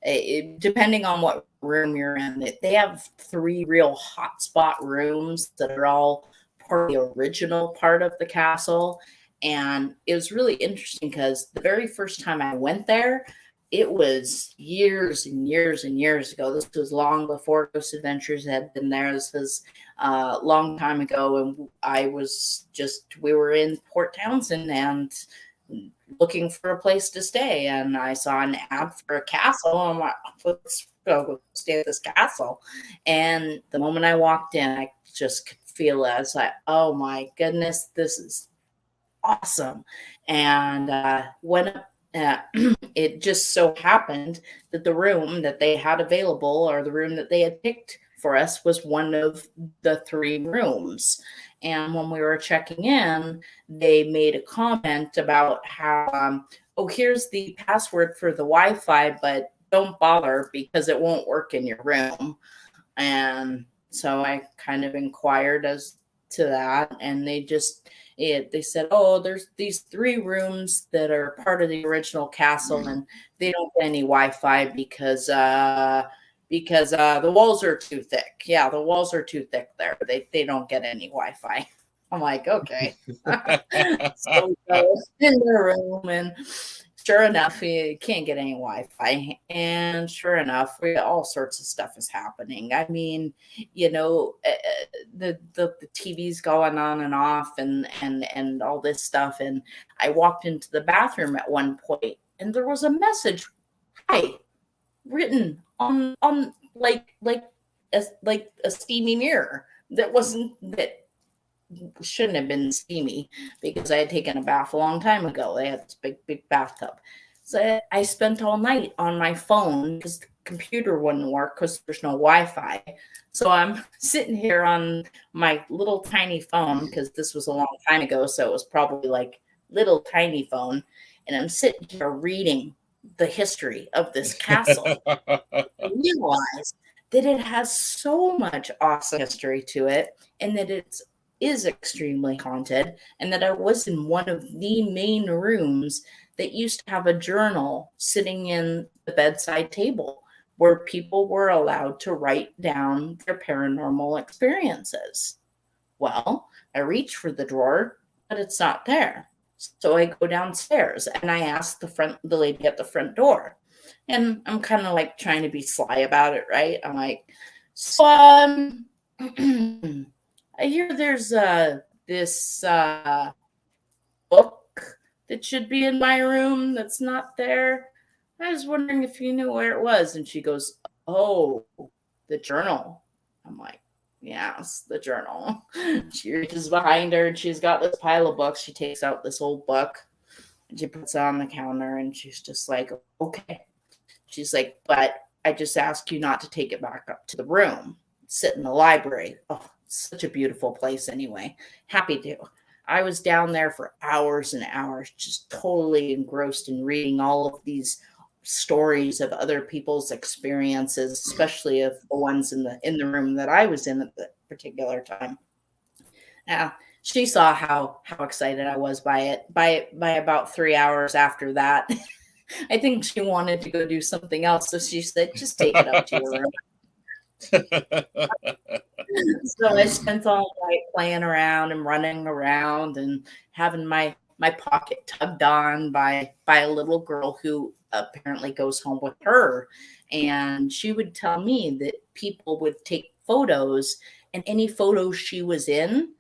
Depending on what room you're in, they have 3 real hotspot rooms that are all part of the original part of the castle. And it was really interesting because the very first time I went there, it was years and years and years ago. This was long before Ghost Adventures had been there. This was a long time ago. And we were in Port Townsend, and looking for a place to stay, and I saw an ad for a castle. I'm like, let's go stay at this castle. And the moment I walked in, I just could feel it. I was like, oh my goodness, this is awesome. And when it just so happened that the room that they had available, or the room that they had picked for us, was one of the 3 rooms. And when we were checking in, they made a comment about how, oh, here's the password for the Wi-Fi, but don't bother because it won't work in your room. And so I kind of inquired as to that, and they said, oh, there's these 3 rooms that are part of the original castle, and they don't get any Wi-Fi because the walls are too thick. Yeah, the walls are too thick there. They don't get any Wi-Fi. I'm like, okay. So we go in their room, and sure enough, you can't get any Wi-Fi. And sure enough, all sorts of stuff is happening. I mean, the TV's going on and off, and all this stuff. And I walked into the bathroom at one point, and there was a message, "Hi," written on like a steamy mirror that shouldn't have been steamy, because I had taken a bath a long time ago. They had this big bathtub. So I spent all night on my phone because the computer wouldn't work because there's no Wi-Fi. So I'm sitting here on my little tiny phone, because this was a long time ago, so it was probably like little tiny phone, and I'm sitting here reading the history of this castle. I realized that it has so much awesome history to it, and that is extremely haunted, and that I was in one of the main rooms that used to have a journal sitting in the bedside table, where people were allowed to write down their paranormal experiences. Well, I reach for the drawer, but it's not there. So I go downstairs, and I ask the lady at the front door, and I'm kind of like trying to be sly about it, right? I'm like, so I hear there's this book that should be in my room that's not there. I was wondering if you knew where it was. And she goes, oh, the journal. I'm like, yes, the journal. She reaches behind her, and she's got this pile of books. She takes out this old book, and she puts it on the counter, and she's just like, okay. She's like, but I just ask you not to take it back up to the room. Sit in the library. Oh, such a beautiful place anyway. Happy to. I was down there for hours and hours, just totally engrossed in reading all of these stories of other people's experiences, especially of the ones in the room that I was in at the particular time. Now, she saw how excited I was by it. By about 3 hours after that, I think she wanted to go do something else, so she said, just take it up to your room. So I spent all night playing around and running around and having my pocket tugged on by a little girl who apparently goes home with her. And she would tell me that people would take photos, and any photo she was in,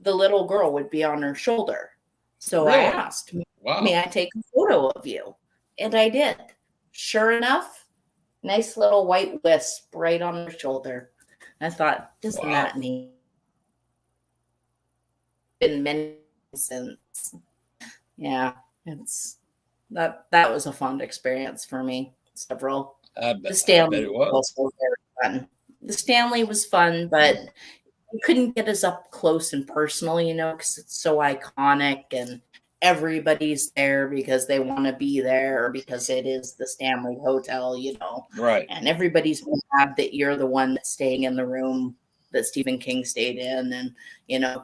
the little girl would be on her shoulder. So Really? I asked, Wow. may I take a photo of you? And I did. Sure enough, nice little white wisp right on her shoulder. I thought, isn't that neat? Been many since. Yeah, it's that was a fun experience for me. Several. The Stanley was also very fun. The Stanley was fun, but you couldn't get us up close and personal, because it's so iconic, and everybody's there because they want to be there, or because it is the Stanley Hotel, Right. And everybody's mad that you're the one that's staying in the room that Stephen King stayed in, and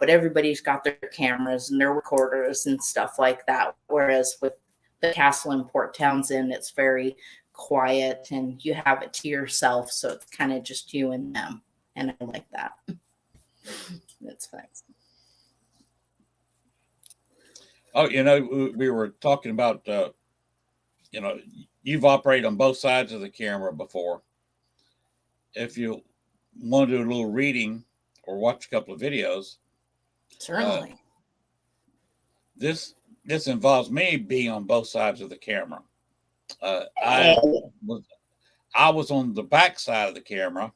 but everybody's got their cameras and their recorders and stuff like that. Whereas with the castle in Port Townsend, it's very quiet and you have it to yourself, so it's kind of just you and them, and I like that. That's fun. Oh, we were talking about, you've operated on both sides of the camera before. If you want to do a little reading or watch a couple of videos, certainly. This this involves me being on both sides of the camera. Uh, I Oh. I was on the back side of the camera,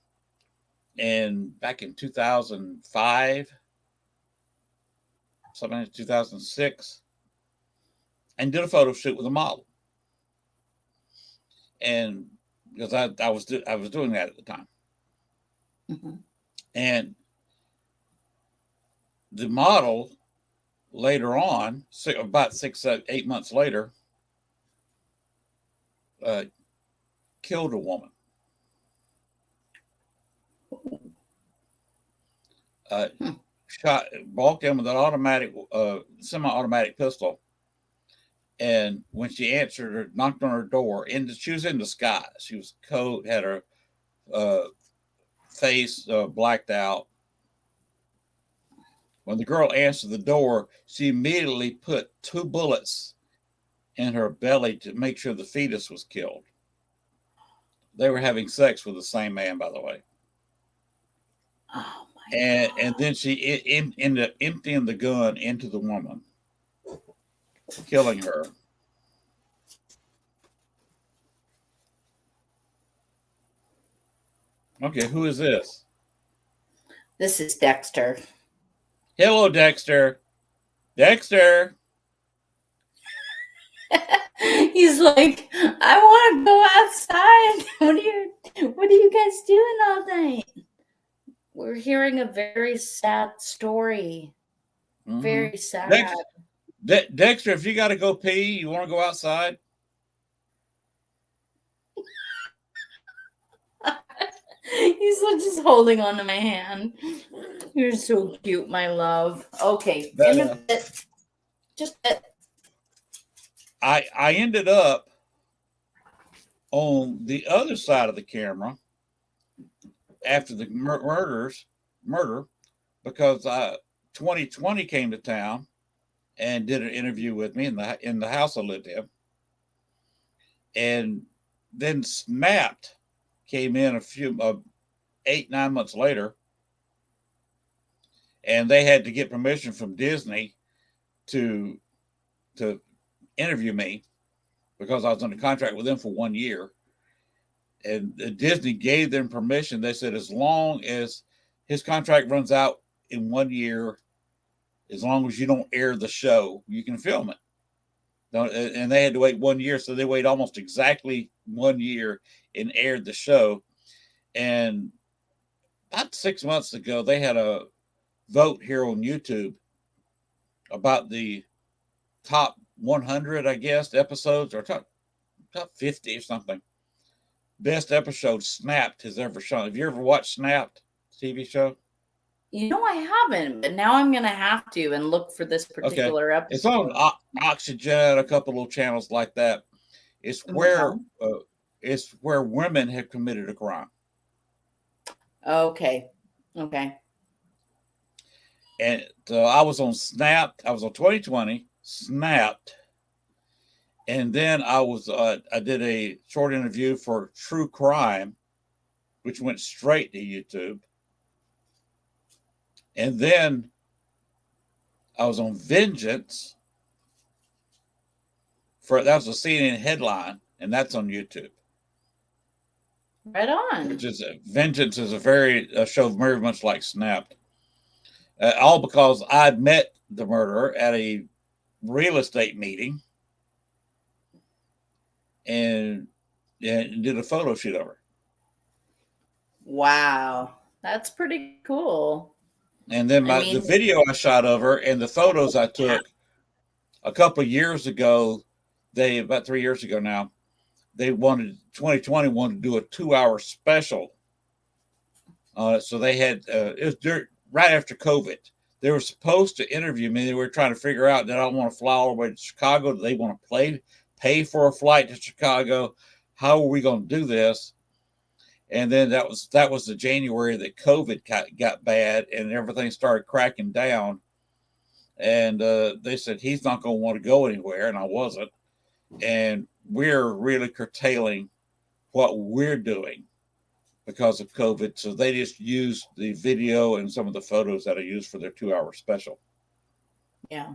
and back in 2005, something like 2006, and did a photo shoot with a model. And because I was doing that at the time, Mhm. and the model later on, about 8 months later, killed a woman. Hmm. Walked in with an semi-automatic pistol, and when she knocked on her door, she was in disguise. She was coat, had her face blacked out. When the girl answered the door, she immediately put 2 bullets in her belly to make sure the fetus was killed. They were having sex with the same man, by the way. Oh my And then she ended up emptying the gun into the woman, killing her. Okay, who is this? This is Dexter. Hello, Dexter. Dexter. He's like, I want to go outside. What are you guys doing all night? We're hearing a very sad story. Mm-hmm. Very sad. Dexter, if you got to go pee, you want to go outside? He's just holding on to my hand. You're so cute, my love. Okay, in a bit. Just a bit. I ended up on the other side of the camera after the murder, because 2020 came to town and did an interview with me in the house I lived in, and then Snapped came in 8-9 months later, and they had to get permission from Disney to interview me because I was under contract with them for 1 year. And Disney gave them permission. They said as long as his contract runs out in 1 year, as long as you don't air the show, you can film it. And they had to wait 1 year, so they waited almost exactly 1 year and aired the show. And about 6 months ago, they had a vote here on YouTube about the top 100, I guess, episodes, or top 50 or something. Best episode Snapped has ever shown. Have you ever watched Snapped TV show? You know, I haven't, but now I'm gonna have to and look for this particular episode. It's on Oxygen, a couple of channels like that. It's where women have committed a crime. Okay. And I was on Snapped. I was on 2020 Snapped, and then I did a short interview for True Crime, which went straight to YouTube. And then I was on Vengeance. That was a CNN headline, and that's on YouTube. Right on. Which is Vengeance is a show very much like Snapped. All because I'd met the murderer at a real estate meeting and did a photo shoot of her. Wow, that's pretty cool. And then the video I shot of her and the photos I took a couple of years ago, about 3 years ago now, 2020 wanted to do a 2-hour special on it. So they had, it was right after COVID. They were supposed to interview me. They were trying to figure out that I don't want to fly all the way to Chicago. Do they want to pay for a flight to Chicago? How are we going to do this? And then that was the January that COVID got bad and everything started cracking down. And they said he's not going to want to go anywhere, and I wasn't. And we're really curtailing what we're doing because of COVID. So they just used the video and some of the photos that I used for their 2-hour special. Yeah.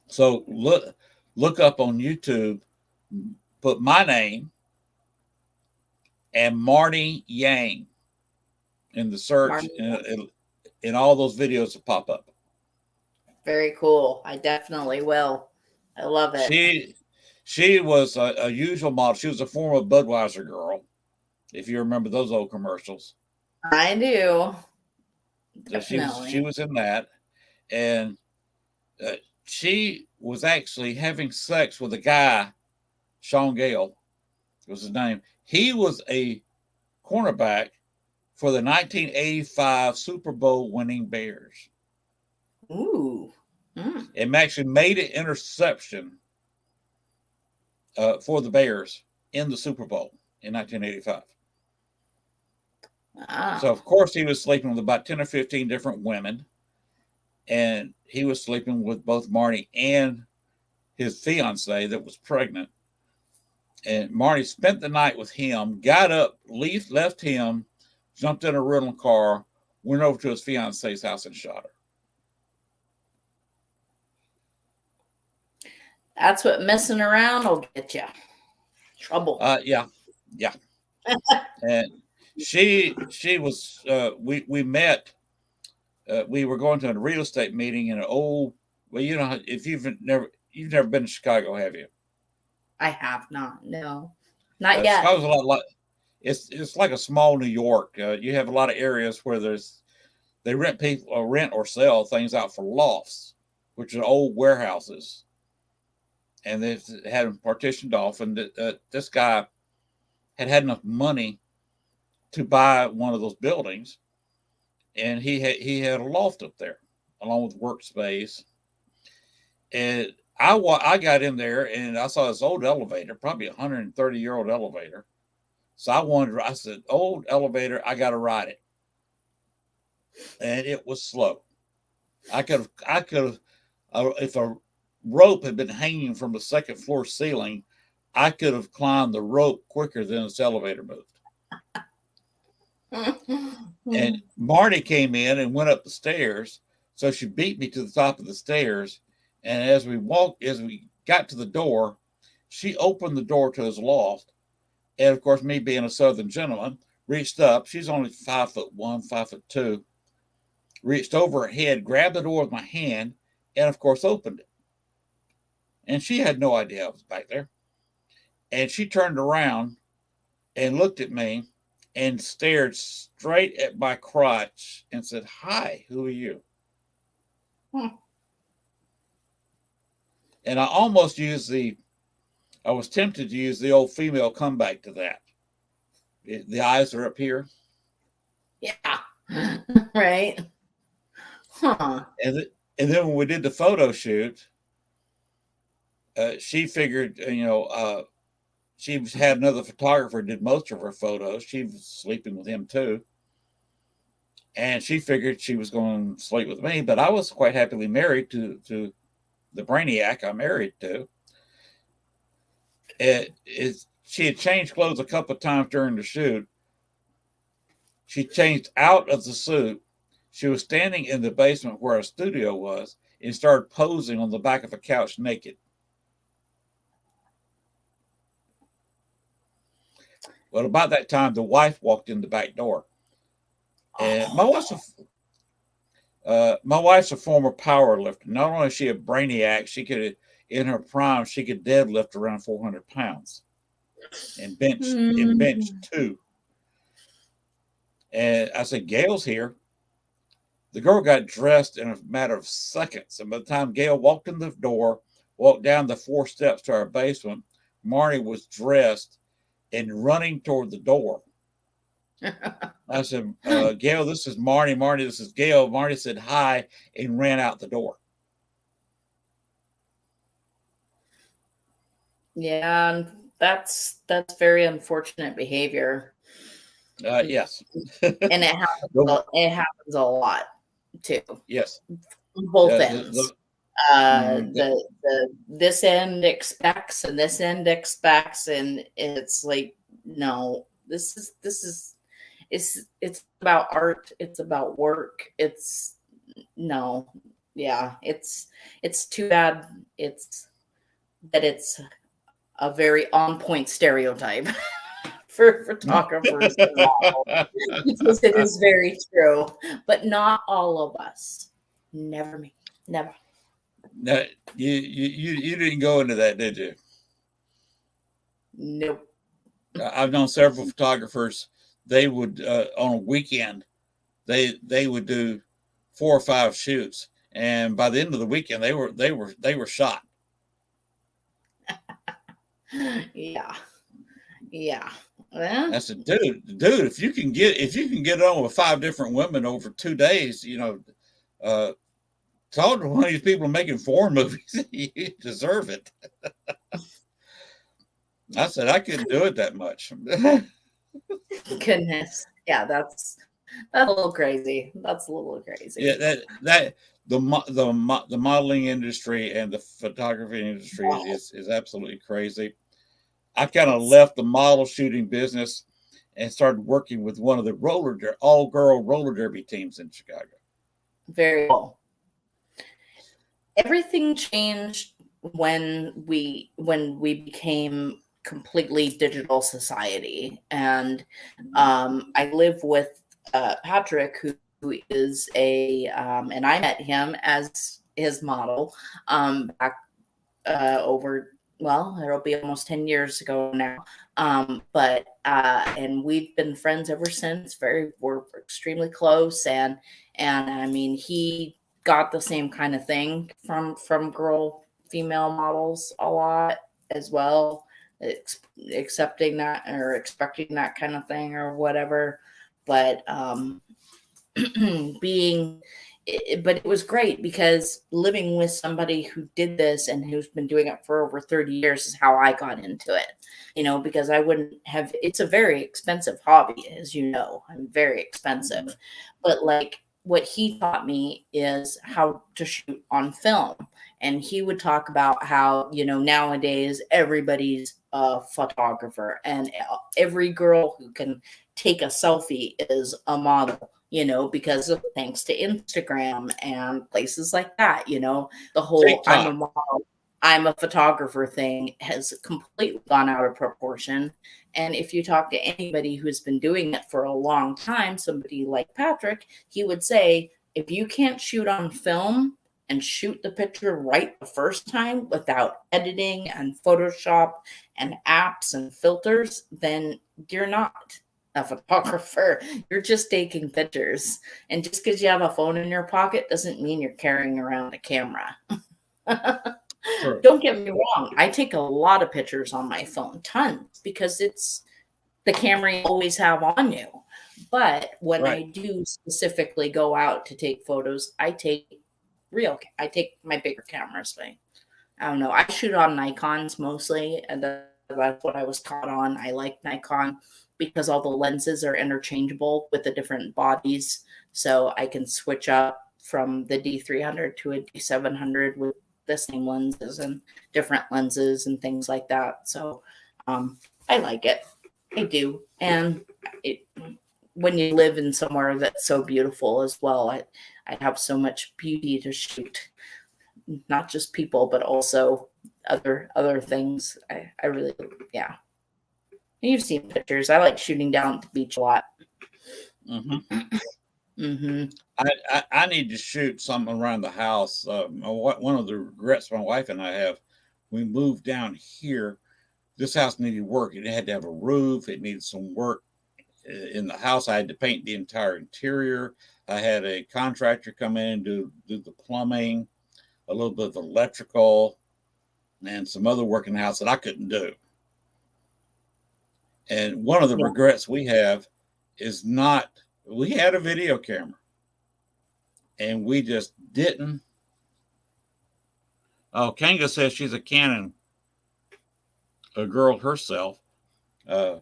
So look up on YouTube, put my name and Marty Yang in the search, Martin. and all those videos will pop up. Very cool. I definitely will. I love it. She was a usual model. She was a former Budweiser girl, if you remember those old commercials. I do. So she Definitely. was in that, and she was actually having sex with a guy, Sean Gale was his name. He was a cornerback for the 1985 Super Bowl winning Bears. Ooh. Mm. And actually made an interception for the Bears in the Super Bowl in 1985. Wow. So, of course, he was sleeping with about 10 or 15 different women. And he was sleeping with both Marty and his fiancee that was pregnant. And Marty spent the night with him, got up, left him, jumped in a rental car, went over to his fiancee's house and shot her. That's what messing around will get you. Trouble. Yeah. And she was we met. We were going to a real estate meeting in an old. Well, you know, if you've never been to Chicago, have you? I have not. No, not yet. Chicago's a lot like it's like a small New York. You have a lot of areas where they rent or sell things out for lofts, which are old warehouses, and they've had them partitioned off. And this guy had enough money to buy one of those buildings, and he had a loft up there along with workspace. And I got in there and I saw this old elevator, probably 130-year-old elevator. So I said, old elevator, I got to ride it. And it was slow. I could have, if a rope had been hanging from the second floor ceiling, I could have climbed the rope quicker than this elevator moved. And Marty came in and went up the stairs. So she beat me to the top of the stairs. And as we got to the door, she opened the door to his loft. And of course, me being a Southern gentleman, reached up. She's only 5'1", 5'2", reached over her head, grabbed the door with my hand, and of course opened it. And she had no idea I was back there. And she turned around and looked at me and stared straight at my crotch and said, "Hi, who are you?" And I was tempted to use the old female comeback to that. The eyes are up here. Yeah. Right. Huh. And then when we did the photo shoot, she figured, she had another photographer did most of her photos. She was sleeping with him too. And she figured she was going to sleep with me, but I was quite happily married to the brainiac I married to. She had changed clothes a couple of times during the shoot. She changed out of the suit. She was standing in the basement where our studio was and started posing on the back of a couch naked. Well, about that time, the wife walked in the back door. And my wife's a former power lifter. Not only is she a brainiac, she could, in her prime, she could deadlift around 400 pounds and bench 2. And I said, "Gail's here." The girl got dressed in a matter of seconds. And by the time Gail walked in the door, walked down the 4 steps to our basement, Marty was dressed and running toward the door. I said, "Gail, this is Marty. Marty, this is Gail." Marty said hi and ran out the door. Yeah, that's very unfortunate behavior. Yes. And it happens a lot too. Yes. Both ends. This end expects and this end expects, and it's like, no, it's about art, it's about work, it's no, Yeah, it's too bad it's a very on point stereotype for photographers and models, because it is very true. But not all of us. Never me. Never. No, you didn't go into that, did you? Nope. I've known several photographers. They would on a weekend they would do 4 or 5 shoots, and by the end of the weekend they were shot. Yeah. Yeah. Well, I said, dude, if you can get on with 5 different women over 2 days, uh, talk to one of these people making foreign movies. You deserve it. I said I couldn't do it that much. goodness. Yeah, that's a little crazy. That's a little Yeah, crazy. that the modeling industry and the photography industry Wow. is absolutely crazy. I kind of It's left the model shooting business and started working with one of the all girl roller derby teams in Chicago. very cool. Everything changed when we became completely digital society, and I live with Patrick, who is and I met him as his model back over, well, it'll be almost 10 years ago now. But and we've been friends ever since. We're extremely close, and I mean, he got the same kind of thing from girl female models a lot as well, accepting that or expecting that kind of thing or whatever. But being but it was great because living with somebody who did this and who's been doing it for over 30 years is how I got into it. Because I wouldn't have, it's a very expensive hobby, as you know. I'm very expensive. But like what he taught me is how to shoot on film. And he would talk about how, nowadays everybody's a photographer, and every girl who can take a selfie is a model, because of thanks to Instagram and places like that, the whole I'm a TikTok. model, I'm a photographer thing has completely gone out of proportion. And if you talk to anybody who's been doing it for a long time, somebody like Patrick, he would say, if you can't shoot on film and shoot the picture right the first time without editing and Photoshop and apps and filters, then you're not a photographer. You're just taking pictures. And just because you have a phone in your pocket doesn't mean you're carrying around a camera. Sure. Don't get me wrong. I take a lot of pictures on my phone, tons, because it's the camera you always have on you. But when Right. I do specifically go out to take photos, I take my bigger cameras. I don't know. I shoot on Nikons mostly, and that's what I was taught on. I like Nikon because all the lenses are interchangeable with the different bodies, so I can switch up from the D300 to a D700 with the same lenses and different lenses and things like that. So I like it. I do, and it, when you live in somewhere that's so beautiful as well, I have so much beauty to shoot, not just people, but also other things. I really, yeah. You've seen pictures. I like shooting down at the beach a lot. Mm-hmm. Mm-hmm. I need to shoot something around the house. One of the regrets my wife and I have, we moved down here. This house needed work. It had to have a roof. It needed some work in the house. I had to paint the entire interior. I had a contractor come in and do the plumbing, a little bit of electrical, and some other work in the house that I couldn't do. And one of the Yeah. regrets we have is we had a video camera and we just didn't. Oh, Kanga says she's a Canon, a girl herself. Yeah,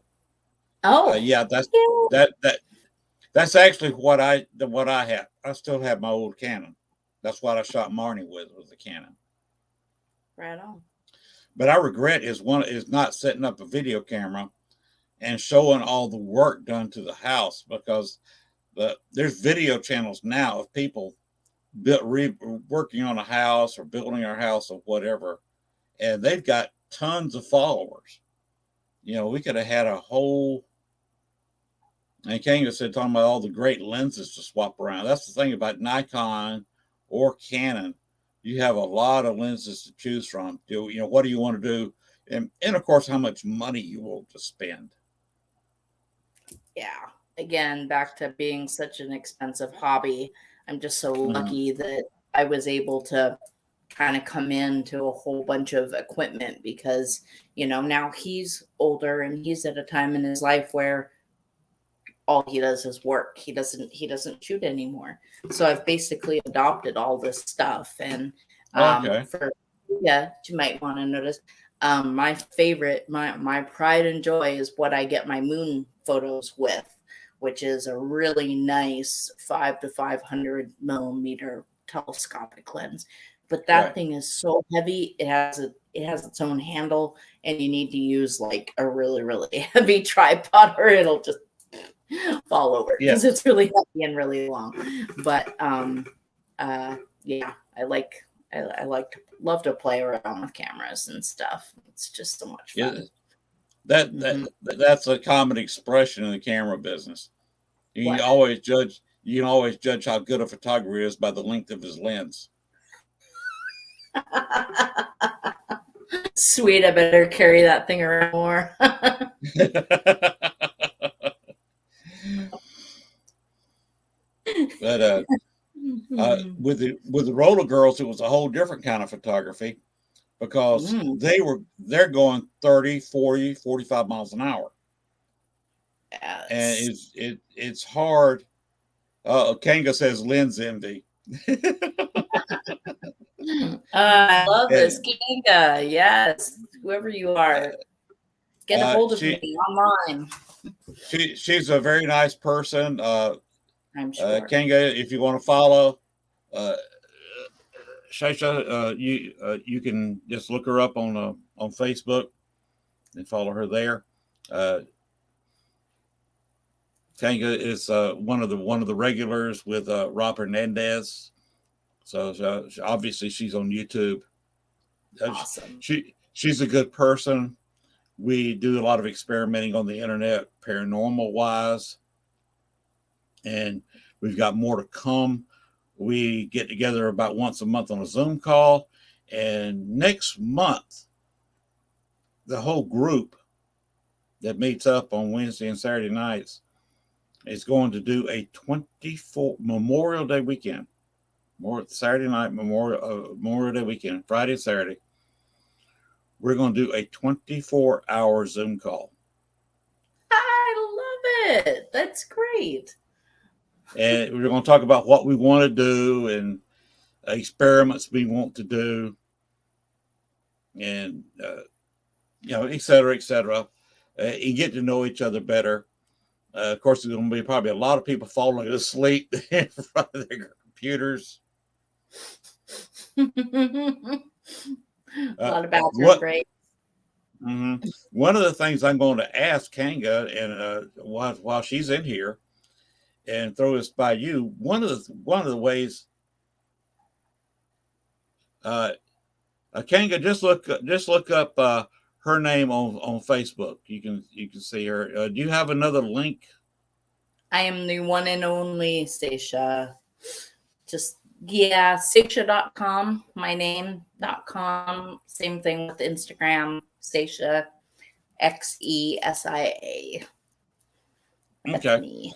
that's actually what I have. I still have my old Canon. That's what I shot Marnie with, was the Canon. Right on. But I regret is not setting up a video camera and showing all the work done to the house, because there's video channels now of people working on a house or building our house or whatever, and they've got tons of followers. We could have had a whole. And Kanga said, talking about all the great lenses to swap around. That's the thing about Nikon or Canon. You have a lot of lenses to choose from. What do you want to do? And of course, how much money you will to spend. Yeah. Again, back to being such an expensive hobby. I'm just so lucky that I was able to kind of come into a whole bunch of equipment because, now he's older and he's at a time in his life where all he does is work. He doesn't shoot anymore. So I've basically adopted all this stuff. And you might want to notice, my favorite, my pride and joy is what I get my moon photos with, which is a really nice 5 to 500 millimeter telescopic lens. But that thing is so heavy. It has its own handle, and you need to use like a really, really heavy tripod, or it'll just fall over because it's really heavy and really long. But I love to play around with cameras and stuff. It's just so much fun. That's a common expression in the camera business. You can always judge how good a photographer is by the length of his lens. Sweet, I better carry that thing around more. But with the roller girls, it was a whole different kind of photography because they're going 30, 40, 45 miles an hour. Yes. And it's hard. Kanga says lens envy. I love this, Kanga. Yes, whoever you are, get a hold of me online. She's a very nice person. I'm sure. Kanga, if you want to follow Xesia, you can just look her up on Facebook and follow her there. Kanga is one of the regulars with Rob Hernandez. So obviously she's on YouTube. Awesome. She's a good person. We do a lot of experimenting on the internet, paranormal wise, and we've got more to come. We get together about once a month on a Zoom call, and next month, the whole group that meets up on Wednesday and Saturday nights is going to do a 24 Memorial Day weekend. Saturday night, Memorial Day weekend, Friday and Saturday. We're going to do a 24-hour Zoom call. I love it. That's great. And we're going to talk about what we want to do and experiments we want to do, and et cetera, et cetera. You get to know each other better. Of course, there's going to be probably a lot of people falling asleep in front of their computers. A lot of bathroom breaks. One of the things I'm going to ask Kanga, and while she's in here, and throw this by you, one of the ways, Kanga, just look up her name on Facebook. You can see her. Do you have another link? I am the one and only Xesia. Xesia.com, my name.com. Same thing with Instagram, Xesia, Xesia. That's me.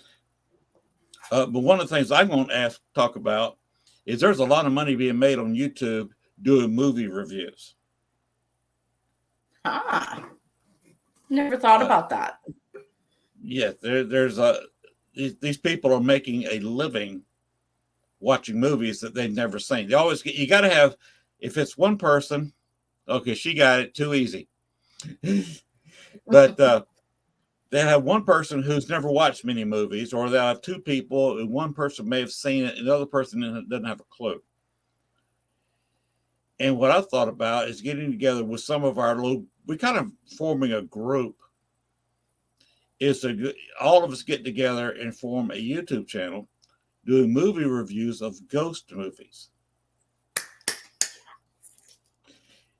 But one of the things I'm going to talk about is there's a lot of money being made on YouTube doing movie reviews. Never thought about that. Yeah, these people are making a living watching movies that they've never seen. You got to have, if it's one person, okay, she got it too easy. But they have one person who's never watched many movies, or they'll have two people, and one person may have seen it, and the other person doesn't have a clue. And what I thought about is getting together with some of we're kind of forming a group, is all of us get together and form a YouTube channel doing movie reviews of ghost movies.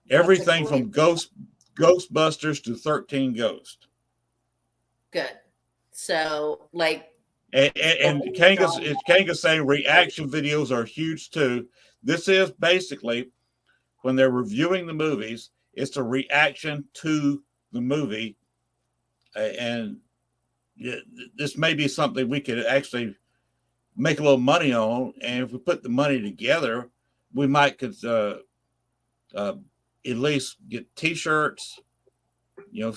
Everything from Ghostbusters to 13 Ghosts. Good. So, like, and Kanga's saying reaction videos are huge too. This is basically when they're reviewing the movies, it's a reaction to the movie, and this may be something we could actually make a little money on. And if we put the money together, we might could at least get T-shirts. You know,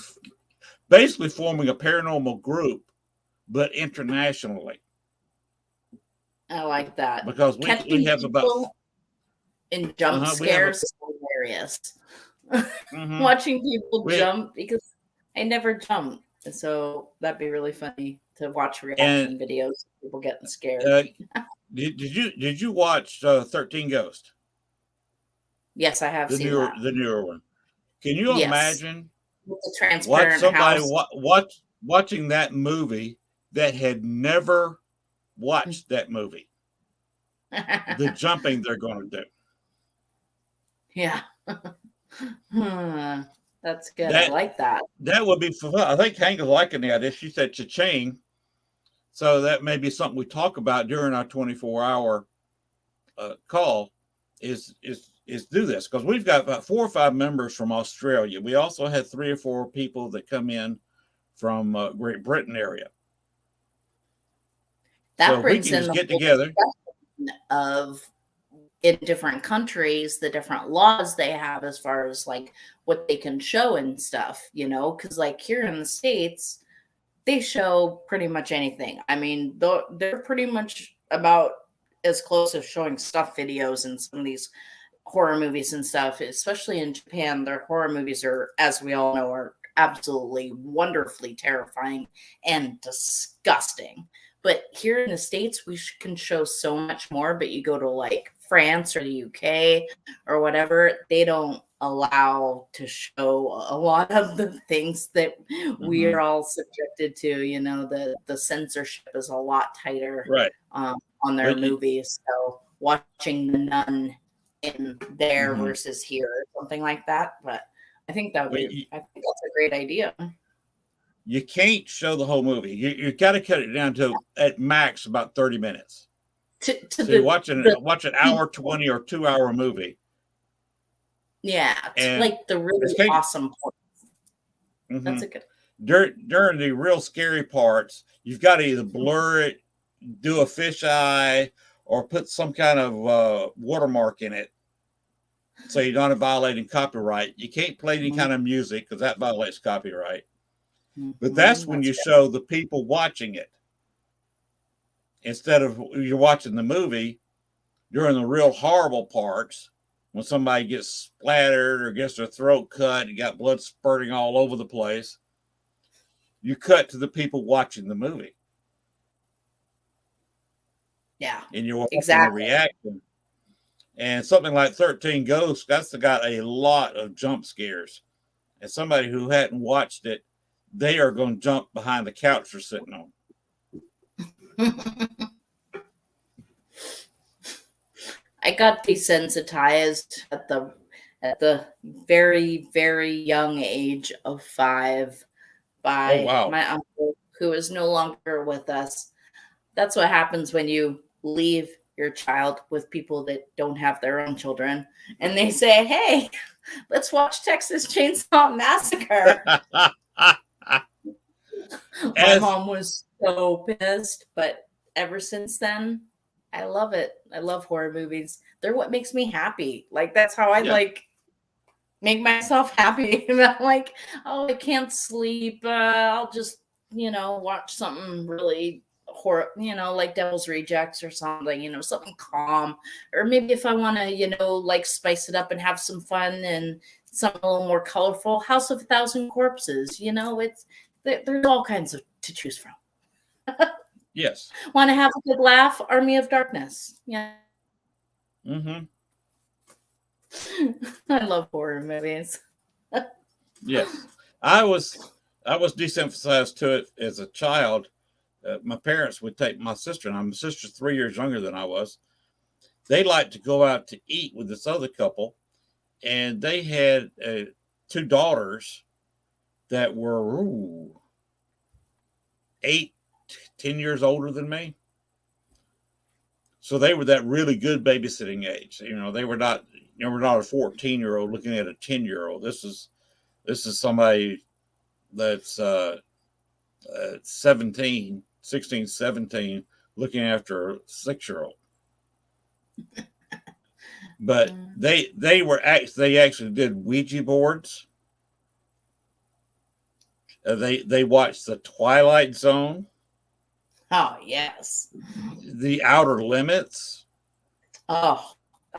basically forming a paranormal group, but internationally. I like that. Because we have about in jump scares is hilarious. Watching people jump, because I never jump, so that'd be really funny to watch reaction videos of people getting scared. Did you watch 13 Ghosts? Yes, I have seen that. The newer one. Can you imagine with the transparent watching that movie that had never watched that movie? The jumping they're going to do. Yeah. That's good. I like that. That would be fun. I think Hank is liking the idea. She said cha-ching. So that may be something we talk about during our 24-hour call is do this, because we've got about 4 or 5 members from Australia. We also had 3 or 4 people that come in from Great Britain area. That brings in the get together of in different countries, the different laws they have as far as like what they can show and stuff, you know, because like here in the States, they show pretty much anything. I mean, they're pretty much about as close as showing stuff videos in some of these horror movies and stuff, especially in Japan. Their horror movies are, as we all know, are absolutely wonderfully terrifying and disgusting. But here in the States, we can show so much more. But you go to like France or the UK or whatever, they don't allow to show a lot of the things that we are all subjected to. You know, the censorship is a lot tighter on their movies. So watching The Nun in there versus here or something like that. But I think I think that's a great idea. You can't show the whole movie. You got to cut it down to at max about 30 minutes. So watch an hour 20 or 2 hour movie. Yeah, like the really awesome parts. That's a good. During the real scary parts, you've got to either blur it, do a fisheye, or put some kind of watermark in it, so you're not violating copyright. You can't play any kind of music because that violates copyright. But that's when you show the people watching it. Instead of you're watching the movie during the real horrible parts, when somebody gets splattered or gets their throat cut and got blood spurting all over the place, you cut to the people watching the movie. Yeah. And you're watching the reaction. And something like 13 Ghosts, that's got a lot of jump scares. And somebody who hadn't watched it, they are going to jump behind the couch they're sitting on. I got desensitized at the very, very young age of 5 by my uncle, who is no longer with us. That's what happens when you leave your child with people that don't have their own children, and they say, "Hey, let's watch Texas Chainsaw Massacre." My mom was so pissed, but ever since then, I love it. I love horror movies. They're what makes me happy. Like, that's how I like make myself happy. And I'm like, oh, I can't sleep. I'll just, watch something really horror, like Devil's Rejects or something, something calm. Or maybe if I want to, like spice it up and have some fun and something a little more colorful, House of a Thousand Corpses, there's all kinds of to choose from. Yes. Want to have a good laugh? Army of Darkness. Yeah. Mm-hmm. I love horror movies. Yes. I was desensitized to it as a child my parents would take my sister, and my sister's 3 years younger than I was. They liked to go out to eat with this other couple, and they had 2 daughters that were 8, 10 years older than me. So they were that really good babysitting age. They were not, we're not a 14-year-old looking at a 10-year-old. This is somebody that's 17, 16, 17, looking after a 6-year-old. But they actually did Ouija boards. They watched The Twilight Zone. Oh, yes. The Outer Limits. Oh,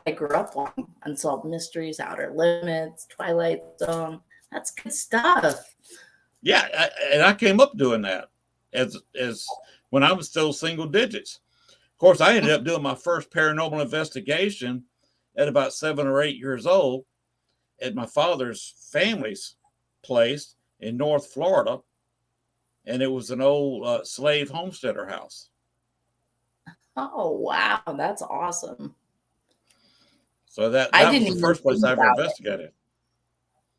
I grew up on Unsolved Mysteries, Outer Limits, Twilight Zone. That's good stuff. Yeah, and I came up doing that as when I was still single digits. Of course, I ended up doing my first paranormal investigation at about 7 or 8 years old at my father's family's place in North Florida, and it was an old slave homesteader house. Oh, wow, that's awesome. So that was the first place I ever investigated.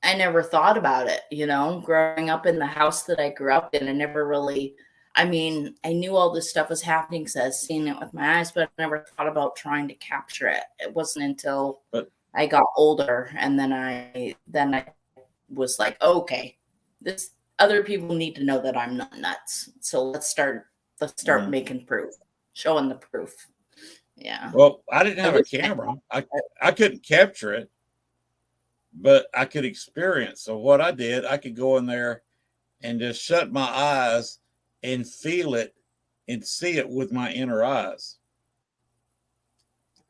I never thought about it, growing up in the house that I grew up in. I never really, I knew all this stuff was happening because I was seeing it with my eyes, but I never thought about trying to capture it. It wasn't until I got older, and then I was like, okay, this other people need to know that I'm not nuts. So let's start making proof, showing the proof. Yeah. Well, I didn't have a camera. I couldn't capture it, but I could experience. So what I did, I could go in there and just shut my eyes and feel it and see it with my inner eyes,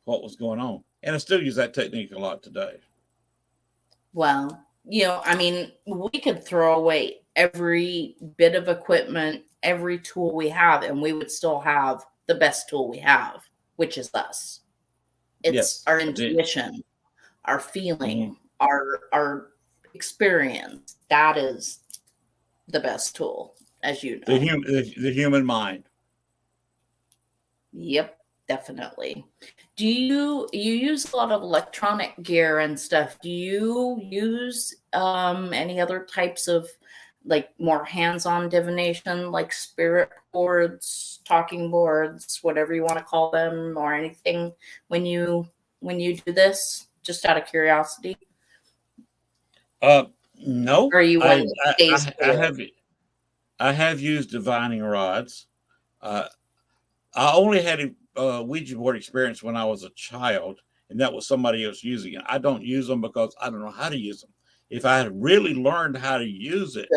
what was going on. And I still use that technique a lot today. Well, we could throw away every bit of equipment, every tool we have, and we would still have the best tool we have, which is us. It's our intuition, our feeling, our experience. That is the best tool, as you know. The human mind. Yep, definitely. Do you use a lot of electronic gear and stuff? Do you use any other types of more hands-on divination, like spirit boards, talking boards, whatever you want to call them, or anything when you do this? Just out of curiosity. No. Or you want I have used divining rods. I only had a Ouija board experience when I was a child, and that was somebody else using it. I don't use them because I don't know how to use them. If I had really learned how to use it,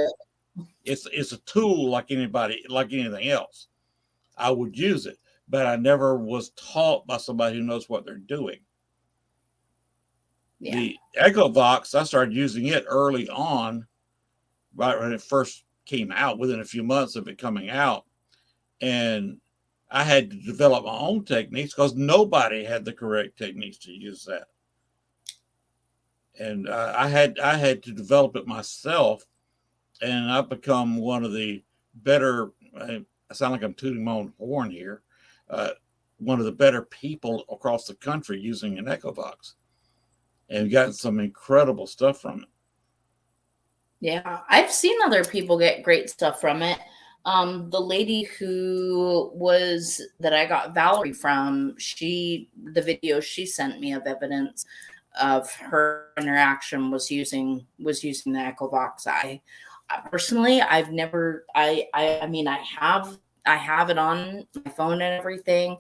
it's a tool like anything else. I would use it, but I never was taught by somebody who knows what they're doing. Yeah. The Echovox, I started using it early on, right when it first came out, within a few months of it coming out. And I had to develop my own techniques because nobody had the correct techniques to use that. And I had to develop it myself, and I've become one of the better, I sound like I'm tooting my own horn here, one of the better people across the country using an Echovox, and gotten some incredible stuff from it. Yeah, I've seen other people get great stuff from it. The lady that I got Valerie from, the video she sent me of evidence of her interaction was using the Echovox. Personally, I've never, I have it on my phone and everything,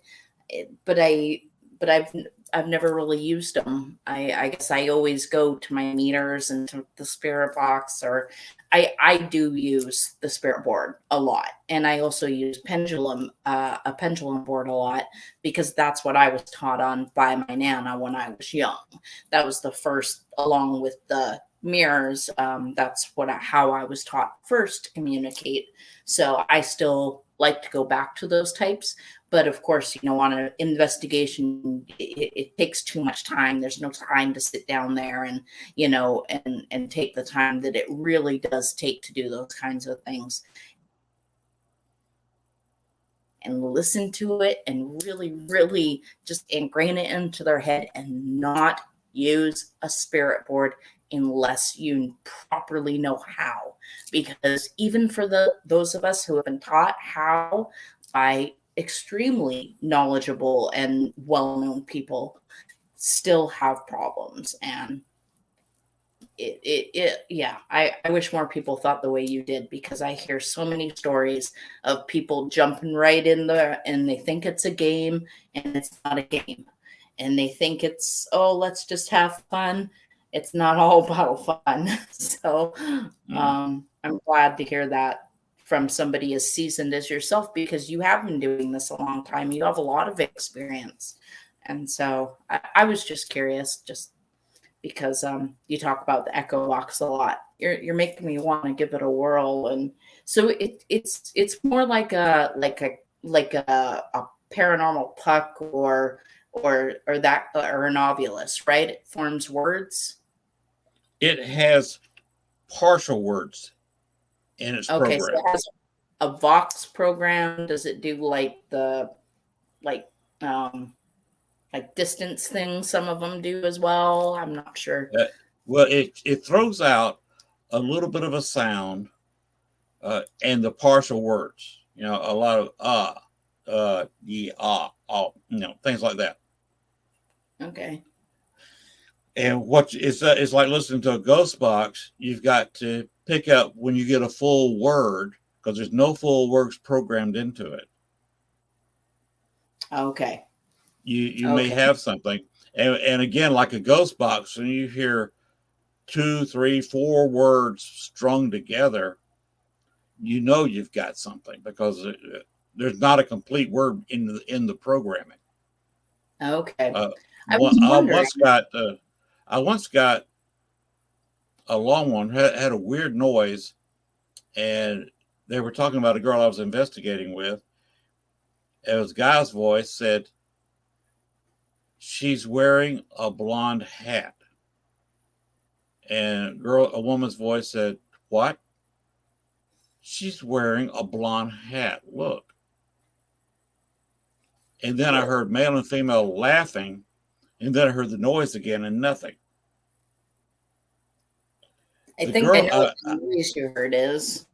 but I've never really used them. I guess I always go to my meters and to the spirit box, or I do use the spirit board a lot. And I also use a pendulum board a lot, because that's what I was taught on by my Nana when I was young. That was the first, along with the mirrors. That's how I was taught first to communicate. So I still like to go back to those types. But of course, on an investigation, it takes too much time. There's no time to sit down there and, and take the time that it really does take to do those kinds of things. and listen to it and really, really just ingrain it into their head and not use a spirit board unless you properly know how. Because even for those of us who have been taught how by extremely knowledgeable and well-known people, still have problems. And yeah, I wish more people thought the way you did, because I hear so many stories of people jumping right in there and they think it's a game, and it's not a game. And they think it's, oh, let's just have fun. It's not all about fun. So I'm glad to hear that from somebody as seasoned as yourself, because you have been doing this a long time. You have a lot of experience. And so I was just curious, just because you talk about the Echo Box a lot. You're making me want to give it a whirl. And so it's more like a paranormal puck, or an ovulus, right? It forms words. It has partial words in its Okay, so program. it has a Vox program. Does it do like the like distance things? Some of them do as well. I'm not sure. Well, it throws out a little bit of a sound and the partial words. You know, a lot of things like that. Okay. And what it's like listening to a ghost box. You've got to pick up when you get a full word, because there's no full words programmed into it. Okay. You may have something, and again, like a ghost box, when you hear 2, 3, 4 words strung together, you know you've got something, because there's not a complete word in the programming. Okay. I once got a long one, had a weird noise, and they were talking about a girl I was investigating with. It was a guy's voice, said, "She's wearing a blonde hat." And a woman's voice said, "What?" "She's wearing a blonde hat. Look." And then I heard male and female laughing, and then I heard the noise again and nothing. I think I know what the noise you heard is.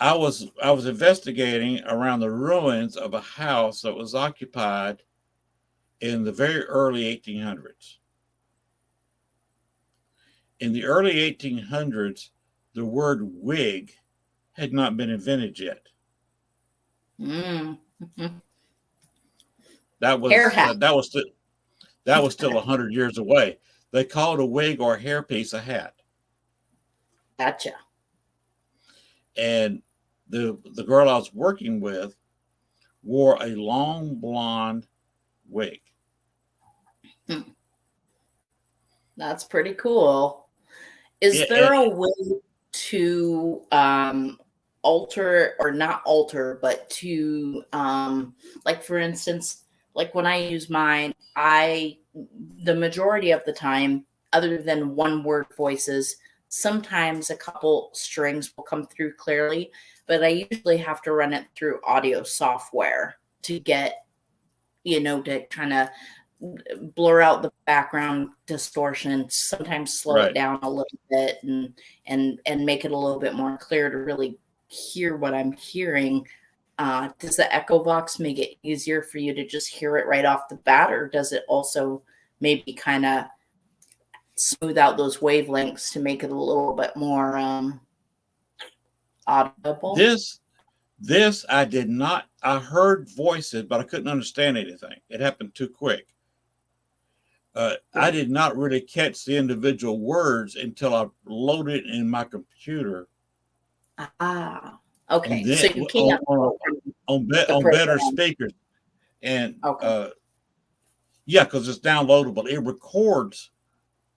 I was investigating around the ruins of a house that was occupied in the very early 1800s. In the early 1800s, the word wig had not been invented yet. That was still 100 years away. They called a wig or a hairpiece a hat. Gotcha. And the girl I was working with wore a long blonde wig. That's pretty cool. Is there a way to alter, or not alter, but to like, for instance, like when I use mine, the majority of the time, other than one word voices, sometimes a couple strings will come through clearly, but I usually have to run it through audio software to get, to kind of blur out the background distortion, sometimes slow it down a little bit, and make it a little bit more clear to really hear what I'm hearing. Does the Echo Box make it easier for you to just hear it right off the bat, or does it also maybe kind of smooth out those wavelengths to make it a little bit more audible? This I did not. I heard voices, but I couldn't understand anything. It happened too quick. I did not really catch the individual words until I loaded it in my computer. Okay. Then, so you can't on better speakers, and yeah, because it's downloadable. It records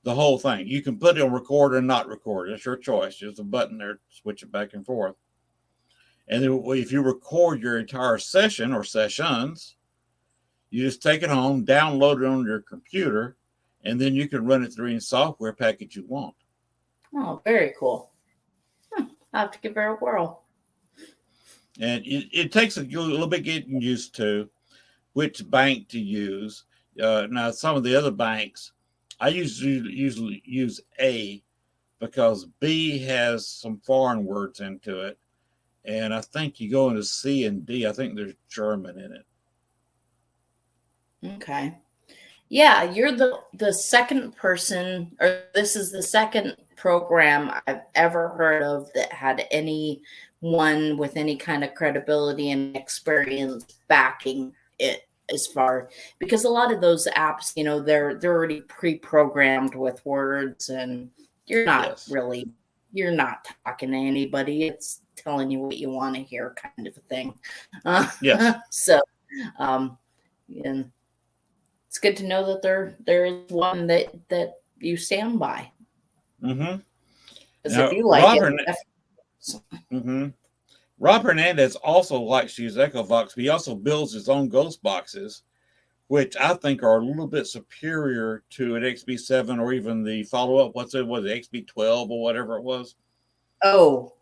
the whole thing. You can put it on record or not record. It's your choice. There's a button there to switch it back and forth. And then if you record your entire session or sessions, you just take it home, download it on your computer, and then you can run it through any software package you want. Oh, very cool. I'll have to give her a whirl. And it takes a little bit getting used to which bank to use. Now, some of the other banks, I usually use A because B has some foreign words into it. And I think you go into C and D, I think there's German in it. Okay. Yeah, you're the second person, or this is the second program I've ever heard of that had anyone with any kind of credibility and experience backing it as far, because a lot of those apps, they're already pre-programmed with words, and Yes. you're not talking to anybody. It's telling you what you want to hear, kind of a thing. Yes. So and it's good to know that there is one that you stand by. Mm-hmm. Because if Now, you like it, mm-hmm. Rob Hernandez also likes to use Echovox, but he also builds his own ghost boxes, which I think are a little bit superior to an XB7 or even the follow-up. Was it XB12 or whatever it was? Oh,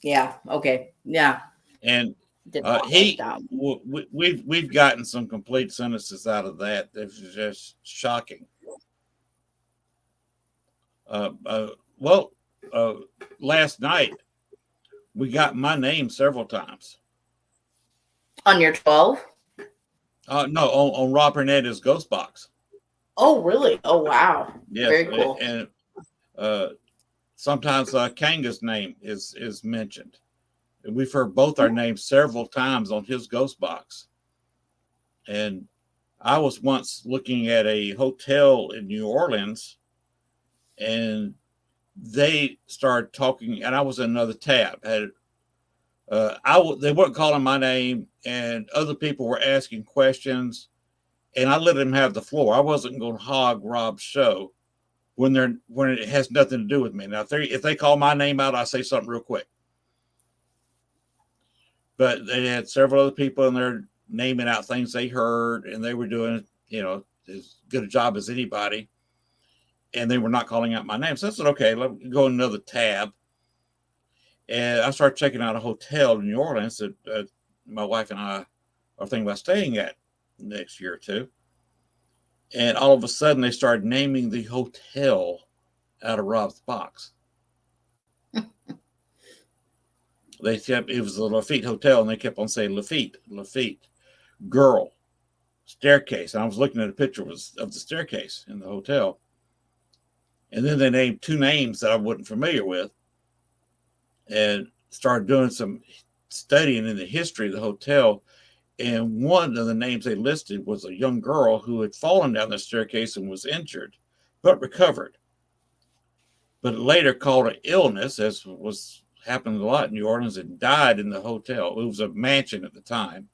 yeah. Okay. Yeah. And Did not like that. we've gotten some complete sentences out of that. It's just shocking. Well, last night we got my name several times. On your 12? No, on Rob Hernandez's ghost box. Oh, really? Oh, wow. Yes, Very cool. And sometimes Kanga's name is mentioned. We've heard both our names several times on his ghost box. And I was once looking at a hotel in New Orleans, and they started talking, and I was in another tab. They weren't calling my name, and other people were asking questions, and I let them have the floor. I wasn't going to hog Rob's show when it has nothing to do with me. Now, if they call my name out, I say something real quick. But they had several other people in there naming out things they heard, and they were doing, as good a job as anybody. And they were not calling out my name. So I said, okay, let me go in another tab. And I started checking out a hotel in New Orleans that my wife and I are thinking about staying at next year or two. And all of a sudden, they started naming the hotel out of Rob's box. It was the Lafitte Hotel, and they kept on saying Lafitte, girl, staircase. And I was looking at a picture of the staircase in the hotel. And then they named two names that I wasn't familiar with, and started doing some studying in the history of the hotel. And one of the names they listed was a young girl who had fallen down the staircase and was injured, but recovered. But later called an illness, as was happened a lot in New Orleans, and died in the hotel. It was a mansion at the time.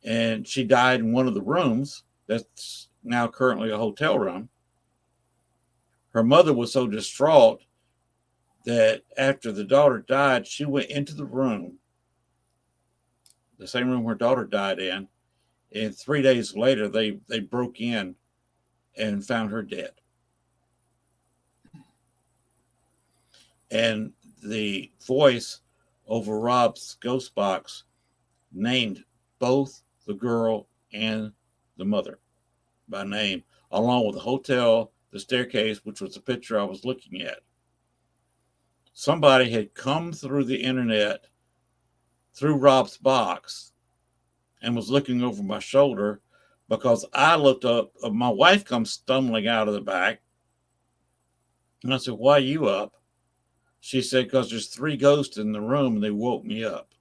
And she died in one of the rooms that's now currently a hotel room. Her mother was so distraught that after the daughter died, she went into the room, the same room her daughter died in, and 3 days later they broke in and found her dead. And the voice over Rob's ghost box named both the girl and the mother by name, along with the hotel, the staircase, which was the picture I was looking at. Somebody had come through the internet, through Rob's box, and was looking over my shoulder, because I looked up. My wife comes stumbling out of the back. And I said, "Why are you up?" She said, "Because there's 3 ghosts in the room and they woke me up."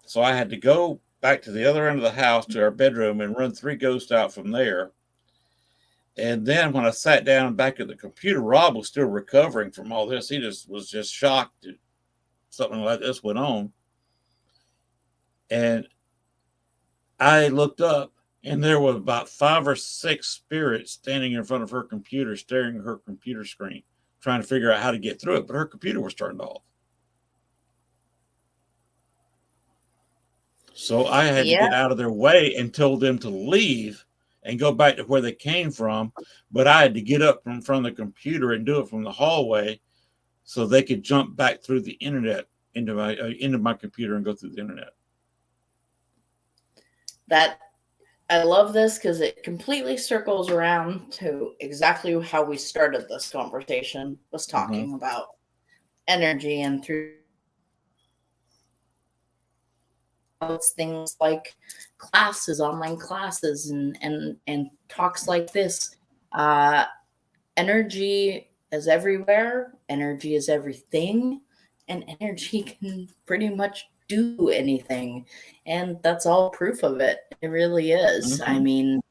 So I had to go back to the other end of the house to our bedroom and run 3 ghosts out from there. And then when I sat down back at the computer, Rob was still recovering from all this. He was just shocked that something like this went on. And I looked up, and there were about 5 or 6 spirits standing in front of her computer, staring at her computer screen, trying to figure out how to get through it. But her computer was turned off. So I had to get out of their way and told them to leave and go back to where they came from. But I had to get up from the computer and do it from the hallway so they could jump back through the internet into my computer and go through the internet. That I love this because it completely circles around to exactly how we started this conversation, was talking about energy, and through it's things like classes, online classes, and talks like this. Energy is everywhere. Energy is everything, and energy can pretty much do anything, and that's all proof of it. It really is. I mean,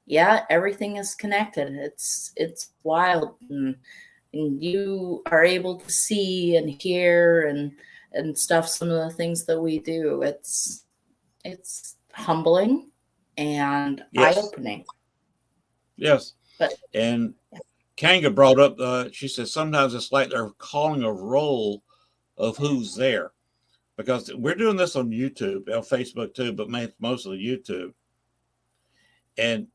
yeah, everything is connected. It's wild, and you are able to see and hear and stuff. Some of the things that we do, it's humbling and Yes. eye-opening. Yes. But And Kanga brought up, she said sometimes it's like they're calling a roll of who's there, because we're doing this on YouTube, on Facebook too, but mostly YouTube. And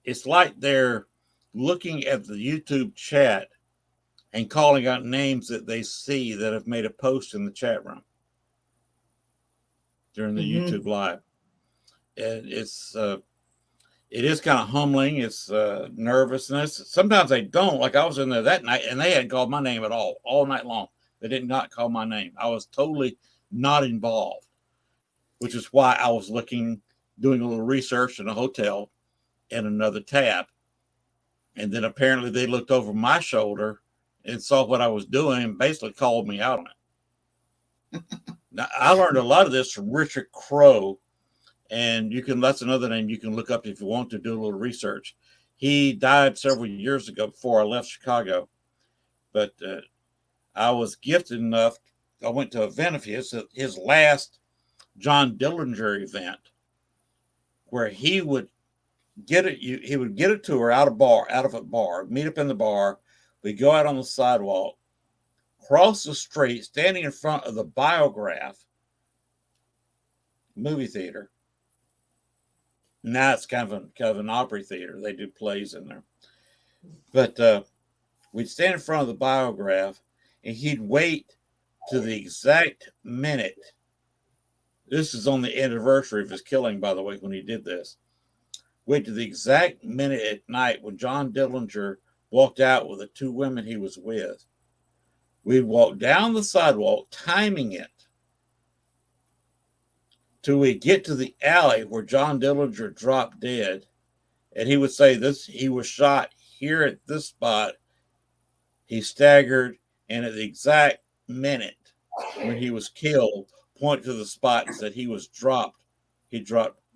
it's like they're looking at the YouTube chat and calling out names that they see that have made a post in the chat room during the YouTube live. And it is kind of humbling. It's nervousness. Sometimes they don't. Like I was in there that night and they hadn't called my name at all night long. They did not call my name. I was totally not involved, which is why I was doing a little research in a hotel in another tab. And then apparently they looked over my shoulder and saw what I was doing and basically called me out on it. Now, I learned a lot of this from Richard Crow, and that's another name you can look up if you want to do a little research. He died several years ago before I left Chicago, but I was gifted enough. I went to an event of his last John Dillinger event, where he would get a tour out of a bar, meet up in the bar. We go out on the sidewalk, cross the street, standing in front of the Biograph movie theater. Now it's kind of an opera theater. They do plays in there. But we'd stand in front of the Biograph, and he'd wait to the exact minute. This is on the anniversary of his killing, by the way, when he did this. Wait to the exact minute at night when John Dillinger walked out with the two women he was with. We'd walk down the sidewalk, timing it, till we get to the alley where John Dillinger dropped dead. And he would say he was shot here at this spot. He staggered, and at the exact minute when he was killed, point to the spot and said he dropped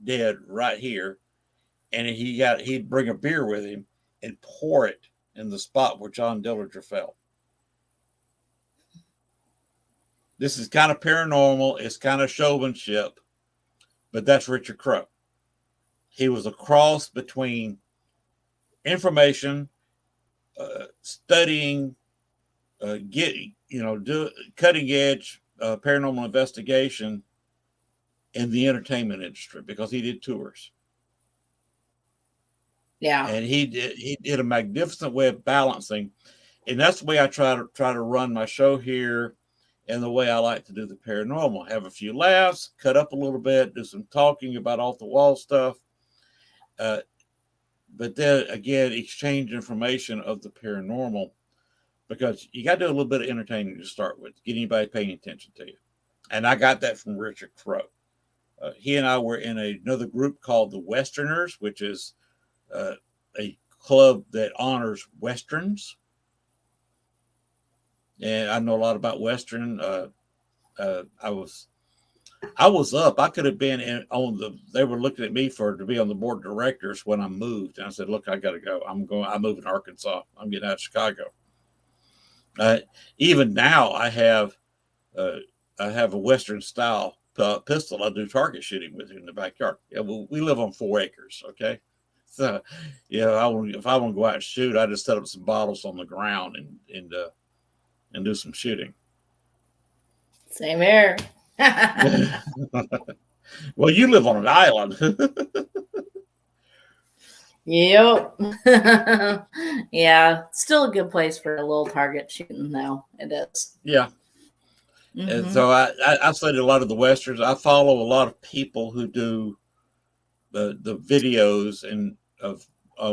dead right here. And he'd bring a beer with him and pour it in the spot where John Dillinger fell. This is kind of paranormal. It's kind of showmanship, but that's Richard Crow. He was a cross between information, studying, cutting edge paranormal investigation in the entertainment industry, because he did tours. Yeah. And he did a magnificent way of balancing. And that's the way I try to run my show here, and the way I like to do the paranormal. Have a few laughs, cut up a little bit, do some talking about off the wall stuff. But then again, exchange information of the paranormal, because you got to do a little bit of entertaining to start with, get anybody paying attention to you. And I got that from Richard Crow. He and I were in another group called the Westerners, which is a club that honors Westerns. And I know a lot about Western. I was up. I could have been they were looking at me to be on the board of directors when I moved. And I said, look, I got to go. I'm moving to Arkansas. I'm getting out of Chicago. Even now I have a Western style pistol I do target shooting with in the backyard. Yeah, we live on 4 acres. Okay. So, if I want to go out and shoot, I just set up some bottles on the ground and do some shooting. Same here. Well, you live on an island. Yep. Yeah, still a good place for a little target shooting, though. It is. Yeah. And Mm-hmm. so I studied a lot of the westerns. I follow a lot of people who do the videos and of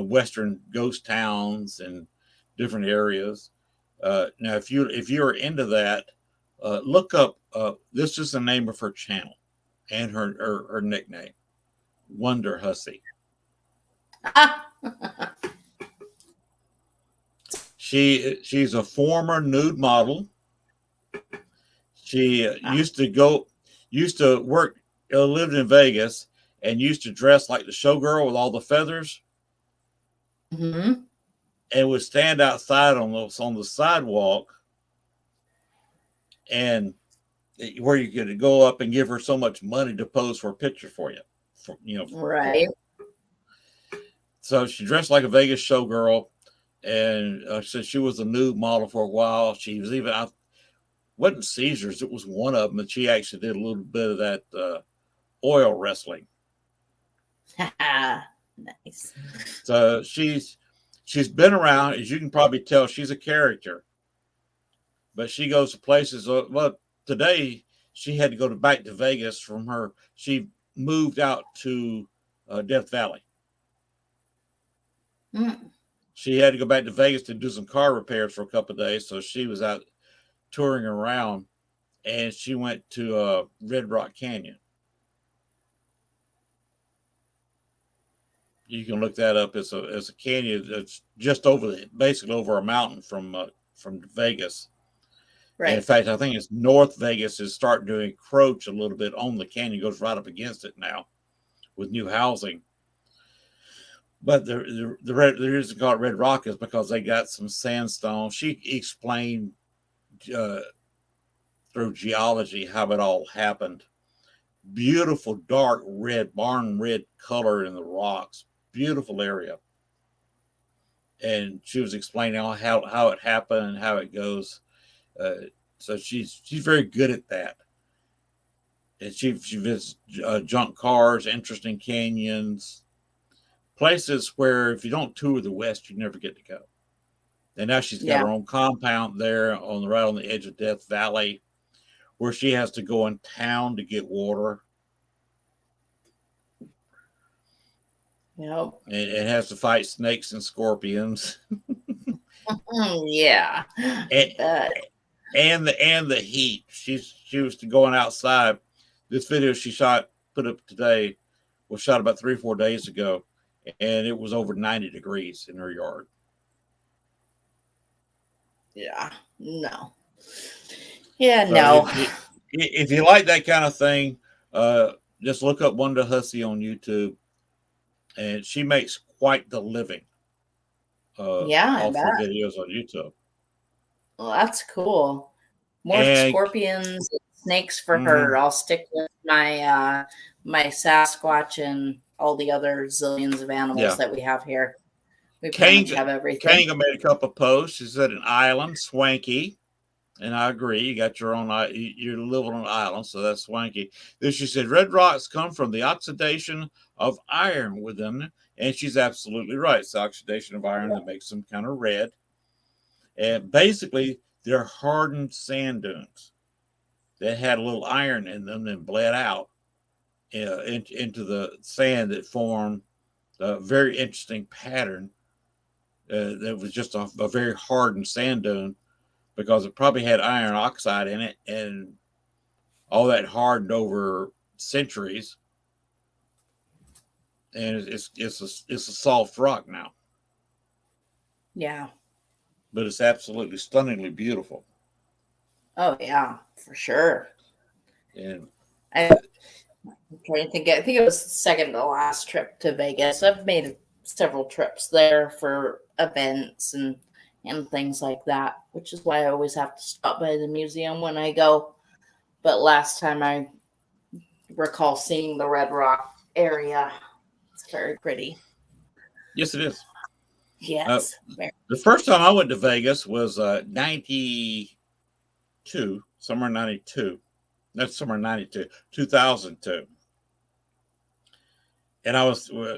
western ghost towns and different areas. Now, if you're into that, look up. This is the name of her channel and her nickname, Wonder Hussy. She's a former nude model. She used to work, lived in Vegas, and used to dress like the showgirl with all the feathers, Mm-hmm. and would stand outside on the sidewalk, and where you could go up and give her so much money to pose for a picture for you, Right. So she dressed like a Vegas showgirl, and so she was a nude model for a while. She was even out. Wasn't Caesars? It was one of them that she actually did a little bit of that oil wrestling. Nice. So she's been around, as you can probably tell. She's a character, but she goes to places. Well, today she had to go back to Vegas from her. She moved out to Death Valley. Mm. She had to go back to Vegas to do some car repairs for a couple of days. So she was out touring around, and she went to Red Rock Canyon. You can look that up. It's a canyon that's just basically over a mountain from Vegas. Right. And in fact, I think it's North Vegas is starting to encroach a little bit on the canyon. It goes right up against it now with new housing. But the reason called Red Rock is because they got some sandstone. She explained through geology how it all happened. Beautiful dark red, barn red color in the rocks. Beautiful area. And she was explaining how it happened and how it goes. So she's very good at that. And she visits junk cars, interesting canyons, places where if you don't tour the West, you never get to go. And now she's got Yeah. her own compound there right on the edge of Death Valley, where she has to go in town to get water. Yep. It has to fight snakes and scorpions. Yeah. And the heat. She was going outside. This video she put up today was shot about 3 or 4 days ago, and it was over 90 degrees in her yard. Yeah. No. Yeah. So No. if you like that kind of thing, just look up Wanda Hussey on YouTube, and she makes quite the living. Yeah, I off bet. her videos on YouTube. Well, that's cool. More And scorpions and snakes for her. I'll stick with my my Sasquatch and all the other zillions of animals that we have here. We pretty much have everything. Kanga made a couple of posts. She said an island, swanky. And I agree. You got your own, you're living on an island, so that's swanky. Then she said, red rocks come from the oxidation of iron within. And she's absolutely right. It's the oxidation of iron that makes them kind of red. And basically, they're hardened sand dunes that had a little iron in them and bled out into the sand that formed a very interesting pattern that was just a very hardened sand dune, because it probably had iron oxide in it, and all that hardened over centuries, and it's a soft rock now. Yeah. But it's absolutely stunningly beautiful. Oh yeah, for sure. And I'm trying to think. I think it was the second to last trip to Vegas. I've made several trips there for events and things like that, which is why I always have to stop by the museum when I go. But last time I recall seeing the Red Rock area. It's very pretty. yes, it is. Yes. The first time I went to Vegas was 92, somewhere 92. That's somewhere 92, 2002. And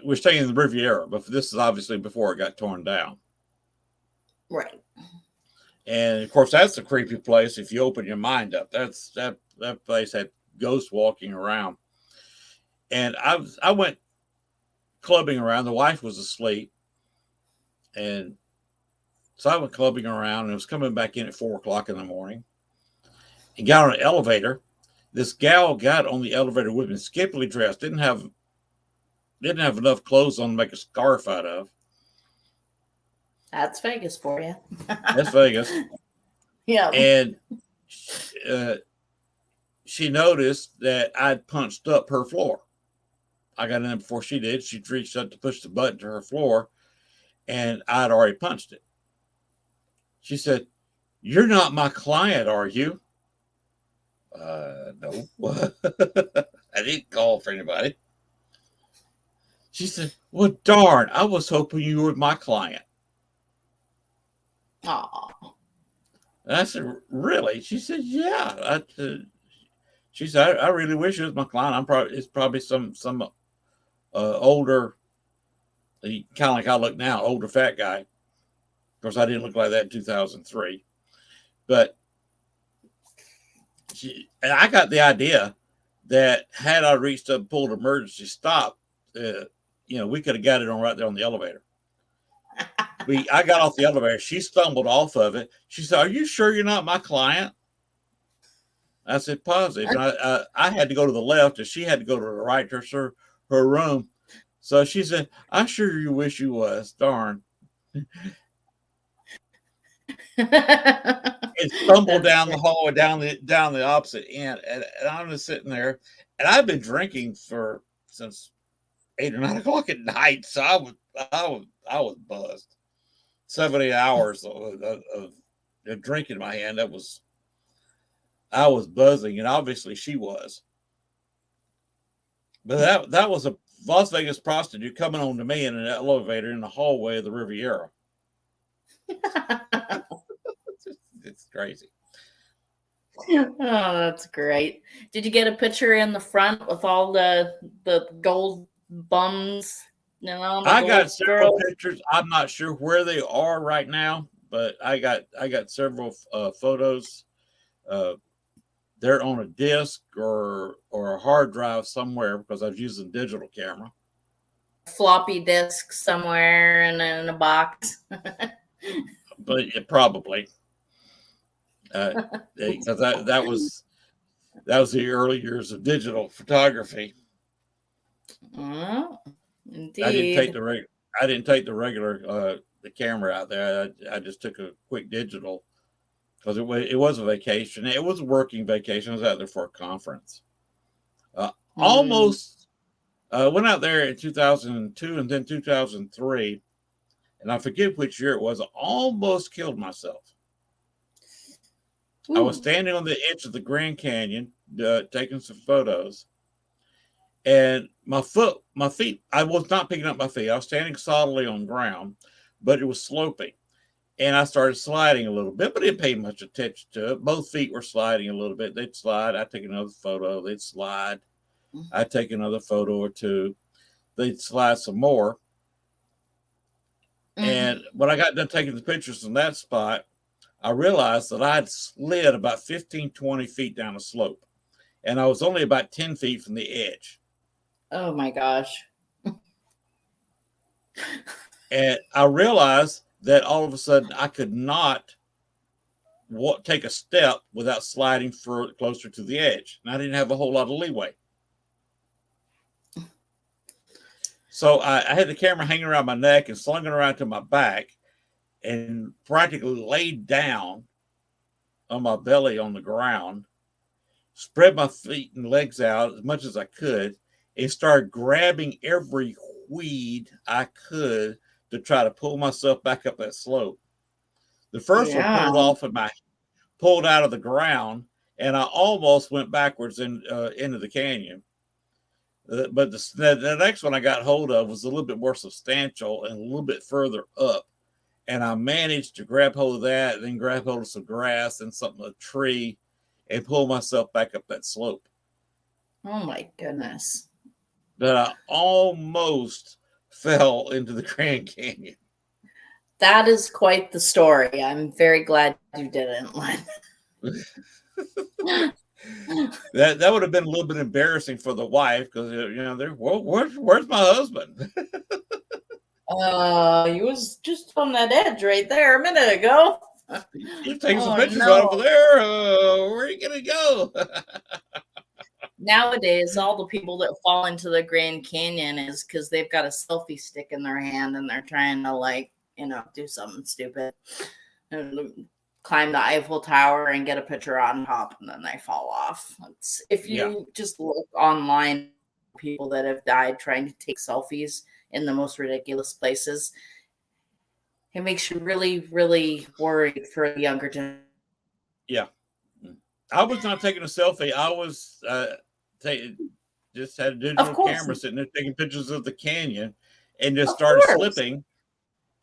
we're staying in the Riviera, but this is obviously before it got torn down. Right. And of course, that's a creepy place if you open your mind up. That place had ghosts walking around. And I went clubbing around. The wife was asleep. And so I went clubbing around and was coming back in at 4:00 in the morning and got on an elevator. This gal got on the elevator with me, skimpily dressed, didn't have enough clothes on to make a scarf out of. That's Vegas for you. That's Vegas. Yeah. And she noticed that I'd punched up her floor. I got in there before she did. She reached up to push the button to her floor, and I'd already punched it. She said, "You're not my client, are you?" No. I didn't call for anybody. She said, "Well, darn, I was hoping you were my client." Aw. And I said, "Really?" She said, "Yeah." She said, I really wish it was my client. It's probably some older, kind of like I look now, older fat guy. Of course, I didn't look like that in 2003. But and I got the idea that had I reached up and pulled emergency stop, we could have got it on right there on the elevator. I got off the elevator. She stumbled off of it. She said, "Are you sure you're not my client?" I said, "Positive." And I had to go to the left, and she had to go to the right to her room. So she said, "I sure you wish you was. Darn." And stumbled down the hallway, down the opposite end, and I'm just sitting there, and I've been drinking since 8 or 9 o'clock at night, so I was buzzed. 70 hours of drinking in my hand. I was buzzing, and obviously she was. But that was a Las Vegas prostitute coming on to me in an elevator in the hallway of the Riviera. It's crazy. Oh, that's great. Did you get a picture in the front with all the gold bums? I got several pictures. I'm not sure where they are right now, but I got several photos. They're on a disc or a hard drive somewhere because I was using digital camera. Floppy disk somewhere in a box. But probably because that was the early years of digital photography. Oh, indeed. I didn't take the regular the camera out there. I just took a quick digital because it was a vacation. It was a working vacation. I was out there for a conference. Almost went out there in 2002 and then 2003, and I forget which year it was. I almost killed myself. Ooh. I was standing on the edge of the Grand Canyon, taking some photos, and my feet, I was not picking up my feet. I was standing solidly on ground, but it was sloping. And I started sliding a little bit, but I didn't pay much attention to it. Both feet were sliding a little bit. They'd slide. I'd take another photo. They'd slide. I'd take another photo or two. They'd slide some more. Mm-hmm. And when I got done taking the pictures in that spot, I realized that I'd slid about 15, 20 feet down a slope. And I was only about 10 feet from the edge. Oh, my gosh. And I realized that all of a sudden I could not take a step without sliding closer to the edge. And I didn't have a whole lot of leeway. So I had the camera hanging around my neck and slung it around to my back and practically laid down on my belly on the ground, spread my feet and legs out as much as I could, and started grabbing every weed I could to try to pull myself back up that slope. The first one pulled out of the ground, and I almost went backwards into the canyon. But the next one I got hold of was a little bit more substantial and a little bit further up. And I managed to grab hold of that, and then grab hold of some grass and a tree, and pull myself back up that slope. Oh my goodness. that I almost fell into the Grand Canyon. That is quite the story. I'm very glad you didn't, Len. That would have been a little bit embarrassing for the wife because where's my husband? You was just on that edge right there a minute ago. You take some pictures right over there. Where are you gonna go? Nowadays, all the people that fall into the Grand Canyon is because they've got a selfie stick in their hand and they're trying to do something stupid. And climb the Eiffel Tower and get a picture on top, and then they fall off. If you just look online, people that have died trying to take selfies in the most ridiculous places, it makes you really, really worried for the younger generation. Yeah, I was not taking a selfie. I was just had a digital camera sitting there taking pictures of the canyon, and just started slipping.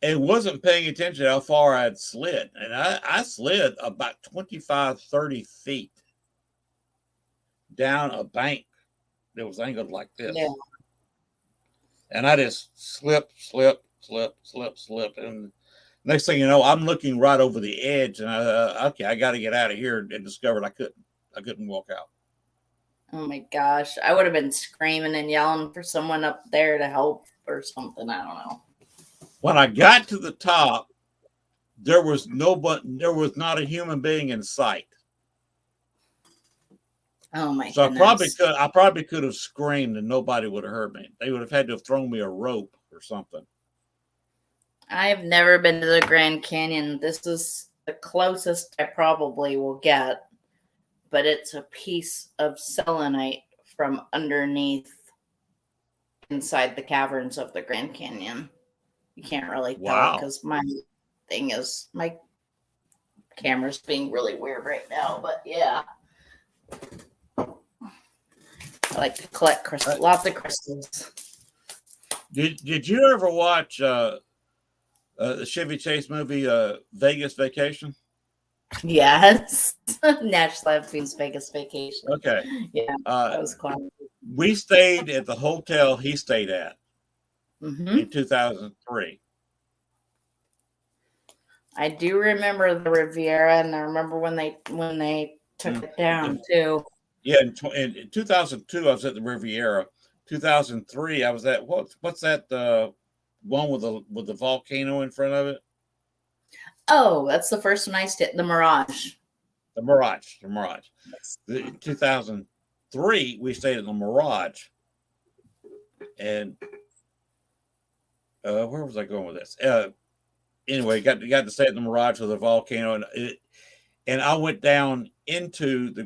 And wasn't paying attention to how far I'd slid. And I slid about 25, 30 feet down a bank that was angled like this. Yeah. And I just slip. And next thing you know, I'm looking right over the edge. And I got to get out of here, and discovered I couldn't walk out. Oh my gosh. I would have been screaming and yelling for someone up there to help or something. I don't know. When I got to the top, there was not a human being in sight. Oh my so goodness. I probably could have screamed and nobody would have heard me. They would have had to have thrown me a rope or something. I've never been to the Grand Canyon. This is the closest I probably will get, but it's a piece of selenite from underneath inside the caverns of the Grand Canyon. You can't really tell because my camera's being really weird right now, but yeah. I like to collect crystals, lots of crystals. Did you ever watch the Chevy Chase movie Vegas Vacation? Yes. Nash Lampoon's Vegas Vacation. Okay. Yeah, that was classic. We stayed at the hotel he stayed at. In 2003. I do remember the Riviera, and I remember when they took it down too. Yeah, in 2002 I was at the Riviera. 2003 I was at what's that one with the volcano in front of it? Oh, that's the first one I stayed. The Mirage. The Mirage. Yes. In 2003 we stayed at the Mirage, and where was I going with this? Anyway, got to stay at the Mirage with the volcano, and I went down into the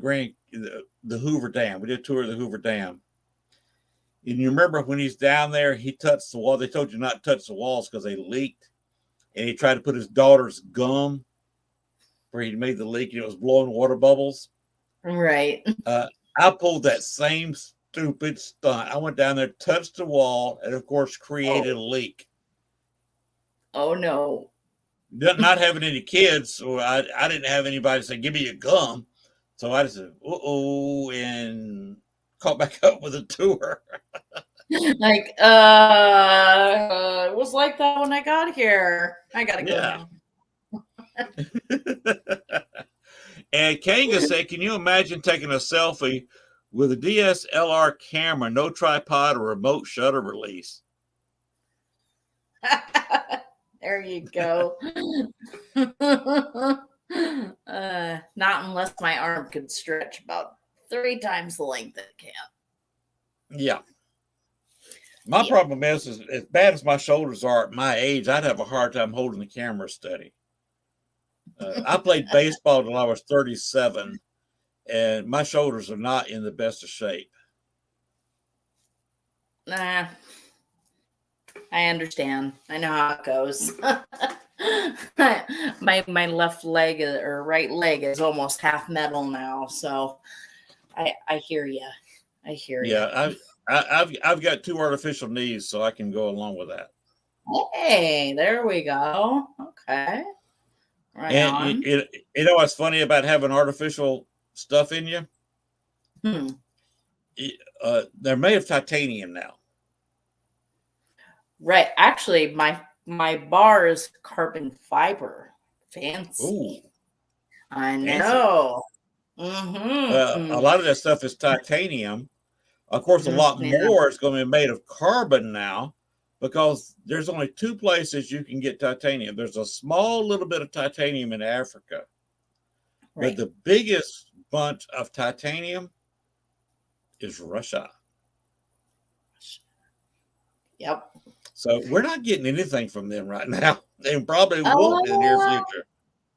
Hoover Dam. We did a tour of the Hoover Dam. And you remember when he's down there, he touched the wall. They told you not to touch the walls because they leaked. And he tried to put his daughter's gum where he made the leak, and it was blowing water bubbles. Right. I pulled that same stupid stunt. I went down there, touched the wall, and of course created a leak. Oh no. Not having any kids, so I didn't have anybody say, give me your gum. So I just said, and caught back up with a tour. Like, it was like that when I got here. I gotta go now. And Kanga said, can you imagine taking a selfie with a DSLR camera, no tripod or remote shutter release? There you go. Not unless my arm could stretch about 3 times the length it can. Yeah. My problem is as bad as my shoulders are at my age, I'd have a hard time holding the camera steady. I played baseball till I was 37, and my shoulders are not in the best of shape. Nah. I understand. I know how it goes. my left leg or right leg is almost half metal now, so I hear you. I hear you. Yeah, I've got 2 artificial knees, so I can go along with that. Hey, there we go. Okay. Right and on. You know what's funny about having artificial stuff in you? They're made of titanium now. Right. Actually, my bar is carbon fiber. Ooh, Fancy. I fancy. know. A Mm-hmm. lot of that stuff is titanium. Of course, a lot Yeah. more is going to be made of carbon now because there's only two places you can get titanium. There's a small little bit of titanium in Africa, but Right. the biggest bunch of titanium is Russia. Yep. So we're not getting anything from them right now. They probably won't in the near Uh, future.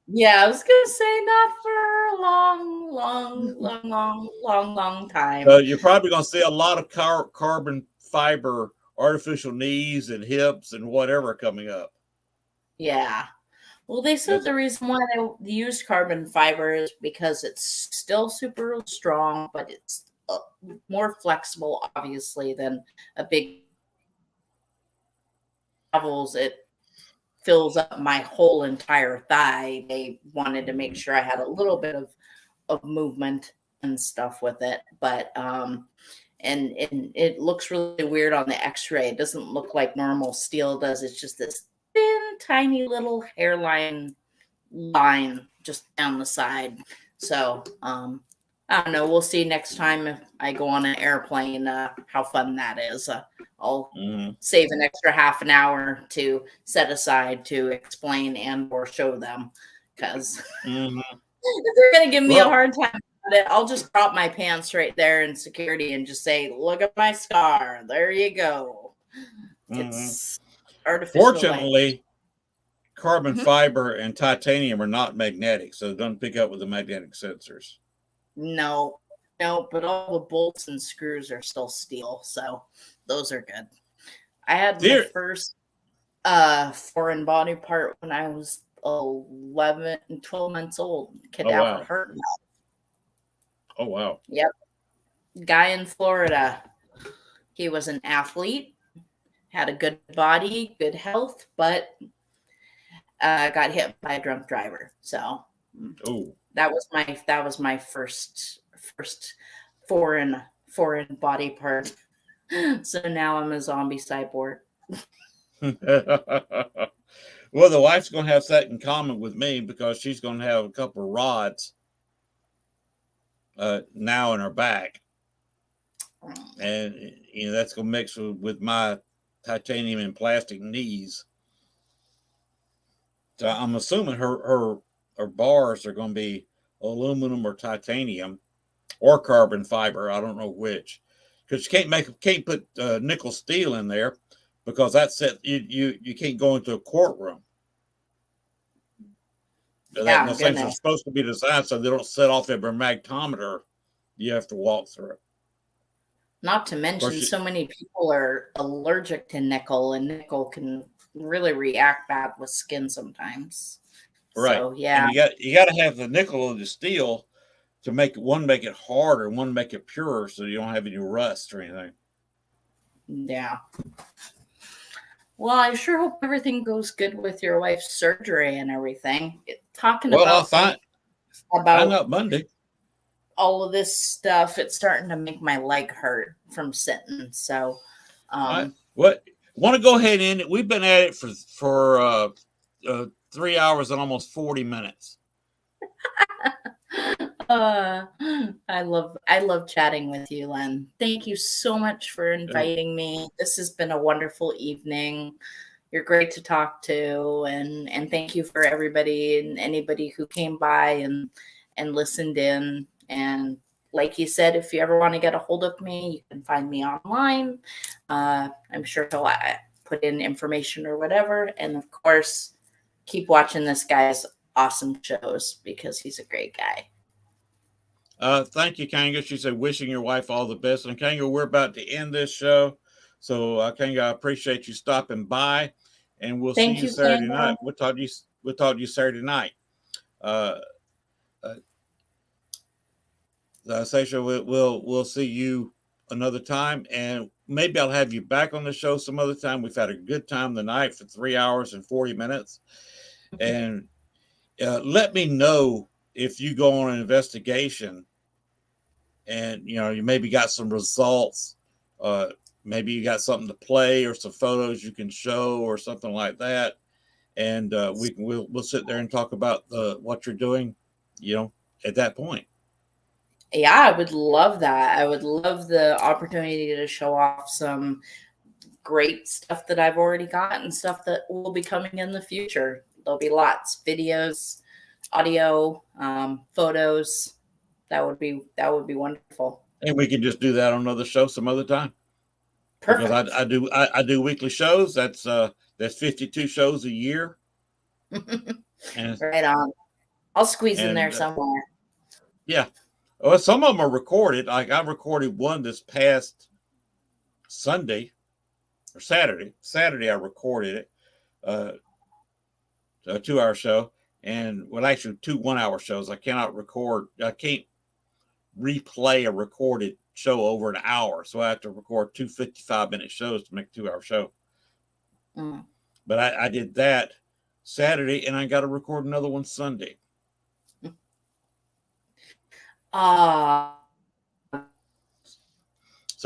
yeah, I was gonna say not for a long, long, long, long, long, long So time. you're probably going to see a lot of carbon fiber, artificial knees and hips and whatever coming up. Yeah. Well, they said That's the reason why they use carbon fiber is because it's still super strong, but it's more flexible, obviously, than a big travels. It fills up my whole entire thigh. They wanted to make sure I had a little bit of movement and stuff with it, but and it looks really weird on the X-ray. It doesn't look like normal steel does. It's just this thin, tiny little hairline line just down the side. So I don't know. We'll see next time if I go on an airplane how fun that is. I'll save an extra half an hour to set aside to explain and or show them because if they're gonna give me a well, hard time about it, I'll just drop my pants right there in security and just say, "Look at my scar. There you go." It's artificial leg. fortunately, carbon Mhm. fiber and titanium are not magnetic, so it doesn't pick up with the magnetic sensors. No, no, but all the bolts and screws are still steel, so those are good. I had my There. first foreign body part when I was 11 and 12 months old. Oh Cadaver wow. heart. Oh wow. Yep. Guy in Florida. He was an athlete, had a good body, good health, but got hit by a drunk driver. So Oh. that was my first foreign body part. So now I'm a zombie cyborg. Well, the wife's going to have that in common with me because she's going to have a couple of rods now in her back, and that's going to mix with my titanium and plastic knees. So I'm assuming her bars are going to be aluminum or titanium or carbon fiber. I don't know which, because you can't put nickel steel in there because that's it. You can't go into a courtroom. Yeah, Those things are goodness. supposed to be designed so they don't set off every magnetometer you have to walk through. Not to Of course, mention, so many people are allergic to nickel, and nickel can really react bad with skin sometimes. right, So and yeah, you got to have the nickel or the steel to make it harder, and one make it purer, so you don't have any rust or anything. yeah. Well, I sure hope everything goes good with your wife's surgery and everything. Talking Well, I'll about find about out Monday. all of this stuff, it's starting to make my leg hurt from sitting. So, All right. um, What want to go ahead in? We've been at it for 3 hours and almost 40 minutes. I love chatting with you, Len. Thank you so much for inviting me. This has been a wonderful evening. You're great to talk to, and thank you for everybody and anybody who came by and listened in. And like you said, if you ever want to get a hold of me, you can find me online. I'm sure he'll put in information or whatever. And of course, keep watching this guy's awesome shows because he's a great guy. Thank you, Kanga. She said, wishing your wife all the best. And Kanga, we're about to end this show. So, Kanga, I appreciate you stopping by, and we'll see Thank you you, Saturday Kanga. night. We'll talk to you Saturday night. Sasha, we'll see you another time, and maybe I'll have you back on the show some other time. We've had a good time tonight for 3 hours and 40 minutes, and let me know if you go on an investigation and you maybe got some results. maybe you got something to play or some photos you can show or something like that, and we'll sit there and talk about what you're doing, at that point. Yeah, I would love that. I would love the opportunity to show off some great stuff that I've already got and stuff that will be coming in the future. There'll be lots, videos, audio, photos. That would be wonderful. And we can just do that on another show some other time. Perfect. Because I do weekly shows. That's 52 shows a year. And right on. I'll squeeze in there somewhere. Yeah. Well, some of them are recorded. Like I recorded one this past Sunday or Saturday. Saturday I recorded it. A 2-hour show. And actually 2 1-hour shows. I can't replay a recorded show over an hour. So I have to record 2 55-minute shows to make a 2-hour show. Mm. But I did that Saturday, and I got to record another one Sunday. So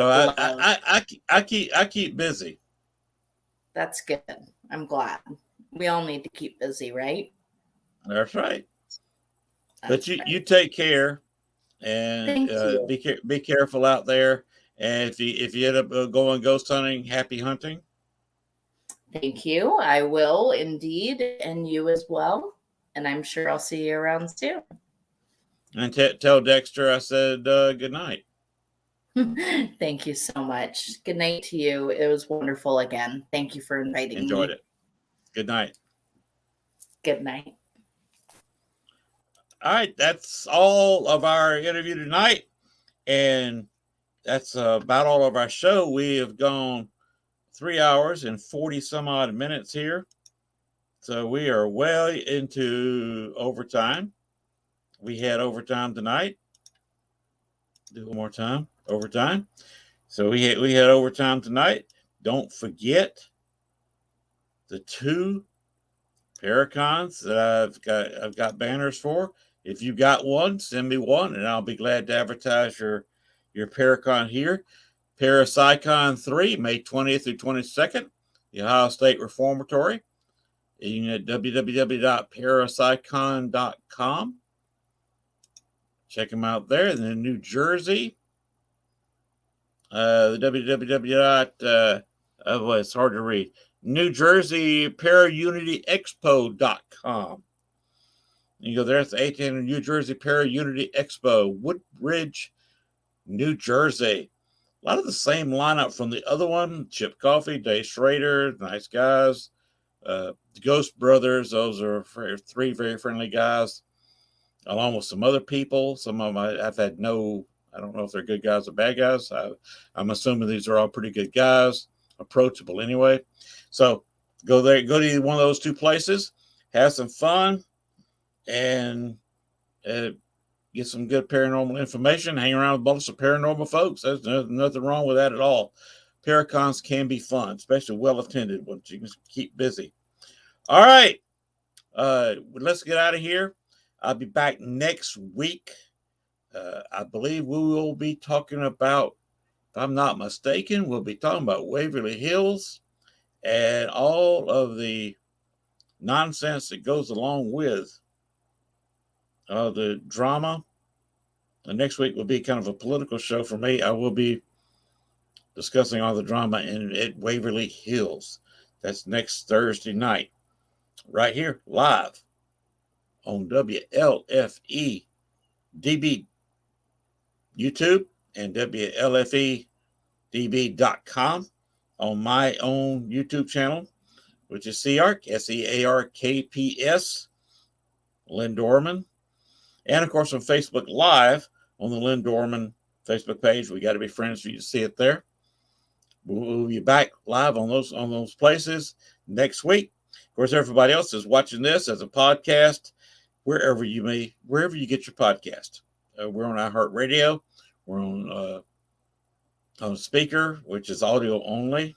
I keep busy. That's good. I'm glad. We all need to keep busy, right? That's right. But you take care, and be careful out there. And if you end up going ghost hunting, happy hunting. Thank you. I will indeed, and you as well. And I'm sure I'll see you around soon. And tell Dexter I said good night. Thank you so much. Good night to you. It was wonderful again. Thank you for inviting me. Enjoyed it. Good night. Good night. All right, that's all of our interview tonight, and that's about all of our show. We have gone 3 hours and 40 some odd minutes here, so we are well into overtime. We had overtime tonight. Do one more time, overtime. So we had overtime tonight. Don't forget the 2 Paracons that I've got banners for. If you got one, send me one, and I'll be glad to advertise your Paracon here. Parapsychon 3, May 20th through 22nd, the Ohio State Reformatory. You can at www.parapsychon.com. Check them out there. And then New Jersey, the www. It's hard to read. New Jersey ParaUnityExpo.com. You go there, it's the 18th New Jersey Para-Unity Expo, Woodbridge, New Jersey. A lot of the same lineup from the other one. Chip Coffey, Dave Schrader, nice guys. The Ghost Brothers, those are 3 very friendly guys, along with some other people. Some of them I've had I don't know if they're good guys or bad guys. I'm assuming these are all pretty good guys, approachable anyway. So go there, go to either one of those 2 places, have some fun, and get some good paranormal information. Hang around with a bunch of paranormal folks. There's nothing wrong with that at all. Paracons can be fun, especially well-attended ones. You can keep busy. All right. Let's get out of here. I'll be back next week. I believe we will be talking about, if I'm not mistaken, we'll be talking about Waverly Hills and all of the nonsense that goes along with the drama. The next week will be kind of a political show for me. I will be discussing all the drama at Waverly Hills. That's next Thursday night, right here, live on WLFE DB YouTube and WLFEDB.com on my own YouTube channel, which is SEARK, SEARKPS, Lynn Dorman. And, of course, on Facebook Live on the Lynn Dorman Facebook page. We got to be friends for you to see it there. We'll be back live on those places next week. Of course, everybody else is watching this as a podcast, wherever you get your podcast. We're on iHeartRadio. We're on Speaker, which is audio only.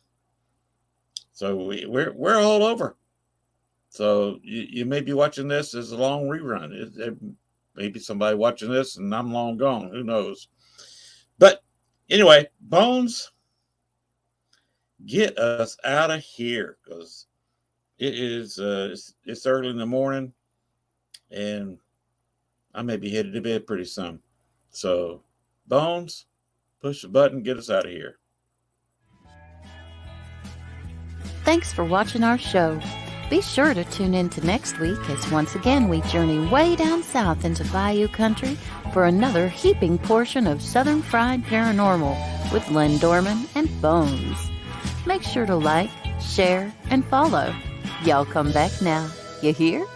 So we're all over. So you may be watching this as a long rerun. Maybe somebody watching this and I'm long gone. Who knows? But anyway, Bones, get us out of here, because it is it's early in the morning, and I may be headed to bed pretty soon. So, Bones, push the button, get us out of here. Thanks for watching our show. Be sure to tune in to next week as once again we journey way down south into Bayou Country for another heaping portion of Southern Fried Paranormal with Len Dorman and Bones. Make sure to like, share, and follow. Y'all come back now. You hear?